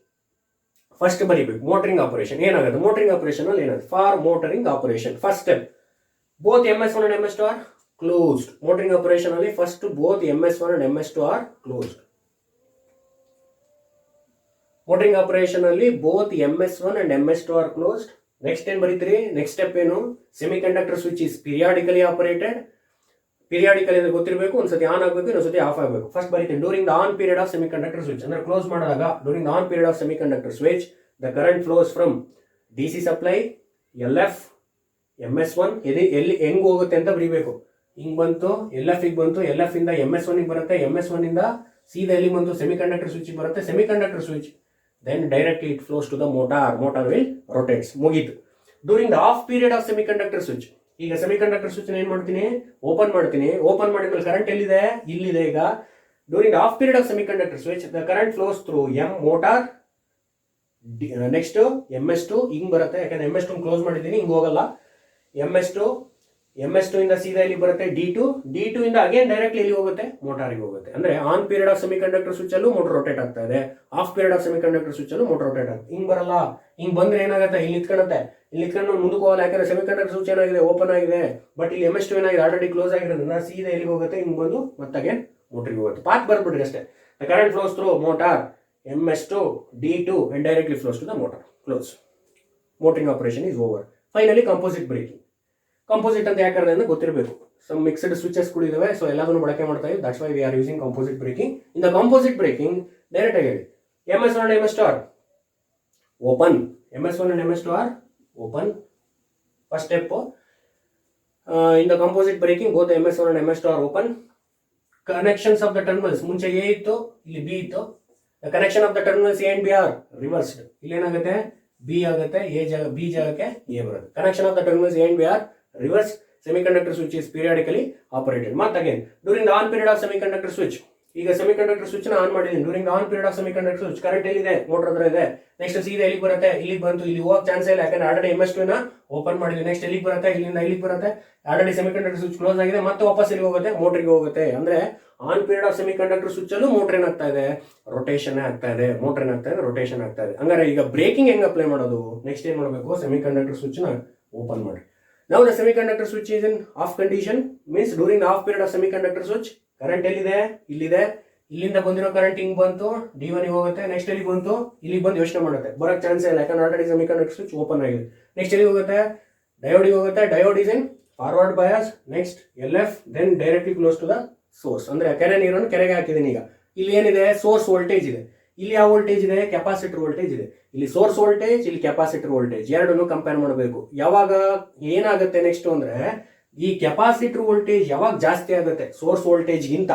ಫಸ್ಟ್ ಬರೀಬೇಕು. ಮೋಟರಿಂಗ್ ಆಪರೇಷನ್ ಏನಾಗುತ್ತೆ, ಮೋಟರಿಂಗ್ ಆಪರೇಷನ್ ಅಲ್ಲಿ ಏನಾಗುತ್ತೆ, for motoring operation first step both MS1 and MS2 are closed. Motoring operation ಅಲ್ಲಿ first both MS1 and MS2 are closed. Motoring operation ಅಲ್ಲಿ both MS1 and MS2 are closed. Next ಏನು ಬರೀತೀರಿ, next step ಏನು, semiconductor switch is periodically operated. Periodically ಅಂದ್ರೆ ಗೊತ್ತಿರಬೇಕು, ಒಂದ್ಸತಿ on ಆಗಬೇಕು, ಇನ್ನೊಂದ್ಸತಿ ಆಫ್ ಆಗಬೇಕು. ಫಸ್ಟ್ ಬರೀತೀನಿ, during the on period of semiconductor switch ಅಂದ್ರೆ ಕ್ಲೋಸ್ ಮಾಡಿದಾಗ, during the on period of semiconductor switch the current flows from DC supply LF MS1. ಎಲ್ಲಿ ಹೆಂಗ್ ಹೋಗುತ್ತೆ ಅಂತ ಬರೀಬೇಕು. ಹಿಂಗ್ ಬಂತು, LF ಗೆ ಬಂತು, LF ಇಂದ MS1 ಗೆ ಬರುತ್ತೆ, MS1 ಇಂದ ಸೀದಾ ಎಲ್ಲಿ ಬಂತು, ಸೆಮಿಕಂಡಕ್ಟರ್ ಸ್ವಿಚ್ ಬರುತ್ತೆ, semiconductor switch then directly it flows to the motor will rotates. ಮುಗೀತು. During the of period of semiconductor switch. ಈಗ ಸೆಮಿಕಂಡಕ್ಟರ್ ಸ್ವಿಚ್ ಏನ್ ಮಾಡ್ತೀನಿ, ಓಪನ್ ಮಾಡಿದ್ಮೇಲೆ ಕರೆಂಟ್ ಎಲ್ಲಿದೆ, ಇಲ್ಲಿದೆ. ಈಗ during of period of semiconductor switch the current flows through M motor, next MS2 ಹಿಂಗ್ ಬರುತ್ತೆ, ಯಾಕಂದ್ರೆ MS2 ಕ್ಲೋಸ್ ಮಾಡಿದ್ದೀನಿ, ಹಿಂಗ್ ಹೋಗಲ್ಲ. MS2 ಇಂದ ಸೀದಾ ಇಲ್ಲಿ ಬರುತ್ತೆ D2 ಇಂದ ಅಗೇನ್ ಡೈರೆಕ್ಟ್ಲಿ ಇಲ್ಲಿ ಹೋಗುತ್ತೆ, ಮೋಟಾರಿಗೆ ಹೋಗುತ್ತೆ. ಅಂದ್ರೆ on period of semiconductor switch ಅಲ್ಲೂ ಮೋಟರ್ ರೊಟೇಟ್ ಆಗ್ತಾ ಇದೆ, off period of semiconductor switch ಅಲ್ಲೂ ಮೋಟರ್ ರೊಟೇಟ್ ಆಗುತ್ತೆ. ಹಿಂಗ್ ಬರಲ್ಲ, ಹಿಂಗ್ ಬಂದ್ರೆ ಏನಾಗುತ್ತೆ, ಇಲ್ಲಿ ನಿಂತ್ಕೊಂಡು ಮುಂದಕ್ಕೆ ಹೋಗಲ್ಲ, ಯಾಕಂದ್ರೆ ಸೆಮಿಕಂಡಕ್ಟರ್ ಸ್ವಿಚ್ ಏನಾಗಿದೆ, ಓಪನ್ ಆಗಿದೆ. ಬಟ್ ಇಲ್ಲಿ MS2 ಏನಾಗಿದೆ, ಆಲ್ರೆಡಿ ಕ್ಲೋಸ್ ಆಗಿರೋದ್ರಿಂದ ಸೀದಾ ಎಲ್ಲಿಗೆ ಹೋಗುತ್ತೆ, ಹಿಂಗ್ ಬಂದು ಮತ್ತೆ ಮೋಟರ್ಗೆ ಹೋಗುತ್ತೆ. ಪಾತ್ ಬರ್ಬಿಡ್ರಿ ಅಷ್ಟೇ. The current flows through motor MS2 D2 and directly flows to the motor. Close. Motoring operation is over. Finally, composite braking. Composite ಅಂತ ಯಾಕಂದ್ರೆ ಅಂದ್ರೆ ಗೊತ್ತಿರಬೇಕು. Some mixed switches ಕೂಡ ಇದಾವೆ, ಸೊ ಎಲ್ಲದನ್ನು ಬಳಕೆ ಮಾಡ್ತಾ ಇದ್ದೀವಿ. That's why we are using composite braking. In the composite braking, direct ಆಗಿ MS1 and MS2 are open. MS1 and MS2 are open. First step. In the composite braking, both MS1 and MS2 are open. Connections of the terminals, ಮುಂಚೆ A ಇತ್ತು, ಇಲ್ಲಿ B ಇತ್ತು. The connection of the terminals A and B are reversed. ಇಲ್ಲಿ ಏನಾಗುತ್ತೆ, B ಆಗುತ್ತೆ, B ಜಾಗಕ್ಕೆ A ಬರುತ್ತೆ. Connection of the terminals A and B are reversed. Semiconductor switch is periodically operated. But again, during the on period of semiconductor switch, ಈಗ semiconductor switch ನ on ಮಾಡಿದ್ದೀನಿ. During the on period of semiconductor switch current ಎಲ್ಲಿದೆ, motor ಹತ್ರ ಇದೆ. Next ಸೀದಾ ಎಲ್ಲಿಗೆ ಬರುತ್ತೆ, ಇಲ್ಲಿಗೆ ಬಂತು, ಇಲ್ಲಿ ಹೋಗಕ್ಕೆ ಚಾನ್ಸ್ ಇಲ್ಲ, ಯಾಕಂದ್ರೆ ಆಲ್ರೆಡಿ MS2 ನ ಓಪನ್ ಮಾಡಿದ್ವಿ. ನೆಕ್ಸ್ಟ್ ಎಲ್ಲಿಗೆ ಬರುತ್ತೆ, ಇಲ್ಲಿಂದ ಇಲ್ಲಿಗೆ ಬರುತ್ತೆ. ಆಲ್ರೆಡಿ ಸೆಮಿಕಂಡಕ್ಟರ್ ಸ್ವಿಚ್ ಕ್ಲೋಸ್ ಆಗಿದೆ, ಮತ್ತೆ ವಾಪಸ್ ಎಲ್ಲಿಗೆ ಹೋಗುತ್ತೆ, ಮೋಟರ್ಗೆ ಹೋಗುತ್ತೆ. ಅಂದ್ರೆ on period of semiconductor switch ಅಲ್ಲೂ ಮೋಟರ್ ಏನಾಗ್ತಾ ಇದೆ, ರೊಟೇಷನ್ ಆಗ್ತಾ ಇದೆ, ಮೋಟರ್ ಏನಾಗ್ತಾ ಇದೆ, ರೊಟೇಷನ್ ಆಗ್ತಾ ಇದೆ. ಹಂಗಾರೆ ಈಗ ಬ್ರೇಕಿಂಗ್ ಹೆಂಗ್ ಅಪ್ಲೈ ಮಾಡೋದು, ನೆಕ್ಸ್ಟ್ ಏನ್ ಮಾಡಬೇಕು, ಸೆಮಿಕಂಡಕ್ಟರ್ ಸ್ವಿಚ್ ನ ಓಪನ್ ಮಾಡಿ. ನಾವು the semiconductor switch is in of condition, means during of period of semiconductor switch current ಎಲ್ಲಿದೆ, ಇಲ್ಲಿದೆ. ಇಲ್ಲಿಂದ ಬಂದಿರೋ ಕರೆಂಟ್ ಹಿಂಗ್ ಬಂತು, D1 ಹೋಗುತ್ತೆ. ನೆಕ್ಸ್ಟ್ ಎಲ್ಲಿ ಬಂತು, ಇಲ್ಲಿಗೆ ಬಂದು ಯೋಚನೆ ಮಾಡುತ್ತೆ, ಬರಕ್ ಚಾನ್ಸ್ ಇಲ್ಲ, ಯಾಕಂದ್ರೆ ಆಲ್ರೆಡಿ ಸೆಮಿಕಂಡಕ್ಟರ್ ಸ್ವಿಚ್ ಓಪನ್ ಆಗಿದೆ. ನೆಕ್ಸ್ಟ್ ಎಲ್ಲಿ ಹೋಗುತ್ತೆ, ಡಯೋಡಿಗೆ ಹೋಗುತ್ತೆ. Diode is in forward bias, next LF, then directly close to the source. ಅಂದ್ರೆ ಕೆರೆ ನೀರನ್ನು ಕೆರೆಗೆ ಹಾಕಿದ್ದೀನಿ. ಈಗ ಇಲ್ಲಿ ಏನಿದೆ, ಸೋರ್ಸ್ ವೋಲ್ಟೇಜ್ ಇದೆ. ಇಲ್ಲಿ ಯಾವ ವೋಲ್ಟೇಜ್ ಇದೆ, ಕೆಪಾಸಿಟರ್ ವೋಲ್ಟೇಜ್ ಇದೆ. ಇಲ್ಲಿ ಸೋರ್ಸ್ ವೋಲ್ಟೇಜ್, ಇಲ್ಲಿ ಕೆಪಾಸಿಟರ್ ವೋಲ್ಟೇಜ್, ಎರಡನ್ನು ಕಂಪೇರ್ ಮಾಡಬೇಕು. ಯಾವಾಗ ಏನಾಗುತ್ತೆ ನೆಕ್ಸ್ಟ್ ಅಂದ್ರೆ, ಈ ಕೆಪಾಸಿಟರ್ ವೋಲ್ಟೇಜ್ ಯಾವಾಗ ಜಾಸ್ತಿ ಆಗುತ್ತೆ ಸೋರ್ಸ್ ವೋಲ್ಟೇಜ್ಗಿಂತ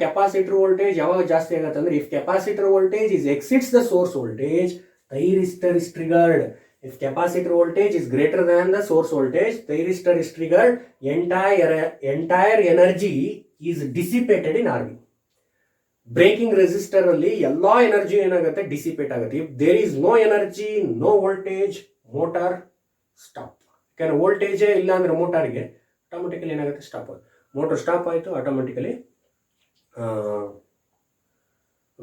ಕೆಪಾಸಿಟರ್ ವೋಲ್ಟೇಜ್ ಯಾವಾಗ ಜಾಸ್ತಿ ಆಗುತ್ತೆ ಅಂದ್ರೆ, if capacitor voltage is exceeds the source voltage, thyristor is triggered. If capacitor voltage is greater than the source voltage, thyristor is triggered. Entire energy is dissipated in RV. Braking resistor ಅಲ್ಲಿ ಎಲ್ಲಾ energy ಏನಾಗುತ್ತೆ, dissipate ಆಗುತ್ತೆ. If there is no energy, no voltage, motor stop. ಯಾಕಂದ್ರೆ voltage ಇಲ್ಲ ಅಂದ್ರೆ ಮೋಟಾರ್ಗೆ automatically ಏನಾಗುತ್ತೆ, stop ಆಗುತ್ತೆ. Motor stop ಆಯಿತು, ಆಟೋಮೆಟಿಕಲಿ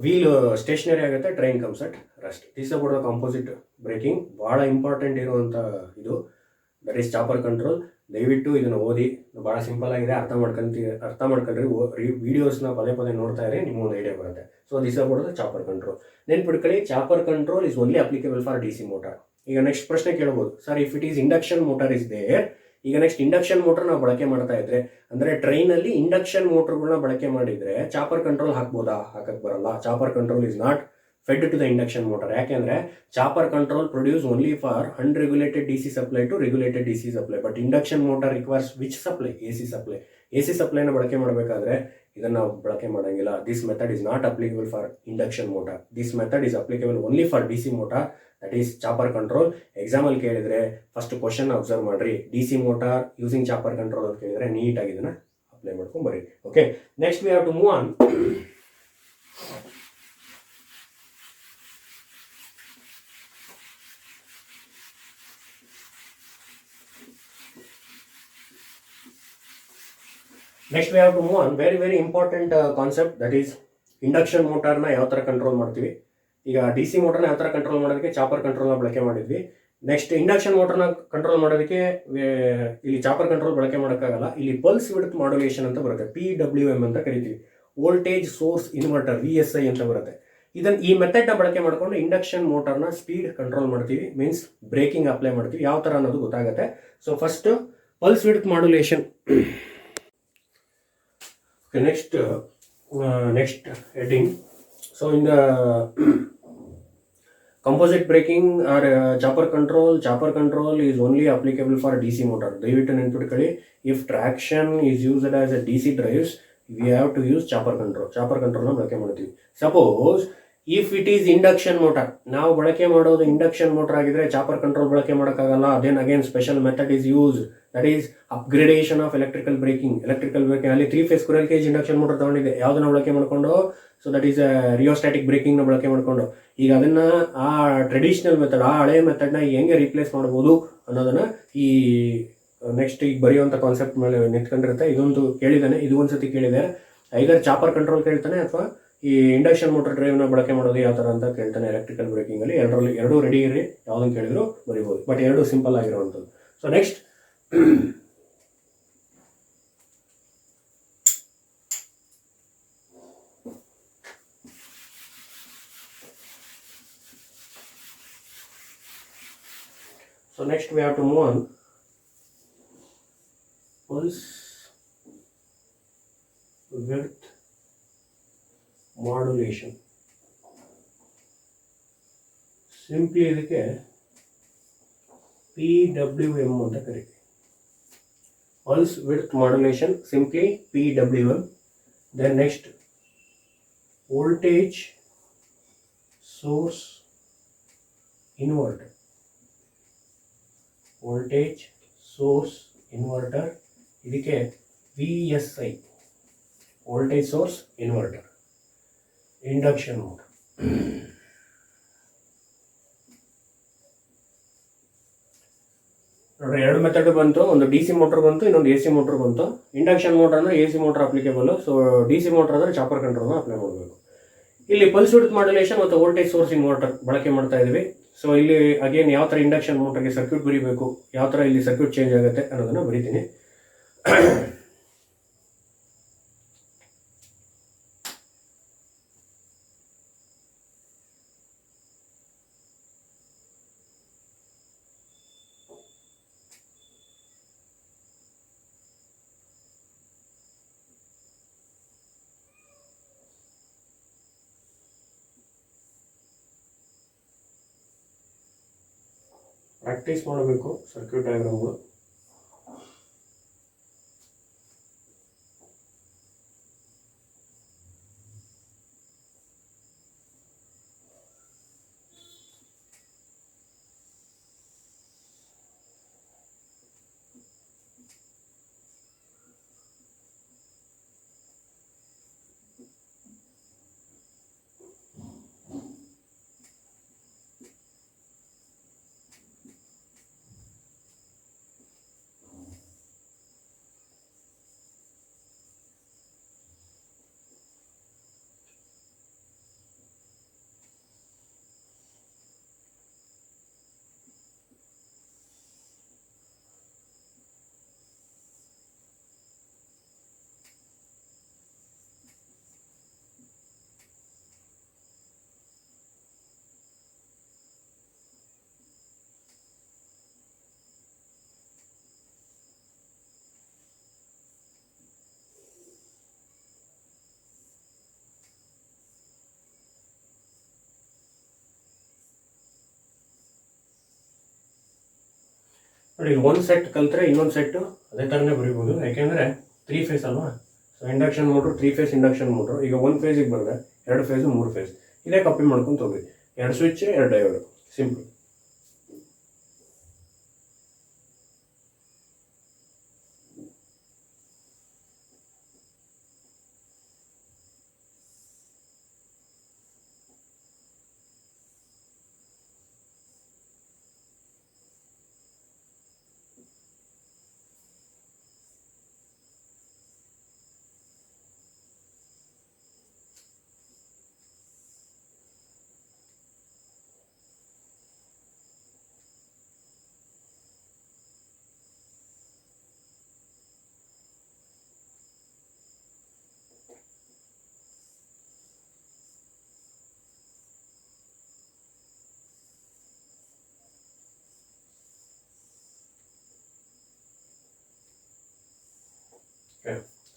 ವೀಲ್ ಸ್ಟೇಷನರಿ ಆಗುತ್ತೆ, train comes at rest. This about the composite breaking. ಭಾಳ ಇಂಪಾರ್ಟೆಂಟ್ ಇರುವಂಥ ಇದು, ದಟ್ ಈಸ್ ಚಾಪರ್ ಕಂಟ್ರೋಲ್. ದಯವಿಟ್ಟು ಇದನ್ನು ಓದಿ, ಭಾಳ ಸಿಂಪಲ್ ಆಗಿದೆ, ಅರ್ಥ ಮಾಡ್ಕೊಂಡ್ರಿ. ವಿಡಿಯೋಸ್ನ ಪದೇ ನೋಡ್ತಾ ಇರಿ, ನಿಮ್ಗೊಂದು ಐಡಿಯಾ ಬರುತ್ತೆ. So this about the chopper control. ನೆನ್ಪಿಟ್ಕೊಳ್ಳಿ, chopper control is only applicable for DC motor. ಈಗ ನೆಕ್ಸ್ಟ್ ಪ್ರಶ್ನೆ ಕೇಳ್ಬೋದು, sir if it is induction motor is there. ಈಗ ನೆಕ್ಸ್ಟ್ ಇಂಡಕ್ಷನ್ ಮೋಟರ್ ನಾವು ಬಳಕೆ ಮಾಡ್ತಾ ಇದ್ರೆ, ಅಂದ್ರೆ ಟ್ರೈನ್ ಅಲ್ಲಿ ಇಂಡಕ್ಷನ್ ಮೋಟರ್ಗಳನ್ನ ಬಳಕೆ ಮಾಡಿದ್ರೆ ಚಾಪರ್ ಕಂಟ್ರೋಲ್ ಹಾಕ್ಬೋದಾ, ಹಾಕಕ್ ಬರಲ್ಲ. Chopper control is not fed to the induction motor. ಯಾಕೆಂದ್ರೆ chopper control produce only for unregulated DC supply to regulated DC supply. But induction motor requires which supply, AC supply. AC ಸಪ್ಲೈನ ಬಳಕೆ ಮಾಡಬೇಕಾದ್ರೆ ಇದನ್ನ ನಾವು ಬಳಕೆ ಮಾಡಂಗಿಲ್ಲ. This method is not applicable for induction motor. This method is applicable only for DC motor, that is chopper control. ಎಕ್ಸಾಮಲ್ಲಿ ಕೇಳಿದ್ರೆ first question observe ಮಾಡ್ರಿ, DC motor using chopper control ಅಂತ ಕೇಳಿದ್ರೆ ನೀಟಾಗಿ ಇದನ್ನ ಅಪ್ಲೈ ಮಾಡ್ಕೊಂಡು ಬರ್ರಿ. Okay, next we have to move on. Next we have to move on. Very important concept, that is induction ಮೋಟಾರ್ನ ಯಾವ ಥರ ಕಂಟ್ರೋಲ್ ಮಾಡ್ತೀವಿ. ಈಗ DC ಮೋಟರ್ನ ಯಾವ ಥರ ಕಂಟ್ರೋಲ್ ಮಾಡೋದಕ್ಕೆ ಚಾಪರ್ ಕಂಟ್ರೋಲ್ನ ಬಳಕೆ ಮಾಡಿದ್ವಿ. ನೆಕ್ಸ್ಟ್ ಇಂಡಕ್ಷನ್ ಮೋಟರ್ನ ಕಂಟ್ರೋಲ್ ಮಾಡೋದಕ್ಕೆ ಇಲ್ಲಿ ಚಾಪರ್ ಕಂಟ್ರೋಲ್ ಬಳಕೆ ಮಾಡೋಕ್ಕಾಗಲ್ಲ. ಇಲ್ಲಿ ಪಲ್ಸ್ ವಿಡ್ತ್ ಮಾಡ್ಯುಲೇಷನ್ ಅಂತ ಬರುತ್ತೆ, PWM ಅಂತ ಕರಿತೀವಿ. ವೋಲ್ಟೇಜ್ ಸೋರ್ಸ್ ಇನ್ವರ್ಟರ್, VSI ಅಂತ ಬರುತ್ತೆ. ಈ ಮೆಥಡ್ನ ಬಳಕೆ ಮಾಡಿಕೊಂಡು ಇಂಡಕ್ಷನ್ ಮೋಟರ್ನ ಸ್ಪೀಡ್ ಕಂಟ್ರೋಲ್ ಮಾಡ್ತೀವಿ, ಮೀನ್ಸ್ ಬ್ರೇಕಿಂಗ್ ಅಪ್ಲೈ ಮಾಡ್ತೀವಿ. ಯಾವ ಥರ ಅನ್ನೋದು ಗೊತ್ತಾಗುತ್ತೆ. So first pulse width modulation. Next heading. So in the composite braking or chopper control is only applicable for DC motor. ದಯವಿಟ್ಟು ನೆನಪಿಟ್ಕೊಳ್ಳಿ, if traction is used as a DC drives, we have to use chopper control ನ ಬಳಕೆ ಮಾಡ್ತೀವಿ. Suppose if it is induction motor, ನಾವು ಬಳಕೆ ಮಾಡೋದು induction motor ಆಗಿದ್ರೆ chopper control ಬಳಕೆ ಮಾಡೋಕ್ಕಾಗಲ್ಲ. Then again special method is use, that is upgradation of electrical braking. ಅಲ್ಲಿ 3 phase squirrel cage induction motor ತಗೊಂಡಿದೆ, ಯಾವುದನ್ನ ಬಳಕೆ ಮಾಡಿಕೊಂಡು, ಸೊ ದಟ್ ಈಸ್ ರಿಯೋಸ್ಟ್ಯಾಟಿಕ್ ಬ್ರೇಕಿಂಗ್ನ ಬಳಕೆ ಮಾಡಿಕೊಂಡು. ಈಗ ಅದನ್ನ ಆ ಟ್ರೆಡಿಷನಲ್ ಮೆಥಡ್, ಆ ಹಳೆ ಮೆಥಡ್ನ ಹೆಂಗೆ ರೀಪ್ಲೇಸ್ ಮಾಡ್ಬೋದು ಅನ್ನೋದನ್ನ ಈ ನೆಕ್ಸ್ಟ್ ಈಗ ಬರೆಯುವಂಥ ಕಾನ್ಸೆಪ್ಟ್ ಮೇಲೆ ನಿಂತ್ಕೊಂಡಿರುತ್ತೆ. ಇದೊಂದು ಕೇಳಿದ್ದಾನೆ, ಇದು ಒಂದ್ಸತಿ ಕೇಳಿದೆ. ಐದರ್ ಚಾಪರ್ ಕಂಟ್ರೋಲ್ ಕೇಳ್ತಾನೆ ಅಥವಾ ಈ ಇಂಡಕ್ಷನ್ ಮೋಟರ್ ಡ್ರೈವ್ನ ಬಳಕೆ ಮಾಡೋದು ಯಾವ ಥರ ಅಂತ ಕೇಳ್ತಾನೆ ಎಲೆಕ್ಟ್ರಿಕಲ್ ಬ್ರೇಕಿಂಗಲ್ಲಿ. ಎರಡೂ ರೆಡಿ ಇರಿ, ಯಾವುದನ್ನು ಕೇಳಿದ್ರು ಬರಿಬೋದು, ಬಟ್ ಎರಡು ಸಿಂಪಲ್ ಆಗಿರುವಂಥದ್ದು. So next we have to move on pulse width modulation. Simply ಇದಕ್ಕೆ PWM ಅಂತ ಕರೀತೀವಿ. Pulse width modulation, simply PWM. Then next voltage source inverter. Voltage source inverter, ಇದಕ್ಕೆ VSI, voltage source inverter. Induction motor, ನೋಡ್ರಿ ಎರಡು method ಬಂತು, ಒಂದು DC motor ಬಂತು, ಇನ್ನೊಂದು AC ಮೋಟರ್ ಬಂತು. ಇಂಡಕ್ಷನ್ ಮೋಟರ್ ಅಂದರೆ AC motor applicable, so DC motor ಅಂದರೆ ಚಾಪರ್ ಕಂಟ್ರೋಲ್ನ ಅಪ್ಲೈ ಮಾಡಬೇಕು. ಇಲ್ಲಿ ಪಲ್ಸ್ ವಿಡ್ತ್ ಮಾಡ್ಯುಲೇಷನ್ ಮತ್ತು ವೋಲ್ಟೇಜ್ ಸೋರ್ಸ್ ಇನ್ವರ್ಟರ್ ಬಳಕೆ ಮಾಡ್ತಾ ಇದ್ವಿ. ಸೊ ಇಲ್ಲಿ ಅಗೇನ್ ಯಾವ ಥರ ಇಂಡಕ್ಷನ್ ಮೋಟರ್ಗೆ ಸರ್ಕ್ಯೂಟ್ ಬರೀಬೇಕು, ಯಾವ ಥರ ಇಲ್ಲಿ ಸರ್ಕ್ಯೂಟ್ ಚೇಂಜ್ ಆಗುತ್ತೆ ಅನ್ನೋದನ್ನು ಬರೀತೀನಿ. ಪ್ರಾಕ್ಟೀಸ್ ಮಾಡಬೇಕು ಸರ್ಕ್ಯೂಟ್ ಡಯಾಗ್ರಾಮ್ಗಳು. ನೋಡಿ, ಒಂದು ಸೆಟ್ ಕಲ್ತ್ರೆ ಇನ್ನೊಂದು ಸೆಟ್ಟು ಅದೇ ಥರನೇ ಬರೀಬೋದು, ಯಾಕೆಂದರೆ 3 ಫೇಸ್ ಅಲ್ವಾ. So induction motor 3 phase induction motor. ಈಗ 1 ಫೇಸಿಗೆ ಬರೆದೆ 2 ಫೇಸು 3 ಫೇಸ್, ಇದೇ ಕಾಪಿ ಮಾಡ್ಕೊಂಡು ಹೋಗಿ 2 switch 2 diode, simple.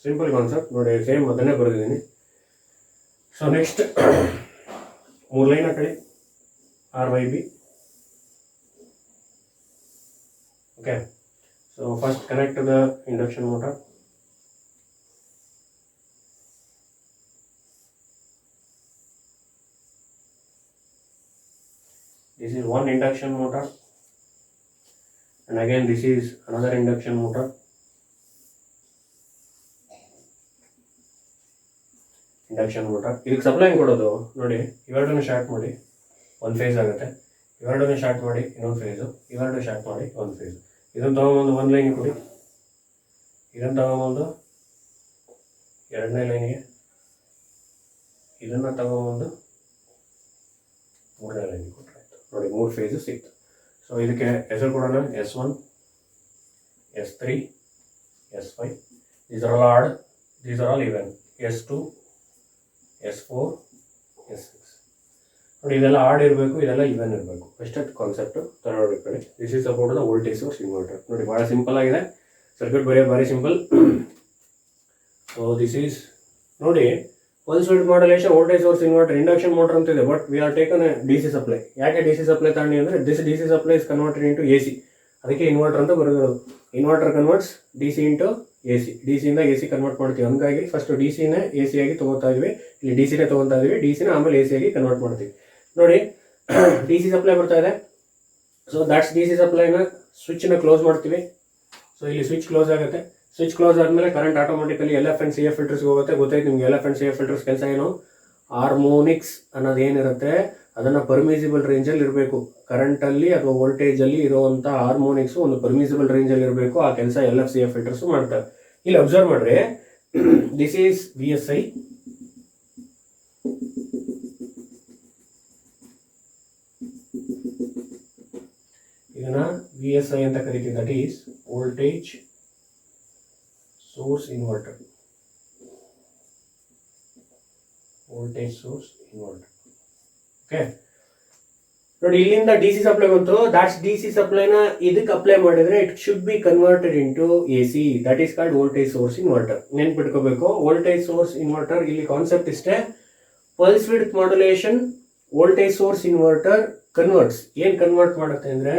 Simple concept ನೋಡಿ, ಸೇಮ್ ಅದನ್ನೇ ಬರೆದಿದ್ದೀನಿ. ಸೊ ನೆಕ್ಸ್ಟ್ 3 ಲೈನ್ ಹಾಕಿ RYB. Okay, so first connect the induction motor. This is one induction motor, and again this is another induction motor. Induction motor ಇದಕ್ಕೆ supply ಹೆಂಗೆ ಕೊಡೋದು ನೋಡಿ, ಇವೆರಡನ್ನು short ಮಾಡಿ ಒಂದು ಫೇಸ್ ಆಗುತ್ತೆ, ಇವೆರಡನ್ನು ಶಾರ್ಟ್ ಮಾಡಿ ಇನ್ನೊಂದು ಫೇಸು, ಇವೆರಡು ಶಾರ್ಟ್ ಮಾಡಿ ಒಂದು ಫೇಸು. ಇದನ್ನು ತಗೊಂಬಂದು ಒಂದು ಲೈನಿಗೆ ಕೊಡಿ, ಇದನ್ನು ತಗೊಂಬಂದು ಎರಡನೇ ಲೈನಿಗೆ, ಇದನ್ನು ತಗೊಂಬಂದು ಮೂರನೇ ಲೈನಿಗೆ ಕೊಟ್ಟರೆ ಆಯಿತು. ನೋಡಿ 3 ಫೇಸು ಸಿಕ್ತು. ಸೊ ಇದಕ್ಕೆ ಹೆಸರು ಕೊಡೋಣ S1, S3, S5. These are all odd, these are all even. S2, S4, S6. ನೋಡಿ ಇದೆಲ್ಲ ಆಡ್ ಇರಬೇಕು, ಇದೆಲ್ಲ ಇವನ್ ಇರಬೇಕು. ಅಷ್ಟೇ ಕಾನ್ಸೆಪ್ಟು ತರೋಡಿ ಕಡೆ. This is about the voltage source inverter. ನೋಡಿ ಭಾಳ ಸಿಂಪಲ್ ಆಗಿದೆ, ಸರ್ಕ್ಯೂಟ್ ಬರೆಯೋದು ಭಾರಿ ಸಿಂಪಲ್. ಸೊ ದಿಸ್ ಈಸ್ ನೋಡಿ pulse width modulation voltage source inverter induction motor ಅಂತ ಇದೆ, but we are taken D C supply. ಯಾಕೆ ಡಿ ಸಿ ಸಪ್ಲೈ ತಗೊಂಡು ಅಂದರೆ this D C supply is converted into A C, ಅದಕ್ಕೆ inverter ಅಂತ ಬರೋದು. Inverter converts D C into A C, D ಸಿಯಿಂದ A C convert ಮಾಡ್ತೀವಿ. ಹಂಗಾಗಿ first D ಸಿನ ಎ ಸಿ ಆಗಿ ತೊಗೊತಾ ಇದ್ವಿ, ಇಲ್ಲಿ ಡಿ ಸಿನೇ ತೊಗೊತಾ ಇದ್ವಿ, ಡಿ ಸಿನ ಆಮೇಲೆ ಎ ಸಿ ಆಗಿ ಕನ್ವರ್ಟ್ ಮಾಡ್ತೀವಿ. ನೋಡಿ ಡಿ ಸಿ ಸಪ್ಲೈ ಬರ್ತಾ ಇದೆ. ಸೊ ದಾಟ್ಸ್ ಡಿ ಸಿ ಸಪ್ಲೈನ ಸ್ವಿಚ್ನ ಕ್ಲೋಸ್ ಮಾಡ್ತೀವಿ. ಸೊ ಇಲ್ಲಿ ಸ್ವಿಚ್ ಕ್ಲೋಸ್ ಆಗುತ್ತೆ. ಸ್ವಿಚ್ ಕ್ಲೋಸ್ ಆದಮೇಲೆ current automatically LF and CF ಫಿಲ್ಟರ್ಸ್ಗೆ ಹೋಗುತ್ತೆ. ಗೊತ್ತಾಯ್ತು ನಿಮ್ಗೆ LF ಆ್ಯಂಡ್ CF ಫಿಲ್ಟರ್ಸ್ ಕೆಲಸ ಏನು? ಹಾರ್ಮೋನಿಕ್ಸ್ ಅನ್ನೋದು ಏನಿರುತ್ತೆ ಅದನ್ನು ಪರ್ಮಿಸಿಬಲ್ ರೇಂಜಲ್ಲಿ ಇರಬೇಕು. ಕರೆಂಟಲ್ಲಿ ಅಥವಾ ವೋಲ್ಟೇಜಲ್ಲಿ ಇರುವಂಥ ಹಾರ್ಮೋನಿಕ್ಸು ಒಂದು ಪರ್ಮಿಸಿಬಲ್ ರೇಂಜಲ್ಲಿ ಇರಬೇಕು. ಆ ಕೆಲಸ LF CF ಫಿಲ್ಟರ್ಸು ಮಾಡ್ತಾರೆ. ಇಲ್ಲಿ ಅಬ್ಸರ್ವ್ ಮಾಡ್ರಿ, ದಿಸ್ ಈಸ್ VSI, ಇದನ್ನ VSI ಅಂತ ಕರಿತೀವಿ. That is voltage source inverter. Voltage source inverter. Okay, ನೋಡಿ ಇಲ್ಲಿಂದ ಡಿ ಸಿ ಸಪ್ಲೈ ಬಂತು. ದಾಟ್ಸ್ ಡಿ ಸಿ ಸಪ್ಲೈನ ಇದಕ್ಕೆ ಅಪ್ಲೈ ಮಾಡಿದ್ರೆ it should be converted into A C. That is called voltage source inverter. ನೆನ್ಪಿಟ್ಕೋಬೇಕು, ವೋಲ್ಟೇಜ್ ಸೋರ್ಸ್ ಇನ್ವರ್ಟರ್ ಇಲ್ಲಿ concept ಇಷ್ಟೇ. Pulse width modulation voltage source inverter converts. ಏನು convert ಮಾಡುತ್ತೆ ಅಂದರೆ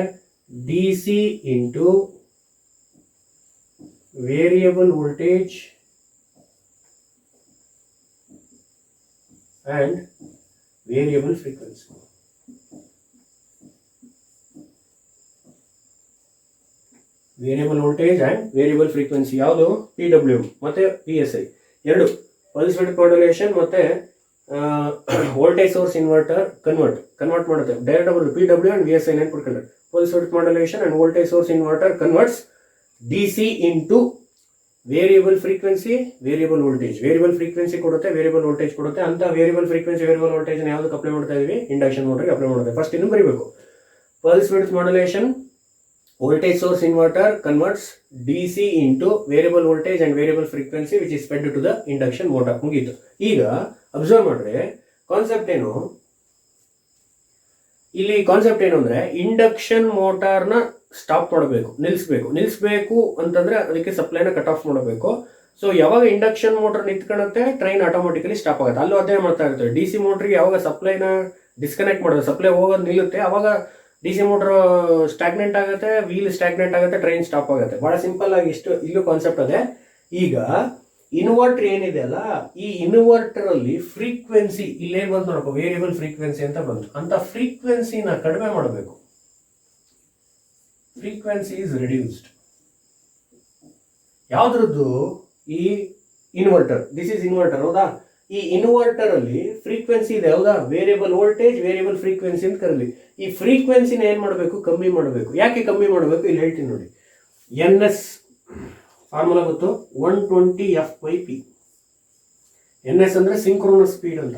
D C into variable voltage and variable frequency. Variable voltage and variable frequency ಯಾವುದು? PWM ಮತ್ತು PSI ಎರಡು. Pulse width modulation ಮತ್ತು ವೋಲ್ಟೇಜ್ ಸೋರ್ಸ್ ಇನ್ವರ್ಟರ್ ಕನ್ವರ್ಟ್ ಮಾಡುತ್ತೆ direct about PWM and VSI. ನೆನ್ಪಿಟ್ಕೊಂಡ್ರೆ pulse width modulation and voltage source inverter converts DC into variable frequency, variable voltage. Variable frequency ಕೊಡುತ್ತೆ, variable voltage ಕೊಡುತ್ತೆ. ಅಂತ variable frequency, variable voltage ಯಾವುದಕ್ಕೆ apply ಮಾಡ್ತಾ ಇದೀವಿ? Induction ಮೋಟರ್ಗೆ apply ಮಾಡುತ್ತೆ. ಫಸ್ಟ್ ಇನ್ನು ಬರೀಬೇಕು. Pulse width modulation voltage source inverter converts DC into variable voltage and variable frequency which is fed to the induction motor. ಮುಗೀತು. ಈಗ ಅಬ್ಸರ್ವ್ ಮಾಡ್ರೆ ಕಾನ್ಸೆಪ್ಟ್ ಏನು? ಇಲ್ಲಿ ಕಾನ್ಸೆಪ್ಟ್ ಏನು ಅಂದ್ರೆ ಇಂಡಕ್ಷನ್ ಮೋಟಾರ್ನ ಸ್ಟಾಪ್ ಮಾಡಬೇಕು, ನಿಲ್ಲಿಸಬೇಕು ಅಂತಂದ್ರೆ ಅದಕ್ಕೆ ಸಪ್ಲೈನ ಕಟ್ ಆಫ್ ಮಾಡಬೇಕು. ಸೊ ಯಾವಾಗ ಇಂಡಕ್ಷನ್ ಮೋಟರ್ ನಿಂತ್ಕೊಳ್ಳುತ್ತೆ ಟ್ರೈನ್ ಆಟೋಮೆಟಿಕಲಿ ಸ್ಟಾಪ್ ಆಗುತ್ತೆ. ಅಲ್ಲೂ ಅದೇ ಮಾಡ್ತಾ ಇರ್ತಾರೆ. ಡಿ ಸಿ ಮೋಟ್ರಿಗೆ ಯಾವಾಗ ಸಪ್ಲೈನ ಡಿಸ್ಕನೆಕ್ಟ್ ಮಾಡೋದು, ಸಪ್ಲೈ ಹೋಗೋದು ನಿಲ್ಲುತ್ತೆ, ಅವಾಗ ಡಿ ಸಿ ಮೋಟರ್ ಸ್ಟಾಗ್ನೆಂಟ್ ಆಗುತ್ತೆ, ವೀಲ್ ಸ್ಟಾಗ್ನೆಂಟ್ ಆಗುತ್ತೆ, ಟ್ರೈನ್ ಸ್ಟಾಪ್ ಆಗುತ್ತೆ. ಬಹಳ ಸಿಂಪಲ್ ಆಗಿ ಇಷ್ಟು ಇಲ್ಲೂ ಕಾನ್ಸೆಪ್ಟ್ ಅದೇ. ಈಗ ಇನ್ವರ್ಟರ್ ಏನಿದೆ ಅಲ್ಲ, ಈ ಇನ್ವರ್ಟರ್ ಅಲ್ಲಿ ಫ್ರೀಕ್ವೆನ್ಸಿ ಇಲ್ಲೇನು ಬಂತು ನೋಡಪ್ಪ, ವೇರಿಯಬಲ್ ಫ್ರೀಕ್ವೆನ್ಸಿ ಅಂತ ಬಂತು. ಅಂತ ಫ್ರೀಕ್ವೆನ್ಸಿನ ಕಡಿಮೆ ಮಾಡಬೇಕು. Frequency is reduced. ಯಾವ್ದ್ರದ್ದು? ಈ ಇನ್ವರ್ಟರ್. ದಿಸ್ ಇಸ್ ಇನ್ವರ್ಟರ್, ಹೌದಾ? ಈ ಇನ್ವರ್ಟರ್ ಅಲ್ಲಿ ಫ್ರೀಕ್ವೆನ್ಸಿ ಇದೆ, ಹೌದಾ? ವೇರಿಯಬಲ್ ವೋಲ್ಟೇಜ್, ವೇರಿಯಬಲ್ ಫ್ರೀಕ್ವೆನ್ಸಿ ಅಂತ ಕರೀಲಿ. ಈ ಫ್ರೀಕ್ವೆನ್ಸಿನ ಏನ್ ಮಾಡಬೇಕು? ಕಮ್ಮಿ ಮಾಡಬೇಕು. ಯಾಕೆ ಕಮ್ಮಿ ಮಾಡಬೇಕು? ಇಲ್ಲಿ ಹೇಳ್ತೀನಿ ನೋಡಿ. NS ಫಾರ್ಮುಲಾ ಗೊತ್ತು, 120 F/P. NS ಅಂದ್ರೆ ಸಿಂಕ್ರೋನಸ್ ಸ್ಪೀಡ್ ಅಂತ.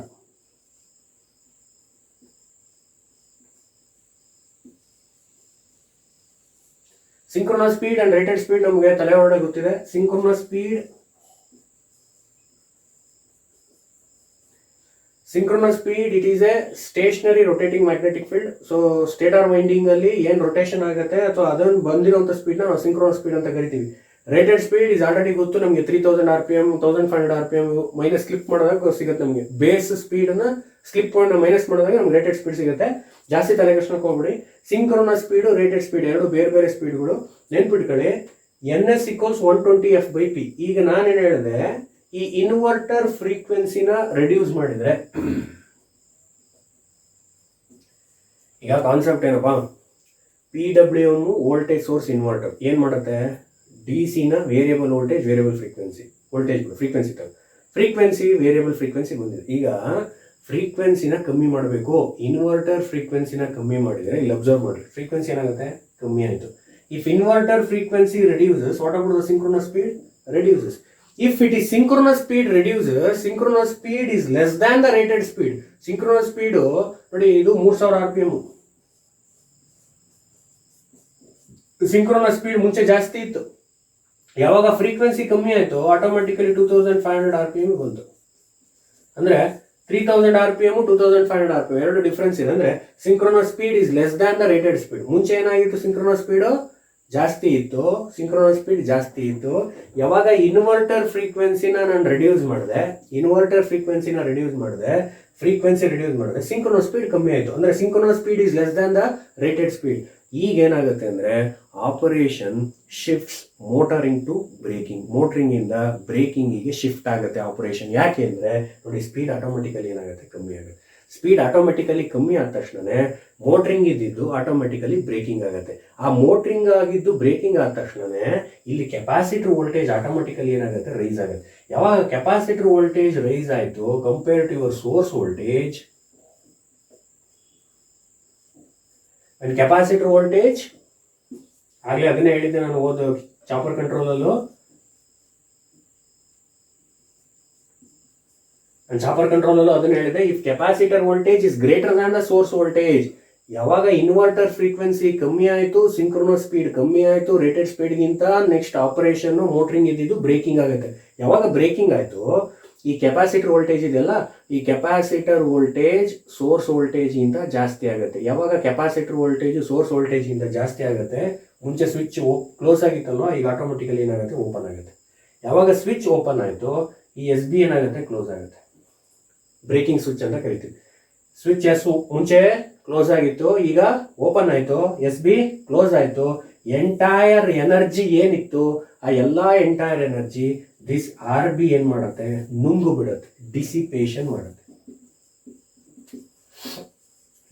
Synchronous speed and rated speed ನಮಗೆ ತಲೆ ಒಳಗೆ ಗೊತ್ತಿದೆ. Synchronous speed it is a stationary rotating magnetic field. So stator winding ಅಲ್ಲಿ ಏನ್ ರೊಟೇಷನ್ ಆಗುತ್ತೆ ಅಥವಾ ಅದನ್ನು ಬಂದಿರುವಂತ ಸ್ಪೀಡ್ ನಾವು ಸಿಂಕ್ರೋನಸ್ ಸ್ಪೀಡ್ ಅಂತ ಕರಿತೀವಿ. ರೇಟೆಡ್ ಸ್ಪೀಡ್ ಇಸ್ ಆಲ್ರೆಡಿ ಗೊತ್ತು ನಮಗೆ, 3000 RPM 1500 RPM ಮೈನಸ್ ಸ್ಲಿಪ್ ಮಾಡಿದಾಗ ಸಿಗುತ್ತೆ ನಮಗೆ. ಬೇಸ್ ಸ್ಪೀಡ್ ಅನ್ನ ಸ್ಲಿಪ್ ಪಾಯಿಂಟ್ ಮೈನಸ್ ಮಾಡಿದಾಗ ನಮ್ಗೆ ರೇಟೆಡ್ ಸ್ಪೀಡ್ ಸಿಗುತ್ತೆ. ಜಾಸ್ತಿ ತಲೆ ಕೆಡಿಸ್ಕೊಳ್ಳೋಕೆ ಹೋಗ್ಬಿಡಿ. ಸಿಂಕ್ರೋನಸ್ ಸ್ಪೀಡ್, ರೇಟೆಡ್ ಸ್ಪೀಡ್ ಎರಡು ಬೇರೆ ಬೇರೆ ಸ್ಪೀಡ್ಗಳು. ನೆನ್ಪಿಟ್ಕೊಳ್ಳಿ, NS = 120 F/P. ಈಗ ನಾನೇನು ಹೇಳಿದೆ, ಈ ಇನ್ವರ್ಟರ್ ಫ್ರೀಕ್ವೆನ್ಸಿನ ರೆಡ್ಯೂಸ್ ಮಾಡಿದ್ರೆ ಈಗ ಕಾನ್ಸೆಪ್ಟ್ ಏನಪ್ಪ, PWM ವೋಲ್ಟೇಜ್ ಸೋರ್ಸ್ ಇನ್ವರ್ಟರ್ ಏನು ಮಾಡುತ್ತೆ, DC variable voltage variable frequency, voltage frequency frequency variable frequency ಬಂದಿದೆ. ಈಗ ಫ್ರೀಕ್ವೆನ್ಸಿನ ಕಮ್ಮಿ ಮಾಡಬೇಕು, ಇನ್ವರ್ಟರ್ ಫ್ರೀಕ್ವೆನ್ಸಿನ ಕಮ್ಮಿ ಮಾಡಿದರೆ ಇಲ್ಲಿ ಅಬ್ಸರ್ವ್ ಮಾಡಿರಿ ಫ್ರೀಕ್ವೆನ್ಸಿ ಏನಾಗುತ್ತೆ, ಕಮ್ಮಿ ಆಯಿತು. If inverter frequency reduces, what about the synchronous speed, reduces. If it is synchronous speed reduces, synchronous speed is less than the rated speed. Synchronous speed ನೋಡಿ ಇದು 3000 RPM. ಸಿಂಕ್ರೋನಸ್ ಸ್ಪೀಡ್ ಮುಂಚೆ ಜಾಸ್ತಿ ಇತ್ತು, ಯಾವಾಗ ಫ್ರೀಕ್ವೆನ್ಸಿ ಕಮ್ಮಿ ಆಯಿತು ಆಟೋಮೆಟಿಕಲಿ 2500 RPM ಬಂತು. ಅಂದರೆ 3000 RPM 2500 RPM ಎರಡು ಡಿಫ್ರೆನ್ಸ್ ಇದೆ. ಅಂದರೆ synchronous speed is less than the rated speed. ಮುಂಚೆ ಏನಾಗಿತ್ತು, ಸಿಂಕ್ರೋನಸ್ ಸ್ಪೀಡು ಜಾಸ್ತಿ ಇತ್ತು, ಸಿಂಕ್ರೋನಸ್ ಸ್ಪೀಡ್ ಜಾಸ್ತಿ ಇತ್ತು. ಯಾವಾಗ ಇನ್ವರ್ಟರ್ ಫ್ರೀಕ್ವೆನ್ಸಿನ ನಾನು ರಿಡ್ಯೂಸ್ ಮಾಡಿದೆ, ಫ್ರೀಕ್ವೆನ್ಸಿ ರಿಡ್ಯೂಸ್ ಮಾಡಿದೆ, ಸಿಂಕ್ರೋನಸ್ ಸ್ಪೀಡ್ ಕಮ್ಮಿ ಆಯಿತು. ಅಂದರೆ synchronous speed is less than the rated speed. ಈಗ ಏನಾಗುತ್ತೆ ಅಂದರೆ operation shifts motoring to braking, ಮೋಟರಿಂಗಿಂದ ಬ್ರೇಕಿಂಗಿಗೆ ಶಿಫ್ಟ್ ಆಗುತ್ತೆ ಆಪರೇಷನ್. ಯಾಕೆ ಅಂದರೆ ನೋಡಿ ಸ್ಪೀಡ್ ಆಟೋಮೆಟಿಕಲಿ ಏನಾಗುತ್ತೆ, ಕಮ್ಮಿ ಆಗುತ್ತೆ. ಸ್ಪೀಡ್ ಆಟೋಮೆಟಿಕಲಿ ಕಮ್ಮಿ ಆದ ತಕ್ಷಣವೇ ಮೋಟ್ರಿಂಗ್ ಇದ್ದಿದ್ದು ಆಟೋಮೆಟಿಕಲಿ ಬ್ರೇಕಿಂಗ್ ಆಗುತ್ತೆ. ಆ ಮೋಟ್ರಿಂಗ್ ಆಗಿದ್ದು ಬ್ರೇಕಿಂಗ್ ಆದ ತಕ್ಷಣವೇ ಇಲ್ಲಿ ಕೆಪಾಸಿಟರ್ ವೋಲ್ಟೇಜ್ ಆಟೋಮೆಟಿಕಲಿ ಏನಾಗುತ್ತೆ, ರೈಸ್ ಆಗುತ್ತೆ. ಯಾವಾಗ ಕೆಪಾಸಿಟರ್ ವೋಲ್ಟೇಜ್ ರೈಸ್ ಆಯಿತು compare to your source voltage, and capacitor voltage ಆಗಲೇ ಅದನ್ನೇ ಹೇಳಿದ್ದೆ ನಾನು ಓದು ಚಾಪರ್ ಕಂಟ್ರೋಲಲ್ಲೂ, ಅದನ್ನ ಹೇಳಿದೆ. If capacitor voltage is greater than the source voltage, ಯಾವಾಗ ಇನ್ವರ್ಟರ್ ಫ್ರೀಕ್ವೆನ್ಸಿ ಕಮ್ಮಿ ಆಯಿತು, ಸಿಂಕ್ರೋನಸ್ ಸ್ಪೀಡ್ ಕಮ್ಮಿ ಆಯಿತು ರೇಟೆಡ್ ಸ್ಪೀಡ್ಗಿಂತ, ನೆಕ್ಸ್ಟ್ ಆಪರೇಷನ್ ಮೋಟ್ರಿಂಗ್ ಇದ್ದಿದ್ದು ಬ್ರೇಕಿಂಗ್ ಆಗುತ್ತೆ. ಯಾವಾಗ ಬ್ರೇಕಿಂಗ್ ಆಯಿತು ಈ ಕೆಪಾಸಿಟರ್ ವೋಲ್ಟೇಜ್ ಇದೆಯಲ್ಲ, ಈ ಕೆಪಾಸಿಟರ್ ವೋಲ್ಟೇಜ್ ಸೋರ್ಸ್ ವೋಲ್ಟೇಜಿಂದ ಜಾಸ್ತಿ ಆಗುತ್ತೆ. ಯಾವಾಗ ಕೆಪಾಸಿಟರ್ ವೋಲ್ಟೇಜ್ ಸೋರ್ಸ್ ವೋಲ್ಟೇಜಿಂದ ಜಾಸ್ತಿ ಆಗುತ್ತೆ, ಮುಂಚೆ ಸ್ವಿಚ್ ಕ್ಲೋಸ್ ಆಗಿತ್ತಲ್ವ, ಈಗ ಆಟೋಮೆಟಿಕಲಿ ಏನಾಗುತ್ತೆ, ಓಪನ್ ಆಗುತ್ತೆ. ಯಾವಾಗ ಸ್ವಿಚ್ ಓಪನ್ ಆಯಿತು ಈ SB ಏನಾಗುತ್ತೆ, ಕ್ಲೋಸ್ ಆಗುತ್ತೆ. ಬ್ರೇಕಿಂಗ್ ಸ್ವಿಚ್ ಅಂತ ಕರಿತೀವಿ. ಸ್ವಿಚ್ ಮುಂಚೆ ಕ್ಲೋಸ್ ಆಗಿತ್ತು, ಈಗ ಓಪನ್ ಆಯಿತು, SB ಕ್ಲೋಸ್ ಆಯಿತು. ಎಂಟೈರ್ ಎನರ್ಜಿ ಏನಿತ್ತು ಆ ಎಲ್ಲ ಎಂಟೈರ್ ಎನರ್ಜಿ ದಿಸ್ RB ಏನು ಮಾಡುತ್ತೆ, ನುಂಗು ಬಿಡುತ್ತೆ, ಡಿಸಿಪೇಷನ್ ಮಾಡುತ್ತೆ.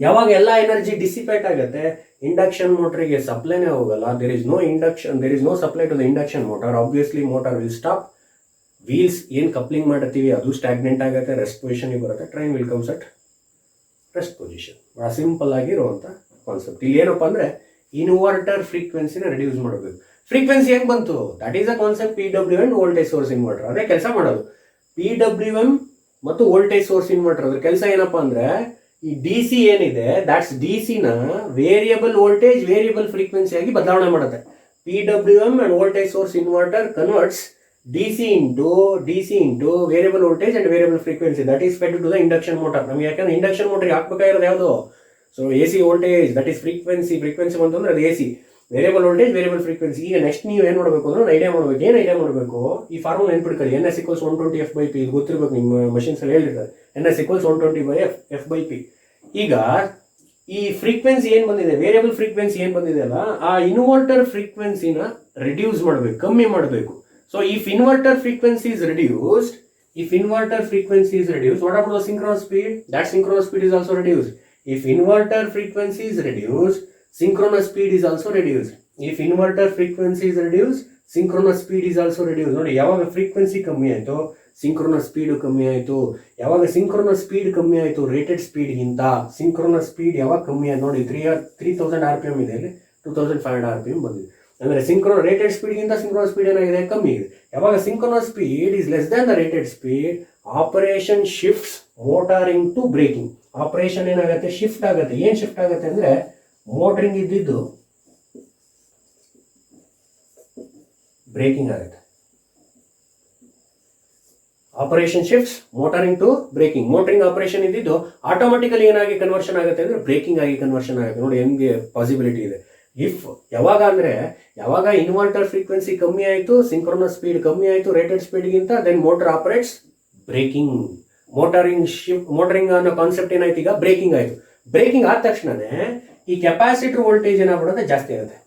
ಯಾವಾಗ ಎಲ್ಲ ಎನರ್ಜಿ ಡಿಸಿಪೇಟ್ ಆಗುತ್ತೆ, ಇಂಡಕ್ಷನ್ ಮೋಟರಿಗೆ ಸಪ್ಲೈನೇ ಹೋಗಲ್ಲ. There is no supply to the induction motor. Obviously motor will stop. Wheels ಏನು ಕಪ್ಲಿಂಗ್ ಮಾಡ್ತೀವಿ ಅದು ಸ್ಟ್ಯಾಗ್ನೆಂಟ್ ಆಗುತ್ತೆ, ರೆಸ್ಟ್ ಪೊಸಿಷನ್ಗೆ ಬರುತ್ತೆ, train will comes at rest position. ಭಾಳ ಸಿಂಪಲ್ ಆಗಿರುವಂಥ ಕಾನ್ಸೆಪ್ಟ್. ಇಲ್ಲಿ ಏನಪ್ಪ ಅಂದರೆ ಇನ್ವರ್ಟರ್ ಫ್ರೀಕ್ವೆನ್ಸಿನ ರಿಡ್ಯೂಸ್ ಮಾಡಬೇಕು. ಫ್ರೀಕ್ವೆನ್ಸಿ ಹೆಂಗೆ ಬಂತು, that is a concept PWM voltage source inverter. ಅದೇ ಕೆಲಸ ಮಾಡೋದು PWM ಮತ್ತು ವೋಲ್ಟೇಜ್ ಸೋರ್ಸ್ ಇನ್ವರ್ಟರ್. ಅದ್ರ ಕೆಲಸ ಏನಪ್ಪ ಅಂದರೆ ಈ DC ಏನಿದೆ ದ್ಯಾಟ್ಸ್ DCನ ವೇರಿಯಬಲ್ ವೋಲ್ಟೇಜ್ ವೇರಿಯಬಲ್ ಫ್ರೀಕ್ವೆನ್ಸಿ ಆಗಿ ಬದಲಾವಣೆ ಮಾಡುತ್ತೆ. PWM and voltage source inverter converts DC into variable voltage and variable frequency that is fed to the induction motor. ನಮಗೆ ಯಾಕಂದ್ರೆ ಇಂಡಕ್ಷನ್ ಮೋಟರ್ಗೆ ಹಾಕ್ಬೇಕಾಗಿರೋದು ಯಾವುದು, so AC voltage that is frequency ಬಂತಂದ್ರೆ ಅದು AC, variable voltage variable frequency. ಈಗ next ನೀವು ಏನು ಮಾಡಬೇಕು ಅಂದ್ರೆ ಒಂದು ಐಡಿಯಾ ಮಾಡಬೇಕು. ಏನು ಐಡಿಯಾ ಮಾಡಬೇಕು, ಈ ಫಾರ್ಮುಲಾ ನೆನ್ಪಿಡ್ಕೊಳ್ಳಿ, NS = 120f/p. ಇದು ಗೊತ್ತಿರಬೇಕು, ನಿಮ್ಮ ಮಷಿನ್ಸ್ ಅಲ್ಲಿ ಹೇಳಿರ್ತಾರೆ NS = 120/f/p. ಈಗ ಈ ಫ್ರೀಕ್ವೆನ್ಸಿ ಏನು ಬಂದಿದೆ, ವೇರಿಯಬಲ್ ಫ್ರೀಕ್ವೆನ್ಸಿ ಏನು ಬಂದಿದೆ ಅಲ್ಲ, ಆ ಇನ್ವರ್ಟರ್ ಫ್ರೀಕ್ವೆನ್ಸಿನ ರಿಡ್ಯೂಸ್ ಮಾಡಬೇಕು, ಕಮ್ಮಿ ಮಾಡಬೇಕು. So if inverter frequency is reduced, what about the synchronous speed? That synchronous speed is also reduced. If inverter frequency is reduced, synchronous speed is also reduced. If inverter frequency is reduced, synchronous speed is also reduced. ನೋಡಿ ಯಾವಾಗ frequency ಕಮ್ಮಿ ಆಯಿತು synchronous speed ಕಮ್ಮಿ ಆಯಿತು. ಯಾವಾಗ synchronous speed ಕಮ್ಮಿ ಆಯಿತು rated ಸ್ಪೀಡ್ಗಿಂತ, synchronous speed ಯಾವಾಗ ಕಮ್ಮಿ ಆಯ್ತು ನೋಡಿ, 3000 RPM ಇದೆ, ಇಲ್ಲಿ 2500 RPM ಬಂದಿದೆ. ಅಂದರೆ ರೇಟೆಡ್ ಸ್ಪೀಡ್ಗಿಂತ ಸಿಂಕ್ರೋನಸ್ ಸ್ಪೀಡ್ ಏನಾಗಿದೆ, ಕಮ್ಮಿ ಇದೆ. ಯಾವಾಗ synchronous speed is less than the rated speed, operation shifts motoring to braking. Operation ಏನಾಗುತ್ತೆ, ಶಿಫ್ಟ್ ಆಗುತ್ತೆ. ಏನು ಶಿಫ್ಟ್ ಆಗುತ್ತೆ ಅಂದರೆ ಮೋಟರಿಂಗ್ ಇದ್ದಿದ್ದು ಬ್ರೇಕಿಂಗ್ ಆಗುತ್ತೆ. Operation shifts motoring to braking. Motoring operation ಇದ್ದಿದ್ದು ಆಟೋಮೆಟಿಕಲಿ ಏನಾಗಿ ಕನ್ವರ್ಷನ್ ಆಗುತ್ತೆ ಅಂದರೆ ಬ್ರೇಕಿಂಗ್ ಆಗಿ ಕನ್ವರ್ಷನ್ ಆಗುತ್ತೆ. ನೋಡಿ ಹೆಂಗೆ ಪಾಸಿಬಿಲಿಟಿ ಇದೆ. ಇಫ್ ಯಾವಾಗ ಅಂದರೆ ಯಾವಾಗ ಇನ್ವರ್ಟರ್ ಫ್ರೀಕ್ವೆನ್ಸಿ ಕಮ್ಮಿ ಆಯಿತು, ಸಿಂಕ್ರೋನಸ್ ಸ್ಪೀಡ್ ಕಮ್ಮಿ ಆಯಿತು ರೇಟೆಡ್ ಸ್ಪೀಡ್ಗಿಂತ, then motor operates braking. Motoring ಅನ್ನೋ ಕಾನ್ಸೆಪ್ಟ್ ಏನಾಯ್ತು, ಈಗ ಬ್ರೇಕಿಂಗ್ ಆಯಿತು. ಬ್ರೇಕಿಂಗ್ ಆದ ತಕ್ಷಣನೇ ಈ ಕೆಪಾಸಿಟರ್ ವೋಲ್ಟೇಜ್ ಏನಾಗ್ಬಿಡುತ್ತೆ, ಜಾಸ್ತಿ ಆಗುತ್ತೆ.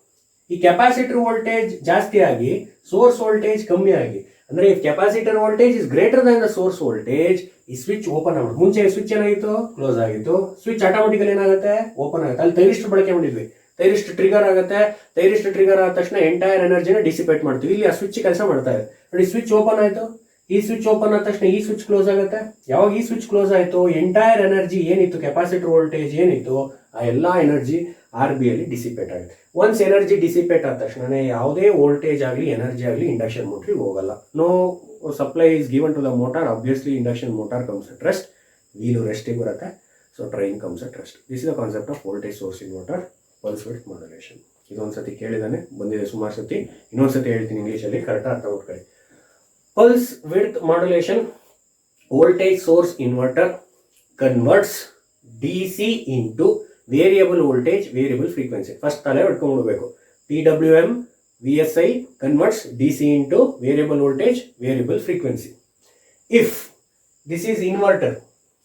ಈ ಕೆಪಾಸಿಟರ್ ವೋಲ್ಟೇಜ್ ಜಾಸ್ತಿ ಆಗಿ ಸೋರ್ಸ್ ವೋಲ್ಟೇಜ್ ಕಮ್ಮಿ ಆಗಿ ಅಂದರೆ if capacitor voltage is greater than the source voltage, ಈ ಸ್ವಿಚ್ ಓಪನ್ ಆಗುತ್ತೆ. ಮುಂಚೆ ಸ್ವಿಚ್ ಏನಾಗಿತ್ತು, ಕ್ಲೋಸ್ ಆಗಿತ್ತು. ಸ್ವಿಚ್ ಆಟೋಮೆಟಿಕಲಿ ಏನಾಗುತ್ತೆ, ಓಪನ್ ಆಗುತ್ತೆ. ಅಲ್ಲಿ ಥೈರಿಸ್ಟ್ ಬಳಕೆ ಮಾಡಿದ್ವಿ, ಥೈರಿಸ್ಟ್ ಟ್ರಿಗರ್ ಆಗುತ್ತೆ. ಥೈರಿಸ್ಟ್ ಟ್ರಿಗರ್ ಆದ ತಕ್ಷಣ ಎಂಟೈರ್ ಎನರ್ಜಿನ ಡಿಸಿಪೇಟ್ ಮಾಡ್ತೀವಿ. ಇಲ್ಲಿ ಆ ಸ್ವಿಚ್ ಕೆಲಸ ಮಾಡ್ತಾ ಇದೆ ನೋಡಿ. ಸ್ವಿಚ್ ಓಪನ್ ಆಯಿತು, ಈ ಸ್ವಿಚ್ ಓಪನ್ ಆದ ತಕ್ಷಣ ಈ ಸ್ವಿಚ್ ಕ್ಲೋಸ್ ಆಗುತ್ತೆ. ಯಾವಾಗ ಈ ಸ್ವಿಚ್ ಕ್ಲೋಸ್ ಆಯಿತು, ಎಂಟೈರ್ ಎನರ್ಜಿ ಏನಿತ್ತು, ಕೆಪಾಸಿಟರ್ ವೋಲ್ಟೇಜ್ ಏನಿತ್ತು, ಆ ಎಲ್ಲ ಎನರ್ಜಿ ಆರ್ ಬಿ ಅಲ್ಲಿ ಡಿಸಿಪೇಟ್ ಆಗುತ್ತೆ. ಒನ್ಸ್ ಎನರ್ಜಿ ಡಿಸಿಪೇಟ್ ಆದ ತಕ್ಷಣ ಯಾವುದೇ ವೋಲ್ಟೇಜ್ ಆಗಲಿ ಎನರ್ಜಿ ಆಗಲಿ ಇಂಡಕ್ಷನ್ ಮೋಟ್ರಿಗೆ ಹೋಗಲ್ಲ. No supply is given to the motor. Obviously induction motor comes at rest, wheel ರೆಸ್ಟಿಗೆ ಬರುತ್ತೆ. So train comes at rest. This is the concept of voltage source inverter pulse width modulation. ಇದೊಂದು ಸತಿ ಕೇಳಿದಾನೆ, ಬಂದಿದೆ ಸುಮಾರು ಸತಿ. ಇನ್ನೊಂದ್ಸತಿ ಹೇಳ್ತೀನಿ ಇಂಗ್ಲೀಷಲ್ಲಿ, ಕರೆಕ್ಟಾಗಿ ಅರ್ಥ ಮಾಡ್ಕೊಳ್ಳಿ. Pulse width modulation, voltage source inverter converts DC into variable voltage, variable frequency. First ತಲೆ ಹೊಡ್ಕೊಂಡ್ಬಿಡ್ಬೇಕು. PWM VSI converts DC into variable voltage, variable frequency. If this is inverter,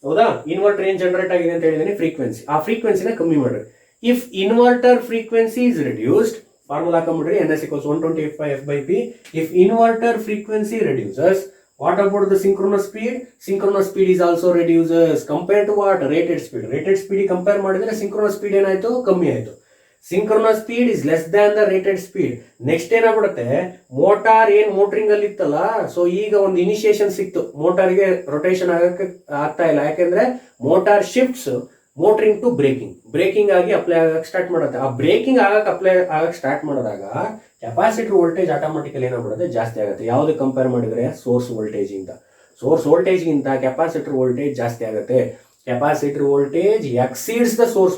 ಹೌದಾ, ಇನ್ವರ್ಟರ್ ಏನು ಜನರೇಟ್ ಆಗಿದೆ ಅಂತ ಹೇಳಿದ್ರೆ ಫ್ರೀಕ್ವೆನ್ಸಿ, ಆ ಫ್ರೀಕ್ವೆನ್ಸಿನ ಕಮ್ಮಿ ಮಾಡ್ರಿ. If inverter frequency is reduced, formula ಕಂಬಿಡ್ರಿ, NS equals 125 F by P. If inverter frequency reduces, what about the synchronous speed? Synchronous speed is also reduces compared to what? Rated speed. Rated speed compare ಮಾಡಿದ್ರೆ synchronous speed ಏನಾಯ್ತು, ಕಮ್ಮಿ ಆಯ್ತು. Synchronous speed is less than the rated speed. Next ಏನಾಗ್ಬಿಡುತ್ತೆ, motor ಏನ್ motoring ಅಲ್ಲಿ ಇತ್ತಲ್ಲ, so ಈಗ ಒಂದು ಇನಿಷಿಯೇಷನ್ ಸಿಕ್ತು, ಮೋಟಾರ್ಗೆ ರೊಟೇಷನ್ ಆಗಕ್ಕೆ ಆಗ್ತಾ ಇಲ್ಲ. ಯಾಕೆಂದ್ರೆ motor shifts motoring to breaking ಆಗಿ ಅಪ್ಲೈ ಆಗಕ್ಕೆ ಸ್ಟಾರ್ಟ್ ಮಾಡುತ್ತೆ. ಆ ಬ್ರೇಕಿಂಗ್ ಅಪ್ಲೈ ಆಗಕ್ಕೆ ಸ್ಟಾರ್ಟ್ ಮಾಡಿದಾಗ ಕೆಪಾಸಿಟರ್ ವೋಲ್ಟೇಜ್ ಆಟೋಮೆಟಿಕಲಿ ಏನಾಗ್ಬಿಡುತ್ತೆ, ಜಾಸ್ತಿ ಆಗುತ್ತೆ. ಯಾವ್ದು ಕಂಪೇರ್ ಮಾಡಿದ್ರೆ ಸೋರ್ಸ್ ವೋಲ್ಟೇಜ್ಗಿಂತ ಕೆಪಾಸಿಟರ್ ವೋಲ್ಟೇಜ್ ಜಾಸ್ತಿ ಆಗುತ್ತೆ. Capacitor voltage exceeds the source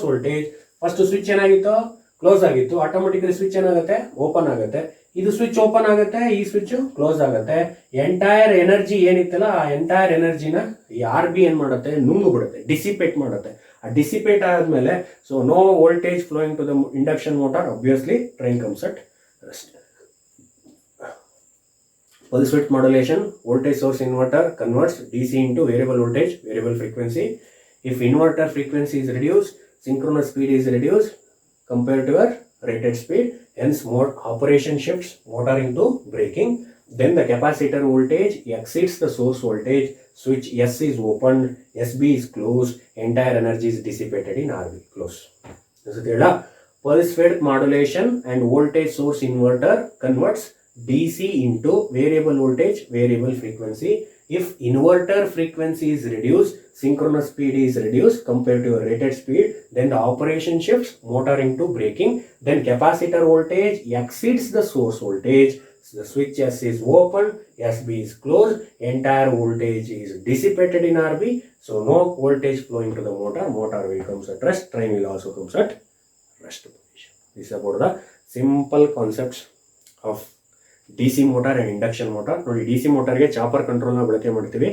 voltage. First switch ಏನಾಗಿತ್ತು, ಕ್ಲೋಸ್ ಆಗಿತ್ತು. ಆಟೋಮೆಟಿಕಲಿ ಸ್ವಿಚ್ ಏನಾಗುತ್ತೆ, ಓಪನ್ ಆಗುತ್ತೆ. ಇದು ಸ್ವಿಚ್ ಓಪನ್ ಆಗುತ್ತೆ, ಈ ಸ್ವಿಚ್ ಕ್ಲೋಸ್ ಆಗುತ್ತೆ. ಎಂಟೈರ್ ಎನರ್ಜಿ ಏನಿತ್ತಲ್ಲ, ಆ ಎಂಟೈರ್ ಎನರ್ಜಿನ ಈ ಆರ್ ಬಿ ಏನ್ ಮಾಡುತ್ತೆ, ನುಂಗು ಬಿಡುತ್ತೆ, ಡಿಸಿಪೇಟ್ ಮಾಡುತ್ತೆ. ಆ ಡಿಸಿಪೇಟ್ ಆದ್ಮೇಲೆ so no voltage flowing to the induction motor, obviously train comes at rest. Pulse width modulation, voltage source inverter converts DC into variable voltage, variable frequency. If inverter frequency is reduced, synchronous speed is reduced compared to your rated speed, hence more operation shifts motor into braking. Then the capacitor voltage exceeds the source voltage, switch S is opened, SB is closed, entire energy is dissipated in RB, close. Pulse width modulation and voltage source inverter converts DC into variable voltage, variable frequency. If inverter frequency is reduced, synchronous speed is reduced compared to a rated speed, then the operation shifts motor into braking. Then capacitor voltage exceeds the source voltage. So the switch S is open, SB is closed, entire voltage is dissipated in RB. So no voltage flowing to the motor will come at rest, train will also come at rest position. This is about the simple concepts of DC motor and induction motor. ನೋಡಿ, DC motorಗೆ chopper ಕಂಟ್ರೋಲ್ನ ಬಳಕೆ ಮಾಡ್ತೀವಿ.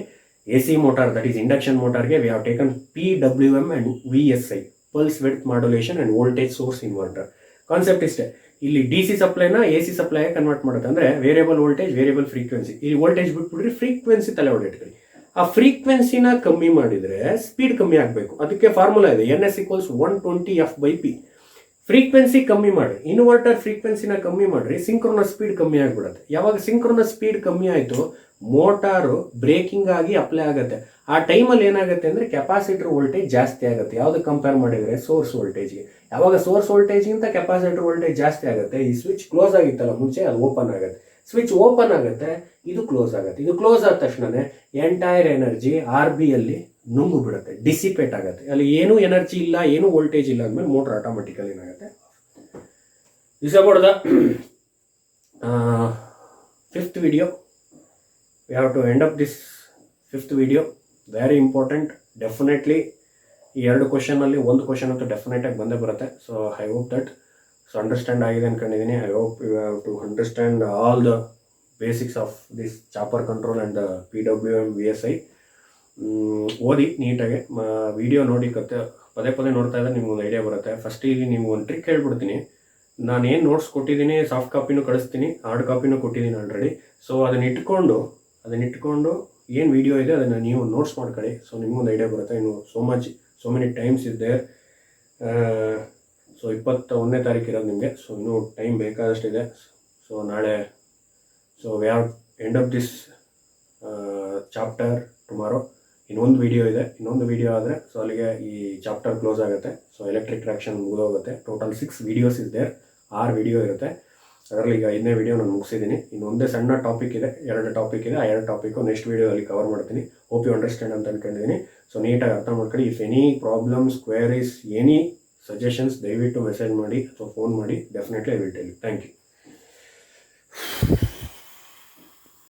AC motor, that is induction motorಗೆ we have taken PWM and VSI, pulse width modulation and voltage source inverter. Concept ಇಷ್ಟೇ. ಇಲ್ಲಿ DC ಸಪ್ಲೈನ AC ಸಪ್ಲೈಗೆ convert ಮಾಡುತ್ತೆ. ಅಂದರೆ variable voltage, variable frequency. ಇಲ್ಲಿ voltage ಬಿಟ್ಬಿಡ್ರಿ, frequency ತಲೆ ಹೊಡಿಟ್ರಿ. ಆ ಫ್ರೀಕ್ವೆನ್ಸಿನ ಕಮ್ಮಿ ಮಾಡಿದರೆ ಸ್ಪೀಡ್ ಕಮ್ಮಿ ಆಗಬೇಕು. ಅದಕ್ಕೆ ಫಾರ್ಮುಲಾ ಇದೆ, NS equals 120 F by P. Frequency ಕಮ್ಮಿ ಮಾಡಿ, ಇನ್ವರ್ಟರ್ ಫ್ರೀಕ್ವೆನ್ಸಿನ ಕಮ್ಮಿ ಮಾಡ್ರಿ, ಸಿಂಕ್ರೋನಸ್ ಸ್ಪೀಡ್ ಕಮ್ಮಿ ಆಗಿಬಿಡುತ್ತೆ. ಯಾವಾಗ ಸಿಂಕ್ರೋನಸ್ ಸ್ಪೀಡ್ ಕಮ್ಮಿ ಆಯಿತು, ಮೋಟಾರು ಬ್ರೇಕಿಂಗ್ ಆಗಿ ಅಪ್ಲೈ ಆಗುತ್ತೆ. ಆ ಟೈಮಲ್ಲಿ ಏನಾಗುತ್ತೆ ಅಂದರೆ ಕೆಪಾಸಿಟರ್ ವೋಲ್ಟೇಜ್ ಜಾಸ್ತಿ ಆಗುತ್ತೆ. ಯಾವುದು ಕಂಪೇರ್ ಮಾಡಿದರೆ ಸೋರ್ಸ್ ವೋಲ್ಟೇಜ್ಗೆ. ಯಾವಾಗ ಸೋರ್ಸ್ ವೋಲ್ಟೇಜ್ಗಿಂತ ಕೆಪಾಸಿಟರ್ ವೋಲ್ಟೇಜ್ ಜಾಸ್ತಿ ಆಗುತ್ತೆ, ಈ ಸ್ವಿಚ್ ಕ್ಲೋಸ್ ಆಗಿತ್ತಲ್ಲ ಮುಂಚೆ, ಅದು ಓಪನ್ ಆಗುತ್ತೆ. ಸ್ವಿಚ್ ಓಪನ್ ಆಗುತ್ತೆ, ಇದು ಕ್ಲೋಸ್ ಆಗುತ್ತೆ. ಇದು ಕ್ಲೋಸ್ ಆದ ತಕ್ಷಣವೇ ಎಂಟೈರ್ ಎನರ್ಜಿ ಆರ್ ಬಿಯಲ್ಲಿ ನುಂಗು ಬಿಡುತ್ತೆ, ಡಿಸಿಪೇಟ್ ಆಗುತ್ತೆ. ಅಲ್ಲಿ ಏನೂ ಎನರ್ಜಿ ಇಲ್ಲ, ಏನೂ ವೋಲ್ಟೇಜ್ ಇಲ್ಲ ಅಂದಮೇಲೆ ಮೋಟರ್ ಆಟೋಮೆಟಿಕಲಿ ಏನಾಗುತ್ತೆ. This about the fifth video. We have to end up this fifth video. Very important. Definitely ಈ ಎರಡು ಕ್ವಶನಲ್ಲಿ ಒಂದು ಕ್ವಶನ್ ಅಂತೂ ಡೆಫಿನೆಟಾಗಿ ಬಂದೇ ಬರುತ್ತೆ. So I hope that understand ಆಗಿದೆ ಅಂದ್ಕೊಂಡಿದ್ದೀನಿ. I hope you have to understand all the basics of this chopper control and PWM VSI. ಓದಿ ನೀಟಾಗಿ, ವಿಡಿಯೋ ನೋಡಿ, ಪದೇ ನೋಡ್ತಾ ಇದ್ದರೆ ನಿಮ್ಗೊಂದು ಐಡಿಯಾ ಬರುತ್ತೆ. ಫಸ್ಟ್ ಇಲ್ಲಿ ನೀವು ಒಂದು ಟ್ರಿಕ್ ಹೇಳ್ಬಿಡ್ತೀನಿ. ನಾನು ಏನು ನೋಟ್ಸ್ ಕೊಟ್ಟಿದ್ದೀನಿ, ಸಾಫ್ಟ್ ಕಾಪಿನೂ ಕಳಿಸ್ತೀನಿ, ಹಾರ್ಡ್ ಕಾಪಿನೂ ಕೊಟ್ಟಿದ್ದೀನಿ ಆಲ್ರೆಡಿ. ಸೊ ಅದನ್ನ ಇಟ್ಕೊಂಡು ಏನು ವಿಡಿಯೋ ಇದೆ ಅದನ್ನು ನೀವು ನೋಟ್ಸ್ ಮಾಡ್ಕೊಳ್ಳಿ. ಸೊ ನಿಮಗೊಂದು ಐಡಿಯಾ ಬರುತ್ತೆ. ಇನ್ನು so many times is there. So 21ನೇ ತಾರೀಕು ಇರೋದು ನಿಮಗೆ. ಸೊ ಇನ್ನೂ ಟೈಮ್ ಬೇಕಾದಷ್ಟಿದೆ. ಸೊ ನಾಳೆ we have end of this chapter tomorrow. ಇನ್ನೊಂದು ವಿಡಿಯೋ ಇದೆ, ಇನ್ನೊಂದು ವಿಡಿಯೋ ಆದರೆ ಸೊ ಅಲ್ಲಿಗೆ ಈ ಚಾಪ್ಟರ್ ಕ್ಲೋಸ್ ಆಗುತ್ತೆ. ಸೊ ಎಲೆಕ್ಟ್ರಿಕ್ ಟ್ರಾಕ್ಷನ್ ಮುಗಿದೋಗುತ್ತೆ. ಟೋಟಲ್ 6 ವಿಡಿಯೋಸ್ ಇದೆ, 6 ವಿಡಿಯೋ ಇರುತ್ತೆ. ಅದರಲ್ಲಿ ಈಗ 5ನೇ ವಿಡಿಯೋ ನಾನು ಮುಗಿಸಿದ್ದೀನಿ. ಇನ್ನೊಂದೇ ಸಣ್ಣ ಟಾಪಿಕ್ ಇದೆ, 2 ಟಾಪಿಕ್ ಇದೆ. ಆ 2 ಟಾಪಿಕ್ಕು ನೆಕ್ಸ್ಟ್ ವಿಡಿಯೋದಲ್ಲಿ ಕವರ್ ಮಾಡ್ತೀನಿ. ಹೋಪ್ ಯು ಅಂಡರ್ಸ್ಟ್ಯಾಂಡ್ ಅಂತ ಅನ್ಕೊಂಡಿದ್ದೀನಿ. ಸೊ ನೀಟಾಗಿ ಅರ್ಥ ಮಾಡ್ಕೊಳ್ಳಿ. If any problems, queries, any suggestions ದಯವಿಟ್ಟು ಮೆಸೇಜ್ ಮಾಡಿ ಅಥವಾ ಫೋನ್ ಮಾಡಿ. Definitely I will tell you. Thank you.